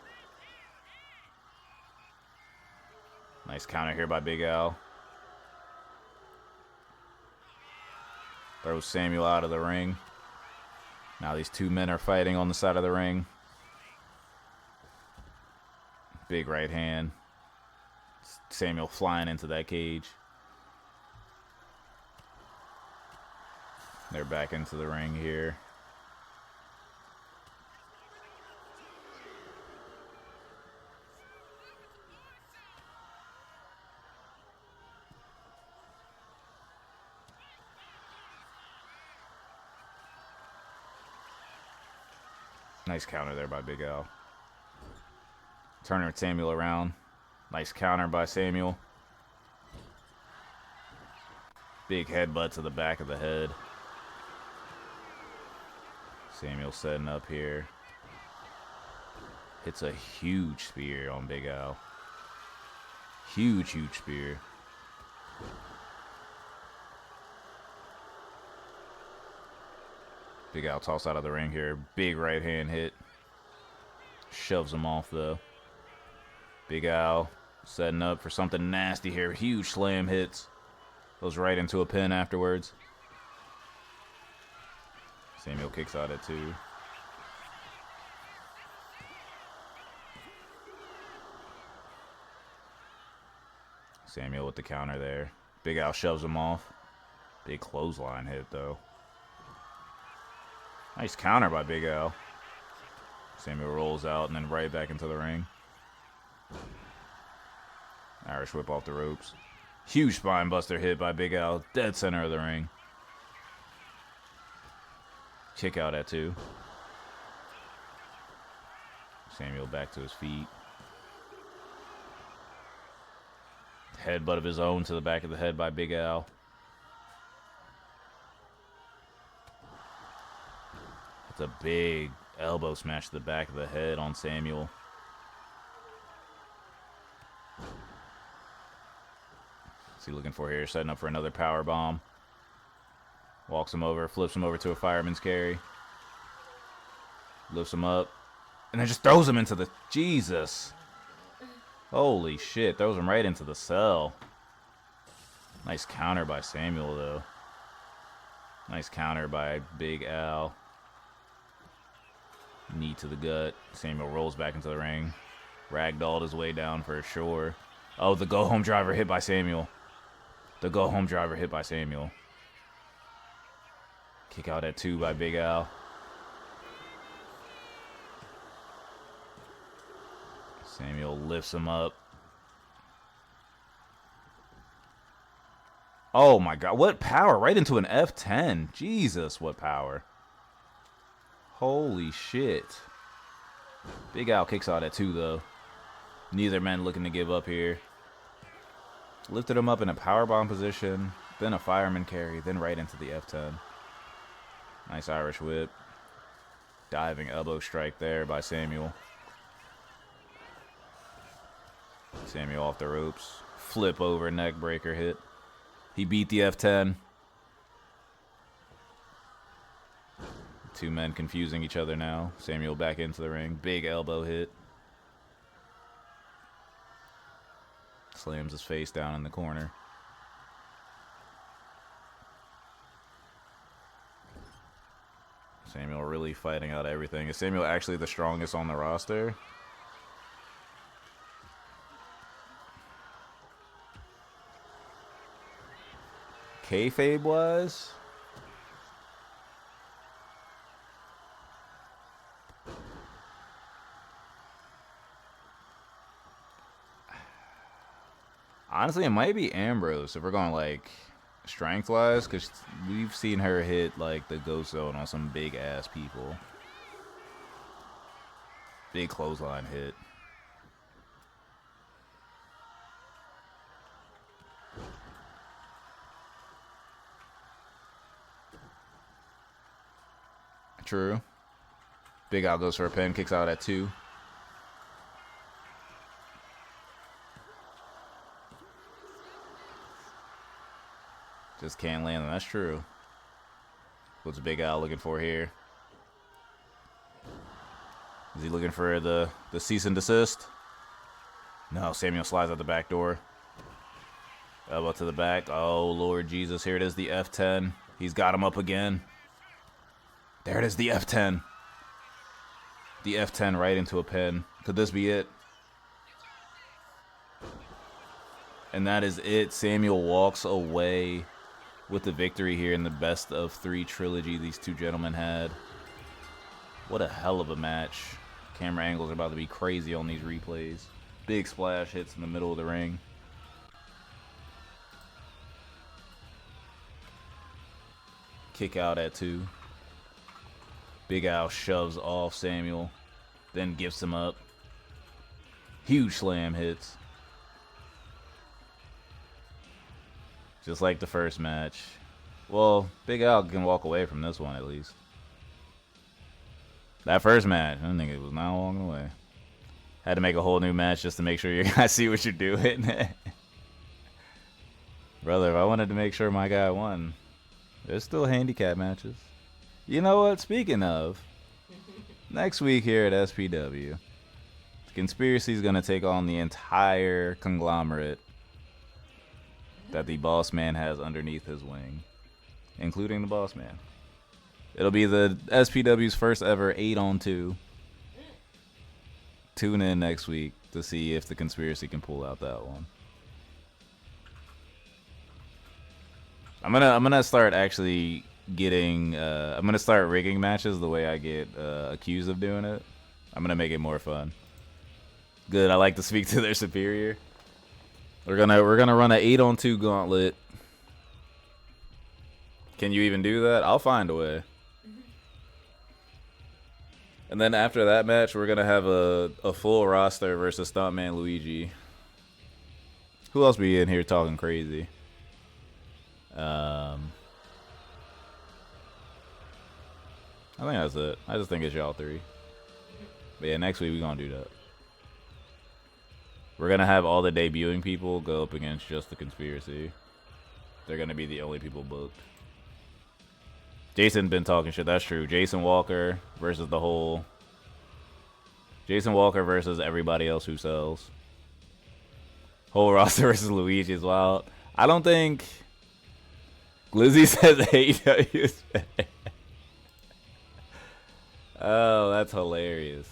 A: Nice counter here by Big Al. Throws Samuel out of the ring. Now these two men are fighting on the side of the ring. Big right hand. Samuel flying into that cage. They're back into the ring here. Nice counter there by Big Al. Turning Samuel around. Nice counter by Samuel. Big headbutt to the back of the head. Samuel setting up here. Hits a huge spear on Big Al. Huge, huge spear. Big Al toss out of the ring here. Big right hand hit. Shoves him off though. Big Al setting up for something nasty here. Huge slam hits. Goes right into a pin afterwards. Samuel kicks out at 2. Samuel with the counter there. Big Al shoves him off. Big clothesline hit, though. Nice counter by Big Al. Samuel rolls out and then right back into the ring. Irish whip off the ropes. Huge spine buster hit by Big Al. Dead center of the ring. Kick out at 2. Samuel back to his feet. Headbutt of his own to the back of the head by Big Al. That's a big elbow smash to the back of the head on Samuel. What's he looking for here? Setting up for another power bomb. Walks him over, flips him over to a fireman's carry. Lifts him up. And then just throws him into the... Jesus. Holy shit. Throws him right into the cell. Nice counter by Samuel, though. Nice counter by Big Al. Knee to the gut. Samuel rolls back into the ring. Ragdolled his way down for sure. Oh, the go-home driver hit by Samuel. The go-home driver hit by Samuel. Kick out at 2 by Big Al. Samuel lifts him up. Oh my God, what power. Right into an F10. Jesus, what power. Holy shit. Big Al kicks out at 2 though. Neither man looking to give up here. Lifted him up in a powerbomb position, then a fireman carry, then right into the F10. Nice Irish whip. Diving elbow strike there by Samuel. Samuel off the ropes. Flip over neck breaker hit. He beat the F10. 2 men confusing each other now. Samuel back into the ring. Big elbow hit. Slams his face down in the corner. Samuel really fighting out everything. Is Samuel actually the strongest on the roster? Kayfabe was? Honestly, it might be Ambrose if we're going like strength-wise, because we've seen her hit like the ghost zone on some big-ass people. Big clothesline hit. True. Big Al goes for a pin, kicks out at 2. Just can't land them. That's true. What's Big Al looking for here? Is he looking for the cease and desist? No, Samuel slides out the back door. Elbow to the back. Oh, Lord Jesus. Here it is, the F10. He's got him up again. There it is, the F10. The F10 right into a pin. Could this be it? And that is it. Samuel walks away with the victory here in the best of 3 trilogy these 2 gentlemen had. What a hell of a match. Camera angles are about to be crazy on these replays. Big splash hits in the middle of the ring. Kick out at 2. Big Al shoves off Samuel, then gifts him up. Huge slam hits. Just like the first match. Well, Big Al can walk away from this one at least. That first match, I think it was not long away. Had to make a whole new match just to make sure you guys see what you're doing. Brother, if I wanted to make sure my guy won, there's still handicap matches. You know what? Speaking of, next week here at SPW, Conspiracy is going to take on the entire conglomerate that the Boss Man has underneath his wing, including the Boss Man. It'll be the SPW's first ever 8-on-2. Tune in next week to see if the Conspiracy can pull out that one. I'm gonna start actually getting. I'm gonna start rigging matches the way I get accused of doing it. I'm gonna make it more fun. Good. I like to speak to their superior. We're gonna run an 8-on-2 gauntlet. Can you even do that? I'll find a way. And then after that match, we're gonna have a full roster versus Stuntman Luigi. Who else be in here talking crazy? I think that's it. I just think it's y'all three. But yeah, next week we're gonna do that. We're gonna have all the debuting people go up against just the conspiracy. They're gonna be the only people booked. Jason been talking shit. That's true. Jason Walker versus the whole. Jason Walker versus everybody else who sells. Whole roster versus Luigi is wild. I don't think. Glizzy says AEW is better. Oh, that's hilarious.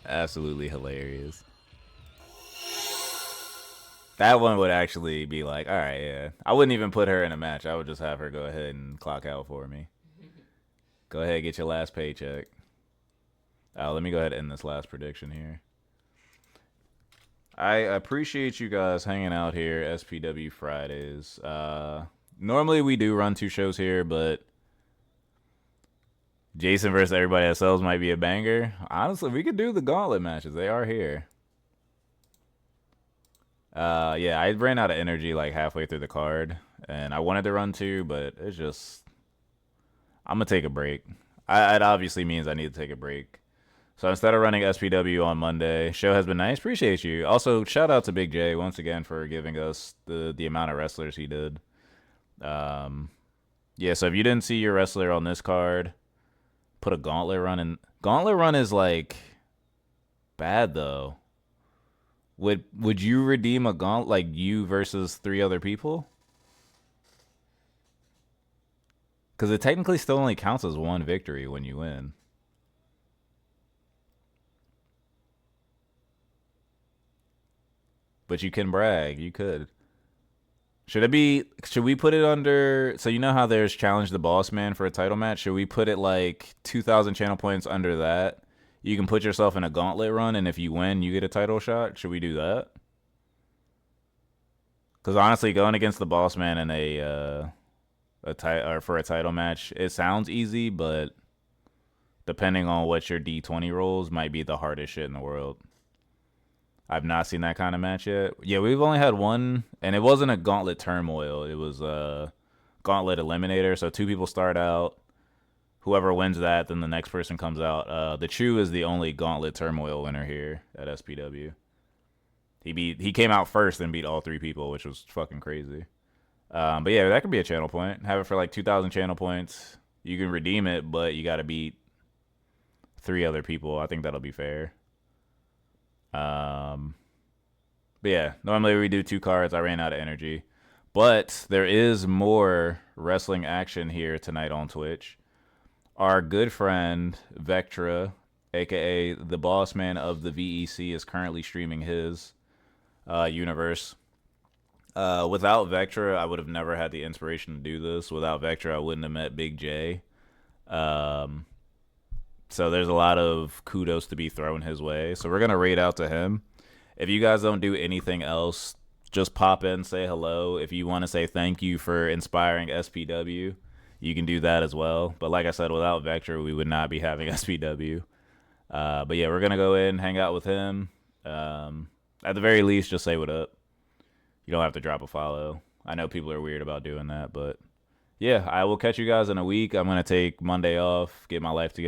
A: Absolutely hilarious. That one would actually be like, all right, yeah. I wouldn't even put her in a match. I would just have her go ahead and clock out for me. Go ahead, get your last paycheck. Let me go ahead and end this last prediction here. I appreciate you guys hanging out here, SPW Fridays. Normally we do run 2 shows here, but Jason versus everybody that sells might be a banger. Honestly, we could do the gauntlet matches. They are here. Yeah, I ran out of energy like halfway through the card, and I wanted to run 2, but it's just I'm gonna take a break. It obviously means I need to take a break. So instead of running SPW on Monday, show has been nice. Appreciate you. Also, shout out to Big J once again for giving us the amount of wrestlers he did. Yeah, so if you didn't see your wrestler on this card, put a gauntlet run in. Gauntlet run is like bad though. Would you redeem a gauntlet like you versus 3 other people? Because it technically still only counts as 1 victory when you win. But you can brag. You could. Should we put it under, so you know how there's Challenge the Boss Man for a title match? Should we put it like 2,000 channel points under that? You can put yourself in a gauntlet run, and if you win, you get a title shot. Should we do that? Because honestly, going against the Boss Man in for a title match, it sounds easy, but depending on what your D20 rolls, might be the hardest shit in the world. I've not seen that kind of match yet. Yeah, we've only had one, and it wasn't a gauntlet turmoil. It was a gauntlet eliminator. So 2 people start out. Whoever wins that, then the next person comes out. The Chew is the only gauntlet turmoil winner here at SPW. He came out first and beat all 3 people, which was fucking crazy. But yeah, that could be a channel point. Have it for like 2,000 channel points. You can redeem it, but you got to beat 3 other people. I think that'll be fair. But yeah, normally we do 2 cards. I ran out of energy. But there is more wrestling action here tonight on Twitch. Our good friend Vectra, aka the boss man of the VEC, is currently streaming his universe. Without Vectra, I would have never had the inspiration to do this. Without Vectra, I wouldn't have met Big J. So there's a lot of kudos to be thrown his way. So we're going to raid out to him. If you guys don't do anything else, just pop in, say hello. If you want to say thank you for inspiring SPW, you can do that as well. But like I said, without Vectra, we would not be having SPW. But yeah, we're going to go in, hang out with him. At the very least, just say what up. You don't have to drop a follow. I know people are weird about doing that, but yeah, I will catch you guys in a week. I'm going to take Monday off, get my life together.